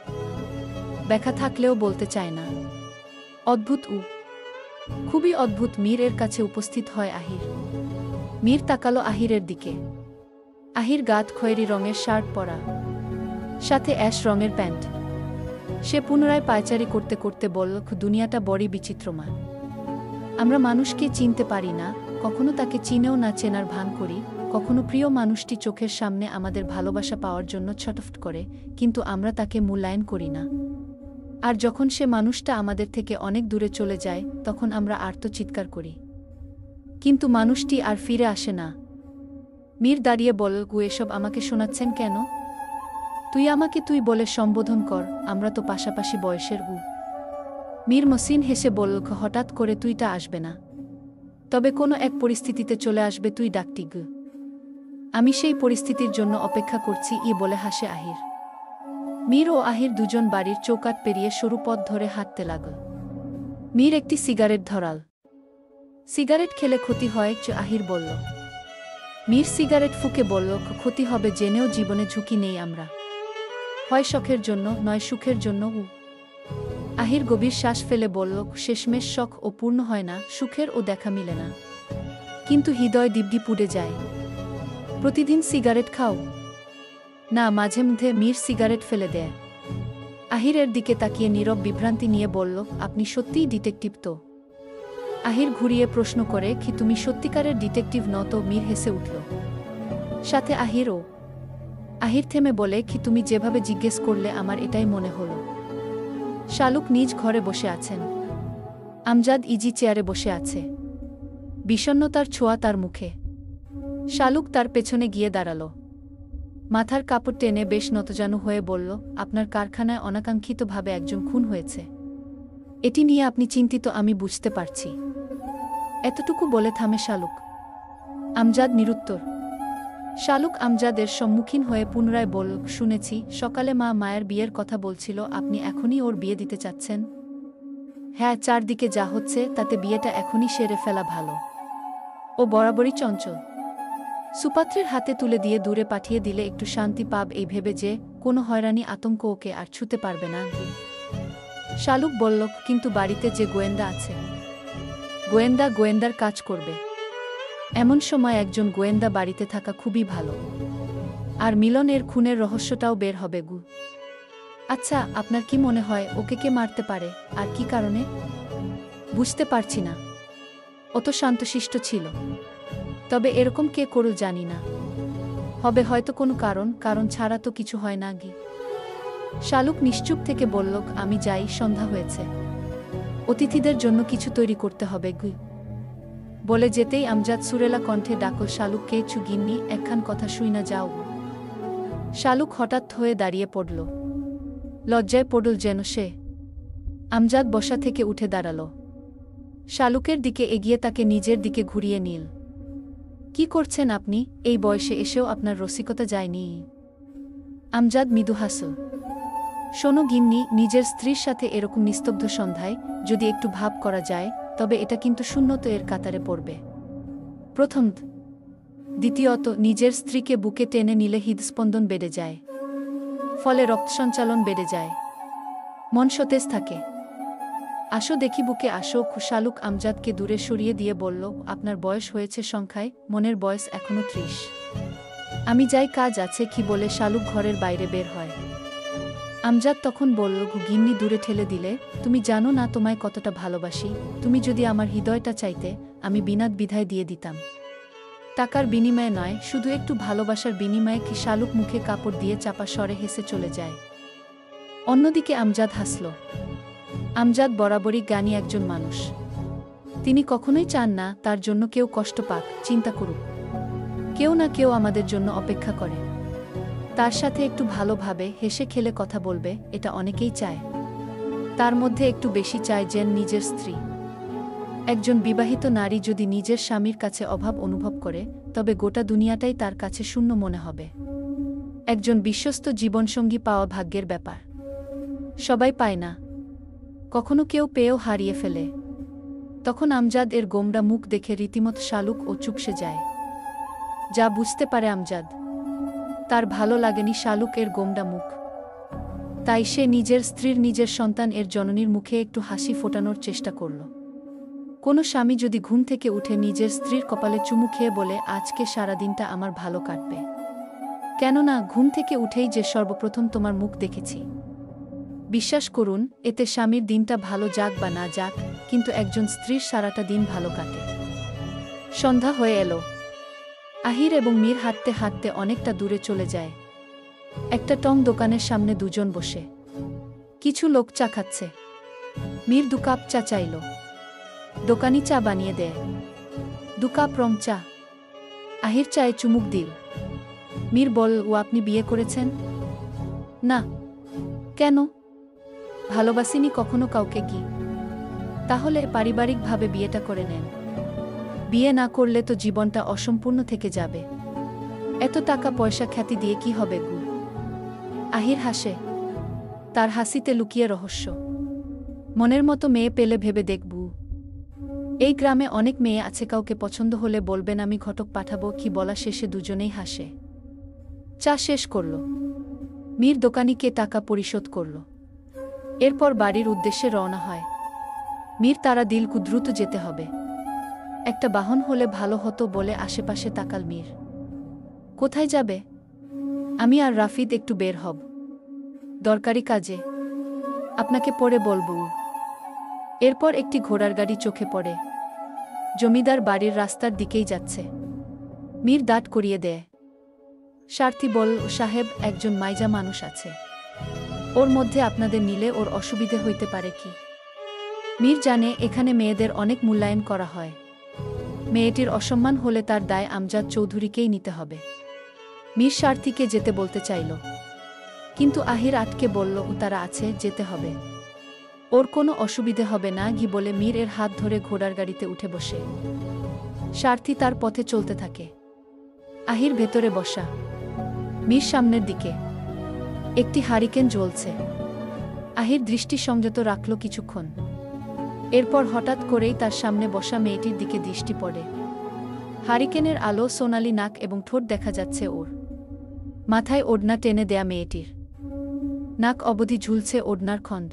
ব্যাখ্যা থাকলেও বলতে চায় না। অদ্ভুত। খুবই অদ্ভুত। মীরের কাছে উপস্থিত হয় আহির। মীর তাকালো আহিরের দিকে। আহির গাত খয়েরি রঙের শার্ট পরা, সাথে অ্যাশ রঙের প্যান্ট। সে পুনরায় পায়চারি করতে করতে বলল, দুনিয়াটা বড়ই বিচিত্রময়। আমরা মানুষকে চিনতে পারি না, কখনো তাকে চিনেও না চেনার ভান করি, কখনো প্রিয় মানুষটি চোখের সামনে আমাদের ভালোবাসা পাওয়ার জন্য ছটফট করে, কিন্তু আমরা তাকে মূল্যায়ন করি না। আর যখন সে মানুষটা আমাদের থেকে অনেক দূরে চলে যায় তখন আমরা আর্তচিৎকার করি, কিন্তু মানুষটি আর ফিরে আসে না। মীর দাঁড়িয়ে বলল, এসব আমাকে শোনাচ্ছেন কেন? তুই আমাকে তুই বলে সম্বোধন কর, আমরা তো পাশাপাশি বয়সের। মীর মসিন হেসে বলল, হঠাৎ করে তুইটা আসবে না, তবে কোনো এক পরিস্থিতিতে চলে আসবে তুই ডাকটি। আমি সেই পরিস্থিতির জন্য অপেক্ষা করছি বলে হাসে আহির। মীর ও আহির দুজন বাড়ির চৌকাঠ পেরিয়ে সরু পথ ধরে হাঁটতে লাগল। মীর একটি সিগারেট ধরাল। সিগারেট খেলে ক্ষতি হয় আহির বলল। মীর সিগারেট ফুঁকে বলল, ক্ষতি হবে জেনেও জীবনে ঝুঁকি নেই আমরা, হয় শখের জন্য নয় সুখের জন্য। আহির গভীর শ্বাস ফেলে বলল, শেষমেশ শখ ও পূর্ণ হয় না, সুখের ও দেখা মিলে না, কিন্তু হৃদয় দিব্যি পুড়ে যায়। প্রতিদিন সিগারেট খাও? না, মাঝে মধ্যে। মীর সিগারেট ফেলে দেয়। আহিরের দিকে তাকিয়ে নীরব বিভ্রান্তি নিয়ে বলল, আপনি সত্যিই ডিটেকটিভ তো? আহির ঘুরিয়ে প্রশ্ন করে, কি তুমি সত্যিকারের ডিটেকটিভ ন তো? মীর হেসে উঠল। সাথে আহিরও। আহির থেমে বলে, কি তুমি যেভাবে জিজ্ঞেস করলে আমার এটাই মনে হলো। শালুক নিজ ঘরে বসে আছেন। আমজাদ ইজি চেয়ারে বসে আছে। বিষণ্ণতার ছোঁয়া তার মুখে। শালুক তার পেছনে গিয়ে দাঁড়াল। মাথার কাপড় টেনে বেশ নতজানু হয়ে বলল, আপনার কারখানায় অনাকাঙ্ক্ষিতভাবে একজন খুন হয়েছে। এটি নিয়ে আপনি চিন্তিত আমি বুঝতে পারছি। এতটুকু বলে থামে শালুক। আমজাদ নিরুত্তর। শালুক আমজাদের সম্মুখীন হয়ে পুনরায় বলল, শুনেছি সকালে মায়ের বিয়ের কথা বলছিল, আপনি এখনই ওর বিয়ে দিতে চাচ্ছেন? হ্যাঁ, চারদিকে যা হচ্ছে তাতে বিয়েটা এখনই সেরে ফেলা ভালো। ও বরাবরই চঞ্চল। সুপাত্রের হাতে তুলে দিয়ে দূরে পাঠিয়ে দিলে একটু শান্তি পাব এই ভেবে যে কোনো হয়রানি আতঙ্ক ওকে আর ছুতে পারবে না। শালুক বলল, কিন্তু বাড়িতে যে গোয়েন্দা আছে, গোয়েন্দার কাজ করবে। এমন সময় একজন গোয়েন্দা বাড়িতে থাকা খুবই ভালো। আর মিলনের খুনের রহস্যটাও বের হবে। আচ্ছা, আপনার কি মনে হয় ওকে কে মারতে পারে, আর কি কারণে? বুঝতে পারছি না। ও তো শান্তশিষ্ট ছিল, তবে এরকম কে করল জানি না। হবে হয়তো কোনো কারণ ছাড়া তো কিছু হয় না। শালুক নিশ্চুপ থেকে বলল, আমি যাই, সন্ধ্যা হয়েছে, অতিথিদের জন্য কিছু তৈরি করতে হবে। বলে যেতেই আমজাদ সুরেলা কণ্ঠে ডাকল, শালুককে গিন্নি, একখান কথা শুই না যাও। শালুক হঠাৎ হয়ে দাঁড়িয়ে পড়ল। লজ্জায় পড়ল যেন সে। আমজাদ বসা থেকে উঠে দাঁড়াল। শালুকের দিকে এগিয়ে তাকে নিজের দিকে ঘুরিয়ে নিল। কি করছেন আপনি? এই বয়সে এসেও আপনার রসিকতা যায়নি? আমজাদ মৃদু হাসল। শোনো গিন্নি, নিজের স্ত্রীর সাথে এরকম নিস্তব্ধ সন্ধ্যায় যদি একটু ভাব করা যায় তবে এটা কিন্তু শূন্যত এর কাতারে পড়বে। প্রথম। দ্বিতীয়ত, নিজের স্ত্রীকে বুকে টেনে নিলে হৃদস্পন্দন বেড়ে যায়, ফলে রক্ত সঞ্চালন বেড়ে যায়, মন সতেজ থাকে। আসো দেখি, বুকে আসো। শালুক আমজাদকে দূরে সরিয়ে দিয়ে বলল, আপনার বয়স হয়েছে সংখ্যায়, মনের বয়স এখনো 30। আমি যাই, কাজ আছে। কি বলে শালুক ঘরের বাইরে বের হয়। আমজাদ তখন বলল, গিন্নি দূরে ঠেলে দিলে, তুমি জানো না তোমায় কতটা ভালোবাসি, তুমি যদি আমার হৃদয়টা চাইতে, আমি বিনা দ্বিধায় দিয়ে দিতাম। টাকার বিনিময়ে নয়, শুধু একটু ভালোবাসার বিনিময়ে। কি শালুক মুখে কাপড় দিয়ে চাপা স্বরে হেসে চলে যায়। অন্যদিকে আমজাদ হাসল। আমজাদ বরাবরই জ্ঞানী একজন মানুষ। তিনি কখনোই চান না তার জন্য কেউ কষ্ট পাক, চিন্তা করুক। কেউ না কেউ আমাদের জন্য অপেক্ষা করে। তার সাথে একটু ভালোভাবে হেসে খেলে কথা বলবে, এটা অনেকেই চায়। তার মধ্যে একটু বেশি চায় যেন নিজের স্ত্রী। একজন বিবাহিত নারী যদি নিজের স্বামীর কাছে অভাব অনুভব করে, তবে গোটা দুনিয়াটাই তার কাছে শূন্য মনে হবে। একজন বিশ্বস্ত জীবনসঙ্গী পাওয়া ভাগ্যের ব্যাপার। সবাই পায় না, কখনো কেউ পেয়েও হারিয়ে ফেলে। তখন আমজাদ এর গোমড়া মুখ দেখে রীতিমতো শালুক ও চুপসে যায়। যা বুঝতে পারে আমজাদ, তার ভালো লাগেনি শালুক এর গোমড়া মুখ। তাই সে নিজের স্ত্রীর, নিজের সন্তান এর জননীর মুখে একটু হাসি ফোটানোর চেষ্টা করল। কোনো স্বামী যদি ঘুম থেকে উঠে নিজের স্ত্রীর কপালে চুমু খেয়ে বলে, আজকে সারাদিনটা আমার ভালো কাটবে, কেননা ঘুম থেকে উঠেই যে সর্বপ্রথম তোমার মুখ দেখেছি। বিশ্বাস করুন, এতে স্বামীর দিনটা ভালো যাক বা না যাক, কিন্তু একজন স্ত্রীর সারাটা দিন ভালো কাটে। সন্ধ্যা হয়ে এলো। আহির এবং মীর হাঁটতে হাঁটতে অনেকটা দূরে চলে যায়। একটা টং দোকানের সামনে দুজন বসে। কিছু লোক চা খাচ্ছে। মীর 2 কাপ চা চাইল। দোকানি চা বানিয়ে দেয়। 2 কাপ রং চা। আহির চায়ে চুমুক দিল। মীর বল, ও আপনি বিয়ে করেছেন? না। কেন? ভালোবাসিনি কখনো কাউকে। কি তাহলে পারিবারিকভাবে বিয়েটা করে নেন। বিয়ে না করলে তো জীবনটা অসম্পূর্ণ থেকে যাবে। এত টাকা পয়সা খ্যাতি দিয়ে কি হবে গু? আহির হাসে। তার হাসিতে লুকিয়ে রহস্য। মনের মতো মেয়ে পেলে ভেবে দেখব। এই গ্রামে অনেক মেয়ে আছে, কাউকে পছন্দ হলে বলবেন, আমি ঘটক পাঠাবো। কি বলা শেষে দুজনেই হাসে। চা শেষ করল। মীর দোকানিকে টাকা পরিশোধ করল। এরপর বাড়ির উদ্দেশ্যে রওনা হয়। মীর তারা দিলকু দ্রুত যেতে হবে। একটা বাহন হলে ভালো হতো বলে আশেপাশে তাকাল মীর। কোথায় যাবে? আমি আর রাফিদ একটু বের হব, দরকারি কাজে। আপনাকে পরে বলবো। এরপর একটি ঘোড়ার গাড়ি চোখে পড়ে। জমিদার বাড়ির রাস্তার দিকেই যাচ্ছে। মীর দাঁত করিয়ে দেয়। সারথি বল, সাহেব, একজন মাইজা মানুষ আছে, ওর মধ্যে আপনাদের নিলে ওর অসুবিধে হইতে পারে কি? মীর জানে এখানে মেয়েদের অনেক মূল্যায়ন করা হয়। মেয়েটির অসম্মান হলে তার দায় আমজাদ চৌধুরীকেই নিতে হবে। মীর সারথিকে যেতে বলতে চাইল, কিন্তু আহির আটকে বলল, ও তারা আছে, যেতে হবে। ওর কোনো অসুবিধে হবে না গি বলে মীর এর হাত ধরে ঘোড়ার গাড়িতে উঠে বসে। সারথি তার পথে চলতে থাকে। আহির ভেতরে বসা। মীর সামনের দিকে। একটি হারিকেন জ্বলছে। আহির দৃষ্টি সংযত রাখল কিছুক্ষণ। এরপর হঠাৎ করেই তার সামনে বসা মেয়েটির দিকে দৃষ্টি পড়ে। হারিকেনের আলো, সোনালি নাক এবং ঠোঁট দেখা যাচ্ছে ওর। মাথায় ওড়না টেনে দেয়া মেয়েটির। নাক অবধি ঝুলছে ওড়নার খণ্ড।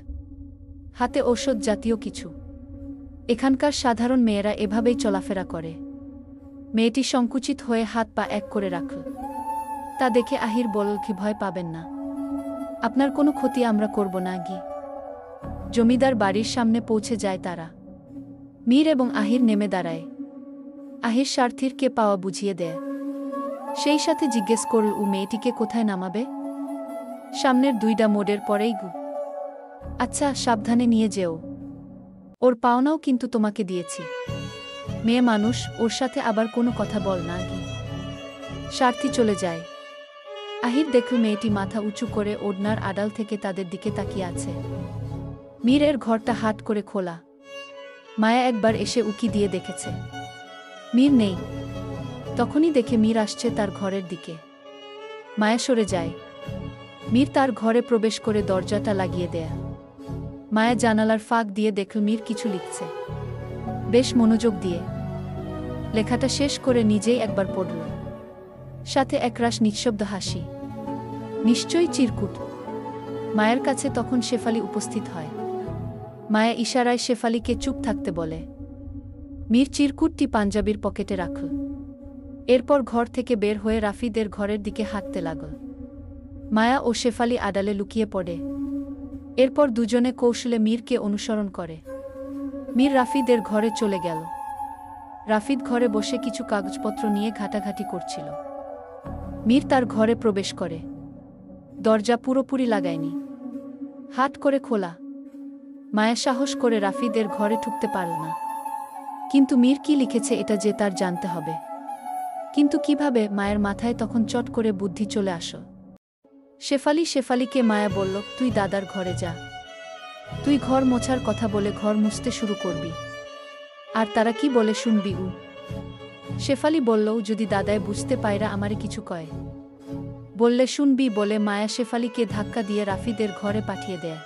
হাতে ঔষধ জাতীয় কিছু। এখানকার সাধারণ মেয়েরা এভাবেই চলাফেরা করে। মেয়েটি সংকুচিত হয়ে হাত পা এক করে রাখল। তা দেখে আহির বলল, কি ভয় পাবেন না, আপনার কোনো ক্ষতি আমরা করব না গি। জমিদার বাড়ির সামনে পৌঁছে যায় তারা। মীর এবং আহির নেমে দাঁড়ায়। আহির সারথির কে পাওয়া বুঝিয়ে দেয়। সেই সাথে জিজ্ঞেস করল, ও মেয়েটিকে কোথায় নামাবে? সামনের 2টা মোড়ের পরেই গু। আচ্ছা, সাবধানে নিয়ে যেও। ওর পাওনাও কিন্তু তোমাকে দিয়েছি। মেয়ে মানুষ, ওর সাথে আবার কোনো কথা বল না গি। সারথি চলে যায়। আহির দেখল মেয়েটি মাথা উঁচু করে ওড়নার আড়াল থেকে তাদের দিকে তাকিয়ে আছে। মীর এর ঘরটা হাট করে খোলা। মায়া একবার এসে উকি দিয়ে দেখেছে মীর নেই। তখনই দেখে মীর আসছে তার ঘরের দিকে। মায়া সরে যায়। মীর তার ঘরে প্রবেশ করে দরজাটা লাগিয়ে দেয়। মায়া জানালার ফাঁক দিয়ে দেখল মীর কিছু লিখছে, বেশ মনোযোগ দিয়ে। লেখাটা শেষ করে নিজেই একবার পড়ল, সাথে একরাশ নিঃশব্দ হাসি। নিশ্চয়ই চিরকুট। মায়ের কাছে তখন শেফালি উপস্থিত হয়। মায়া ইশারায় শেফালিকে চুপ থাকতে বলে। মীর চিরকুটটি পাঞ্জাবির পকেটে রাখল। এরপর ঘর থেকে বের হয়ে রাফিদের ঘরের দিকে হাঁটতে লাগল। মায়া ও শেফালি আড়ালে লুকিয়ে পড়ে। এরপর দুজনে কৌশলে মীরকে অনুসরণ করে। মীর রাফিদের ঘরে চলে গেল। রাফিদ ঘরে বসে কিছু কাগজপত্র নিয়ে ঘাটাঘাটি করছিল। মীর তার ঘরে প্রবেশ করে। দরজা পুরোপুরি লাগায়নি, হাট করে খোলা। মায়া সাহস করে রাফিদের ঘরে ঢুকতে পারল না। কিন্তু মীর কি লিখেছে এটা যে তার জানতে হবে। কিন্তু কিভাবে? মায়ের মাথায় তখন চট করে বুদ্ধি চলে আসো। শেফালিকে মায়া বলল, তুই দাদার ঘরে যা। তুই ঘর মোছার কথা বলে ঘর মুছতে শুরু করবি, আর তারা কি বলে শুনবি। শেফালি বলল, যদি দাদায় বুঝতে পায়রা আমারে কিছু কয়, বললে শুনবি বলে মায়া শেফালিকে ধাক্কা দিয়ে রাফিদের ঘরে পাঠিয়ে দেয়।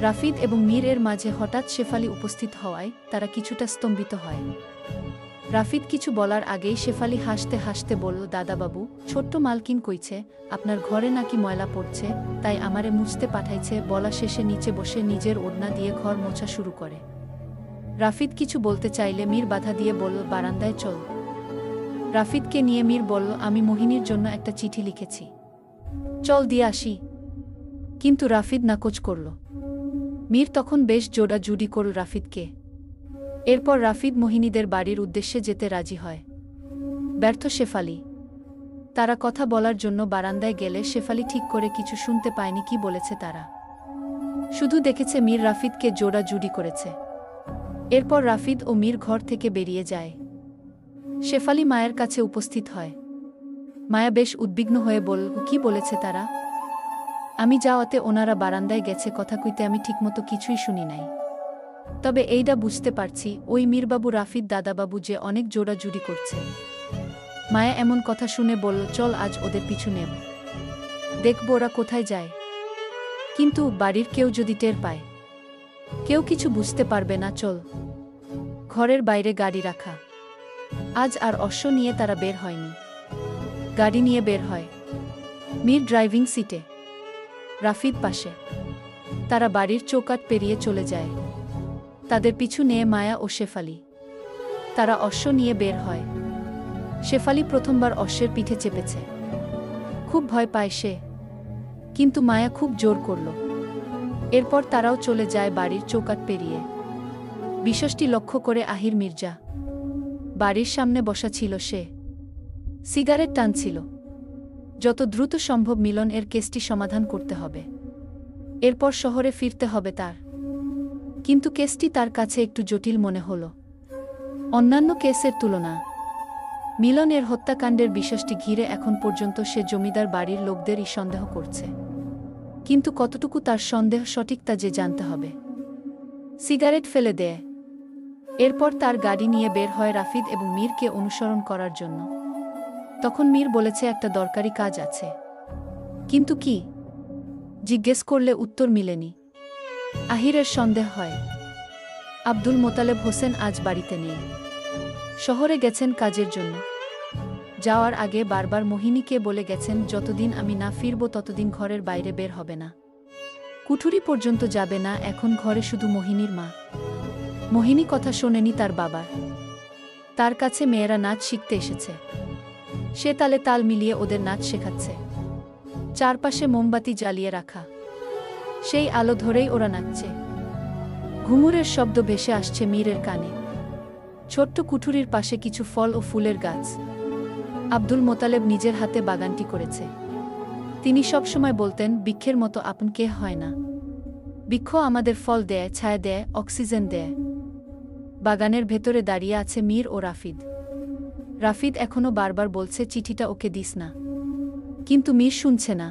রাফিদ এবং মীরের মাঝে হঠাৎ শেফালি উপস্থিত হওয়ায় তারা কিছুটা স্তম্ভিত হয়। রাফিদ কিছু বলার আগেই শেফালি হাসতে হাসতে বলল, দাদাবাবু, ছোট্ট মালকিন কইছে আপনার ঘরে নাকি ময়লা পড়ছে, তাই আমারে মুছতে পাঠাইছে। বলা শেষে নিচে বসে নিজের ওড়না দিয়ে ঘর মোছা শুরু করে। রাফিদ কিছু বলতে চাইলে মীর বাধা দিয়ে বলল, বারান্দায় চল। রাফিদকে নিয়ে মীর বলল, আমি মোহিনীর জন্য একটা চিঠি লিখেছি, চল দিয়ে আসি। কিন্তু রাফিদ নাকচ করল। মীর তখন বেশ জোড়াজুড়ি করল রাফিদকে। এরপর রাফিদ মোহিনীদের বাড়ির উদ্দেশ্যে যেতে রাজি হয়। ব্যর্থ শেফালি। তারা কথা বলার জন্য বারান্দায় গেলে শেফালি ঠিক করে কিছু শুনতে পায়নি কি বলেছে তারা, শুধু দেখেছে মীর রাফিদকে জোড়াজুড়ি করেছে। এরপর রাফিদ ও মীর ঘর থেকে বেরিয়ে যায়। শেফালি মায়ের কাছে উপস্থিত হয়। মায়া বেশ উদ্বিগ্ন হয়ে বলল, কি বলেছে তারা? আমি যাওয়াতে ওনারা বারান্দায় গেছে কথা কইতে, আমি ঠিকমতো কিছুই শুনি নাই। তবে এইটা বুঝতে পারছি ওই মীরবাবু রাফিদ দাদাবাবু যে অনেক জোড়াজুড়ি করছে। মায়া এমন কথা শুনে বলল, চল আজ ওদের পিছু নেব, দেখব ওরা কোথায় যায়। কিন্তু বাড়ির কেউ যদি টের পায়, কেউ কিছু বুঝতে পারবে না। চল। ঘরের বাইরে গাড়ি রাখা। আজ আর অশ্ব নিয়ে তারা বের হয়নি, গাড়ি নিয়ে বের হয়। মীর ড্রাইভিং সিটে, রাফিদ পাশে। তারা বাড়ির চৌকাঠ পেরিয়ে চলে যায়। তাদের পিছু নিয়ে মায়া ও শেফালি। তারা অশ্ব নিয়ে বের হয়। শেফালি প্রথমবার অশ্বের পিঠে চেপেছে, খুব ভয় পায় সে, কিন্তু মায়া খুব জোর করল। এরপর তারাও চলে যায় বাড়ির চৌকাঠ পেরিয়ে। বিশ্বষ্টি লক্ষ্য করে আহির মির্জা বাড়ির সামনে বসা ছিল। সে সিগারেট টানছিল। যত দ্রুত সম্ভব মিলন এর কেসটি সমাধান করতে হবে, এরপর শহরে ফিরতে হবে তার। কিন্তু কেসটি তার কাছে একটু জটিল মনে হল অন্যান্য কেসের তুলনা। মিলনের হত্যাকাণ্ডের বিষয়টি ঘিরে এখন পর্যন্ত সে জমিদার বাড়ির লোকদেরই সন্দেহ করছে, কিন্তু কতটুকু তার সন্দেহ সঠিক তা যে জানতে হবে। সিগারেট ফেলে দেয়। এরপর তার গাড়ি নিয়ে বের হয় রাফিদ এবং মীরকে অনুসরণ করার জন্য। তখন মীর বলেছে একটা দরকারি কাজ আছে। কিন্তু কি জিজ্ঞেস করলে উত্তর মিলেনি। আহিরের সন্দেহ হয় আব্দুল মোতালেব হোসেন আজ বাড়িতে নেই, শহরে গেছেন কাজের জন্য। যাওয়ার আগে বারবার মোহিনীকে বলে গেছেন, যতদিন আমি না ফিরব ততদিন ঘরের বাইরে বের হবে না, কুঠুরি পর্যন্ত যাবে না। এখন ঘরে শুধু মোহিনীর মা। মোহিনী কথা শোনেনি তার বাবার। তার কাছে মেয়েরা নাচ শিখতে এসেছে, সে তালে তাল মিলিয়ে ওদের নাচ শেখাচ্ছে। চারপাশে মোমবাতি জ্বালিয়ে রাখা, সেই আলো ধরেই ওরা নাচছে। ঘুঙুরের শব্দ ভেসে আসছে মীরের কানে। ছোট্ট কুঠুরির পাশে কিছু ফল ও ফুলের গাছ। আব্দুল মোতালেব নিজের হাতে বাগানটি করেছে। তিনি সবসময় বলতেন, বৃক্ষের মতো আপন কে হয় না। বৃক্ষ আমাদের ফল দেয়, ছায়া দেয়, অক্সিজেন দেয়। বাগানের ভেতরে দাঁড়িয়ে আছে মীর ও রাফিদ। রাফিদ এখনো বারবার বলছে, চিঠিটা ওকে দিস না, কিন্তু মীর শুনছে না।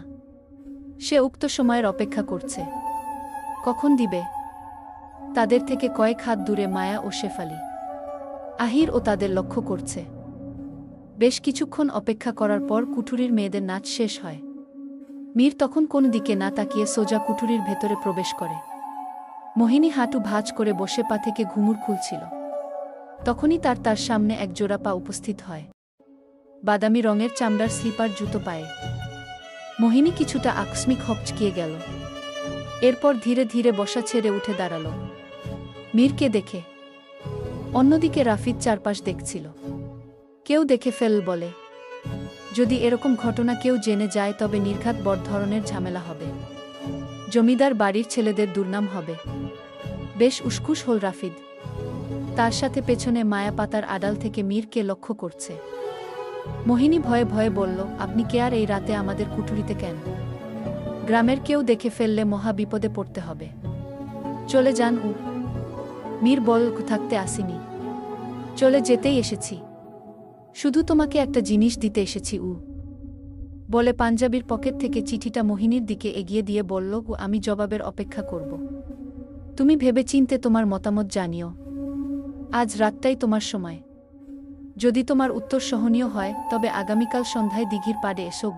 সে উক্ত সময়ের অপেক্ষা করছে, কখন দিবে। তাদের থেকে কয়েক হাত দূরে মায়া ও শেফালি। আহির ও তাদের লক্ষ্য করছে। বেশ কিছুক্ষণ অপেক্ষা করার পর কুঠুরির মেয়েদের নাচ শেষ হয়। মীর তখন কোন দিকে না তাকিয়ে সোজা কুঠুরির ভেতরে প্রবেশ করে। মোহিনী হাঁটু ভাঁজ করে বসে পা থেকে ঘুঙুর খুলছিল। তখনই তার সামনে এক জোড়া পা উপস্থিত হয়, বাদামি রঙের চামড়ার স্লিপার জুতো পায়ে। মোহিনী কিছুটা আকস্মিক হকচকিয়ে গেল। এরপর ধীরে ধীরে বসা ছেড়ে উঠে দাঁড়াল মীরকে দেখে। অন্যদিকে রাফিদ চারপাশ দেখছিল। কেউ দেখে ফেল বলে, যদি এরকম ঘটনা কেউ জেনে যায় তবে নির্ঘাত বড় ধরনের ঝামেলা হবে। জমিদার বাড়ির ছেলেদের দুর্নাম হবে। বেশ উসখুস হল রাফিদ। তার সাথে পেছনে মায়া পাতার আড়াল থেকে মীরকে লক্ষ্য করছে। মোহিনী ভয়ে ভয়ে বলল, আপনি কে আর এই রাতে আমাদের কুঠুরিতে কেন? গ্রামের কেউ দেখে ফেললে মহা বিপদে পড়তে হবে। চলে যান। মীর বল, থাকতে আসিনি, চলে যেতেই এসেছি। শুধু তোমাকে একটা জিনিস দিতে এসেছি বলে পাঞ্জাবির পকেট থেকে চিঠিটা মোহিনীর দিকে এগিয়ে দিয়ে বলল, আমি জবাবের অপেক্ষা করব। তুমি ভেবেচিন্তে তোমার মতামত জানিও। আজ রাতটাই তোমার সময়। যদি তোমার উত্তর সহনীয় হয় তবে আগামীকাল সন্ধ্যায় দিঘির পাড়ে এসো।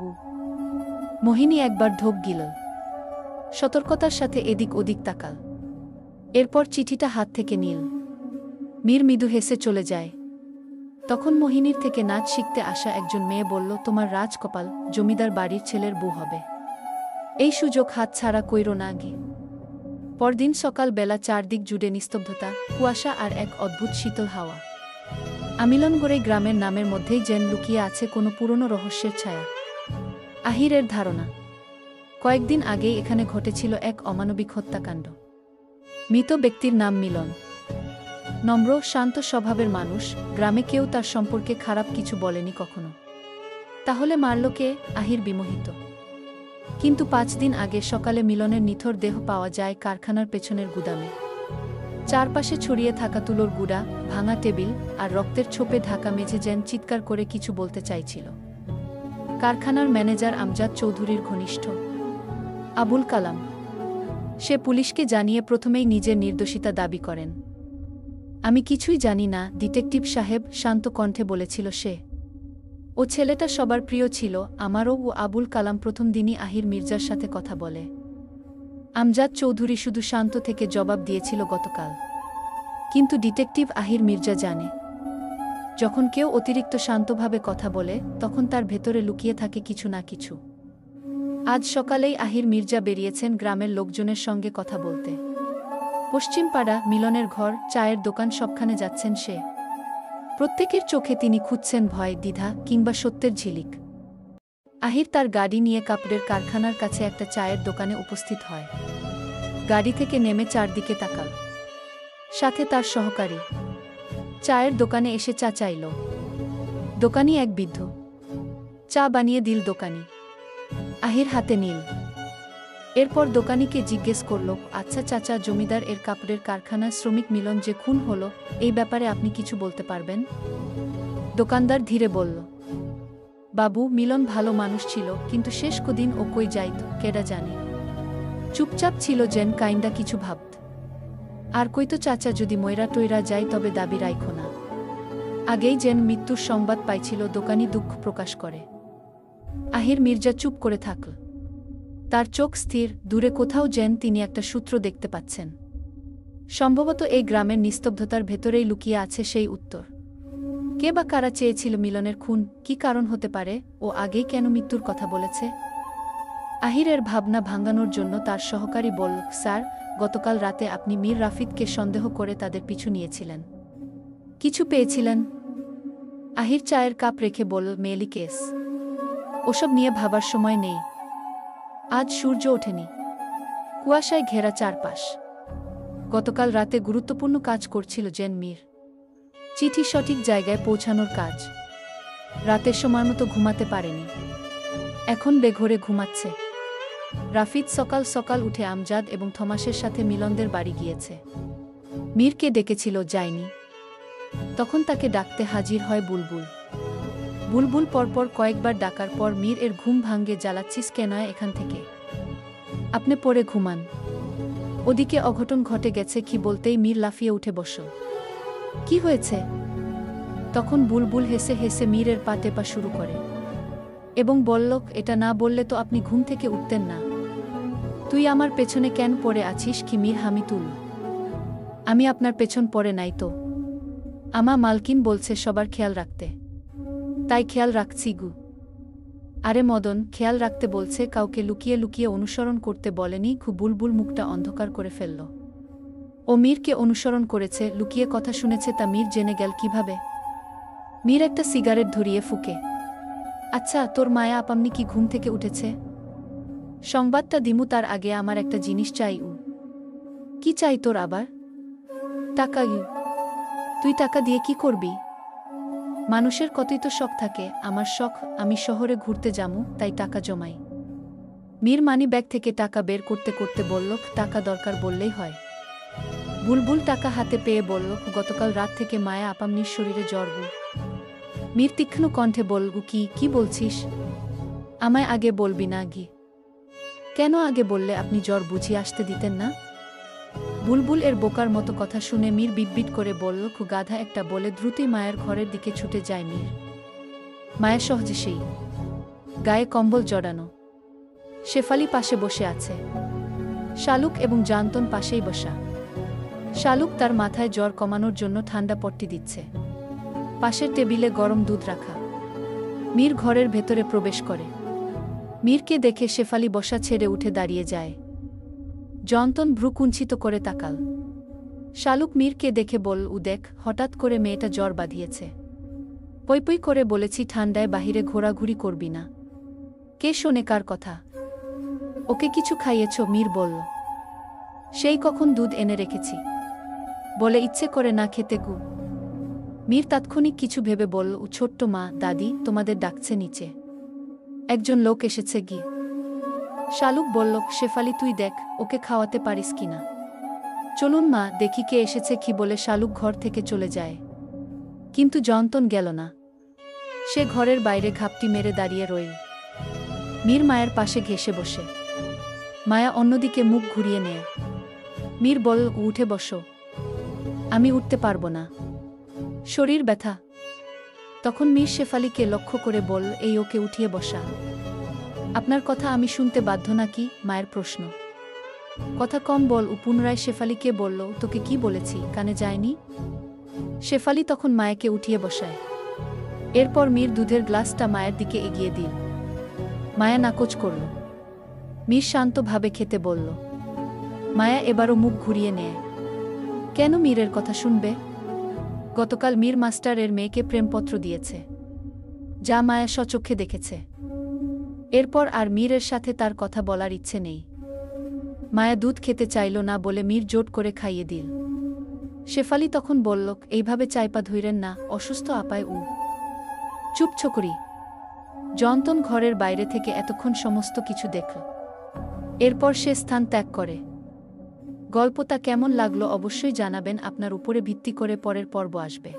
মোহিনী একবার ঢোক গিল, সতর্কতার সাথে এদিক ওদিক তাকাল। এরপর চিঠিটা হাত থেকে নিল। মীর মৃদু হেসে চলে যায়। তখন মোহিনীর থেকে নাচ শিখতে আসা একজন মেয়ে বলল, তোমার রাজকপাল, জমিদার বাড়ির ছেলের বউ হবে। এই সুযোগ হাত ছাড়া কইরো না গে। পরদিন সকাল বেলা চারদিক জুড়ে নিস্তব্ধতা, কুয়াশা আর এক অদ্ভুত শীতল হাওয়া। আমিলনগড়ে গ্রামের নামের মধ্যেই যেন লুকিয়ে আছে কোনো পুরনো রহস্যের ছায়া। আহিরের ধারণা, কয়েকদিন আগেই এখানে ঘটেছিল এক অমানবিক হত্যাকাণ্ড। মৃত ব্যক্তির নাম মিলন। নম্র, শান্ত স্বভাবের মানুষ। গ্রামে কেউ তার সম্পর্কে খারাপ কিছু বলেনি কখনো। তাহলে মারল কে? আহির বিমোহিত। কিন্তু 5 দিন আগে সকালে মিলনের নিথর দেহ পাওয়া যায় কারখানার পেছনের গুদামে। চারপাশে ছড়িয়ে থাকা তুলোর গুঁড়া, ভাঙা টেবিল আর রক্তের ছোপে ঢাকা মেঝে যেন চিৎকার করে কিছু বলতে চাইছিল। কারখানার ম্যানেজার আমজাদ চৌধুরীর ঘনিষ্ঠ আবুল কালাম, সে পুলিশকে জানিয়ে প্রথমেই নিজের নির্দোষিতা দাবি করেন। আমি কিছুই জানি না, ডিটেকটিভ সাহেব, শান্ত কণ্ঠে বলেছিল সে। ও ছেলেটা সবার প্রিয় ছিল, আমারও। আবুল কালাম প্রথম দিনই আহির মির্জার সাথে কথা বলে। আমজাদ চৌধুরী শুধু শান্ত থেকে জবাব দিয়েছিল গতকাল। কিন্তু ডিটেকটিভ আহির মির্জা জানে, যখন কেউ অতিরিক্ত শান্তভাবে কথা বলে তখন তার ভেতরে লুকিয়ে থাকে কিছু না কিছু। আজ সকালেই আহির মির্জা বেরিয়েছেন গ্রামের লোকজনের সঙ্গে কথা বলতে। পশ্চিমপাড়া, মিলনের ঘর, চায়ের দোকান সবখানে যাচ্ছেন সে। প্রত্যেকের চোখে তিনি খুঁজছেন ভয়, দ্বিধা কিংবা সত্যের ঝিলিক। আহির তার গাড়ি নিয়ে কাপড়ের কারখানার কাছে একটা চায়ের দোকানে উপস্থিত হয়। গাড়ি থেকে নেমে চারদিকে তাকাল। সাথে তার সহকারী। চায়ের দোকানে এসে চা চাইল। দোকানি এক বৃদ্ধ। চা বানিয়ে দিল দোকানি। আহির হাতে নিল। এরপর দোকানিকে জিজ্ঞেস করল, আচ্ছা চাচা, জমিদার এর কাপড়ের কারখানার শ্রমিক মিলন যে খুন হলো, এই ব্যাপারে আপনি কিছু বলতে পারবেন? দোকানদার ধীরে বলল, বাবু, মিলন ভালো মানুষ ছিল, কিন্তু শেষ কদিন ও কই যাইত কেডা জানে। চুপচাপ ছিল যেন, কাইন্ডা কিছু ভাবত। আর কইতো চাচা, যদি ময়রা টইরা যায় তবে দাবি রাইখো না। আগেই যেন মৃত্যুর সংবাদ পাইছিল। দোকানি দুঃখ প্রকাশ করে। আহির মির্জা চুপ করে থাকল। তার চোখ স্থির। দূরে কোথাও যেন তিনি একটা সূত্র দেখতে পাচ্ছেন। সম্ভবত এই গ্রামের নিস্তব্ধতার ভেতরেই লুকিয়ে আছে সেই উত্তর। কে বা কারা চেয়েছিল মিলনের খুন? কি কারণ হতে পারে? ও আগেই কেন মৃত্যুর কথা বলেছে? আহিরের ভাবনা ভাঙানোর জন্য তার সহকারী বলল, স্যার, গতকাল রাতে আপনি মীর রাফিদকে সন্দেহ করে তাদের পিছু নিয়েছিলেন। কিছু পেয়েছিলেন? আহির চায়ের কাপ রেখে বলল, মেয়েলি কেস, ওসব নিয়ে ভাবার সময় নেই। আজ সূর্য ওঠেনি, কুয়াশায় ঘেরা চারপাশ। গতকাল রাতে গুরুত্বপূর্ণ কাজ করছিল যেন মীর। চিঠি সঠিক জায়গায় পৌঁছানোর কাজ। রাতের সময়মতো ঘুমাতে পারেনি, এখন বেঘরে ঘুমাচ্ছে। রাফিদ সকাল সকাল উঠে আমজাদ এবং থমাসের সাথে মিলনদের বাড়ি গিয়েছে। মীরকে ডেকেছিল, যায়নি। তখন তাকে ডাকতে হাজির হয় বুলবুল। বুলবুল পরপর কয়েকবার ডাকার পর মীর এর ঘুম ভাঙ্গে। জ্বালাচ্ছিস কেন এখান থেকে? আপনি পরে ঘুমান। ওদিকে অঘটন ঘটে গেছে কি বলতেই মীর লাফিয়ে উঠে বসল। কি হয়েছে? তখন বুলবুল হেসে হেসে মীরের পা টেপা শুরু করে এবং বলল, এটা না বললে তো আপনি ঘুম থেকে উঠতেন না। তুই আমার পেছনে কেন পড়ে আছিস কি মীর হামিতুল? আমি আপনার পেছন পড়ে নাই তো। আমা মালকিন বলছে সবার খেয়াল রাখতে, তাই খেয়াল রাখছি গু। আরে মদন, খেয়াল রাখতে বলছে, কাউকে লুকিয়ে লুকিয়ে অনুসরণ করতে বলেনি। বুলবুল মুখটা অন্ধকার করে ফেলল। ও মীরকে অনুসরণ করেছে, লুকিয়ে কথা শুনেছে, তা মীর জেনে গেল কিভাবে? মীর একটা সিগারেট ধরিয়ে ফুঁকে আচ্ছা, তোর মায়া আপামনি কি ঘুম থেকে উঠেছে? সংবাদটা দিমু তার আগে আমার একটা জিনিস চাই। কি চাই তোর আবার? টাকা। তুই টাকা দিয়ে কি করবি? মানুষের কতই তো শখ থাকে। আমার শখ, আমি শহরে ঘুরতে যামু, তাই টাকা জমাই। মীর মানি ব্যাগ থেকে টাকা বের করতে করতে বলল, টাকা দরকার বললেই হয়। বুলবুল টাকা হাতে পেয়ে বলল, গতকাল রাত থেকে মায়া আপামনির শরীরে জ্বর। মীর তীক্ষ্ণ কণ্ঠে বলল, কি বলছিস? আমায় আগে বলবি না গি? কেন আগে বললে আপনি জ্বর বুঝিয়ে আসতে দিতেন না? বুলবুল এর বোকার মতো কথা শুনে মীর বিটবিট করে বলল, গাধা একটা, বলে দ্রুতই মায়ের ঘরের দিকে ছুটে যায় মীর। মায়া সহজে সেই গায়ে কম্বল জড়ানো। শেফালি পাশে বসে আছে। শালুক এবং জান্তন পাশেই বসা। শালুক তার মাথায় জ্বর কমানোর জন্য ঠান্ডা পট্টি দিচ্ছে। পাশের টেবিলে গরম দুধ রাখা। মীর ঘরের ভেতরে প্রবেশ করে। মীরকে দেখে শেফালি বসা ছেড়ে উঠে দাঁড়িয়ে যায়। জন্তন ভ্রু কুঞ্চিত করে তাকাল। শালুক মীরকে দেখে বলল, দেখ, হঠাৎ করে মেয়েটা জ্বর বাঁধিয়েছে। পই করে বলেছি ঠান্ডায় বাহিরে ঘোরাঘুরি করবি না। কে শোনে কার কথা? ওকে কিছু খাইয়েছ? মীর বলল, সেই কখন দুধ এনে রেখেছি, বলে ইচ্ছে করে না খেতে গু। মীর তাৎক্ষণিক কিছু ভেবে বলল, ছোট্ট মা, দাদি তোমাদের ডাকছে নিচে, একজন লোক এসেছে গি। শালুক বলল, শেফালি তুই দেখ ওকে খাওয়াতে পারিস কিনা। চলুন মা, দেখি কে এসেছে কি বলে শালুক ঘর থেকে চলে যায়। কিন্তু জন্তন গেল না। সে ঘরের বাইরে ঘাপটি মেরে দাঁড়িয়ে রইল। মীর মায়ের পাশে ঘেঁষে বসে। মায়া অন্যদিকে মুখ ঘুরিয়ে নেয়। মীর বলল, উঠে বসো। আমি উঠতে পারবো না, শরীর ব্যথা। তখন মীর শেফালিকে লক্ষ্য করে বলল, এই ওকে উঠিয়ে বসা। আপনার কথা আমি শুনতে বাধ্য নাকি? মায়ের প্রশ্ন। কথা কম বল। পুনরায় শেফালিকে বলল, তোকে কি বলেছি কানে যায়নি? শেফালি তখন মায়াকে উঠিয়ে বসায়। এরপর মীর দুধের গ্লাসটা মায়ের দিকে এগিয়ে দিল। মায়া নাকচ করল। মীর শান্তভাবে খেতে বলল। মায়া এবারও মুখ ঘুরিয়ে নেয়। কেন মীরের কথা শুনবে? গতকাল মীর মাস্টারের মেয়েকে প্রেমপত্র দিয়েছে, যা মায়া স্বচক্ষে দেখেছে। এরপর আর মীরের সাথে তার কথা বলার ইচ্ছে নেই। মায়া দুধ খেতে চাইল না বলে মীর জোট করে খাইয়ে দিল। শেফালি তখন বলল, এইভাবে চাইপা ধইরেন না, অসুস্থ আপায়। চুপ ছোকরি। জন্তন ঘরের বাইরে থেকে এতক্ষণ সমস্ত কিছু দেখল। এরপর সে স্থান ত্যাগ করে। গল্পটা কেমন লাগলো অবশ্যই জানাবেন। আপনার উপরে ভিত্তি করে পরের পর্ব আসবে।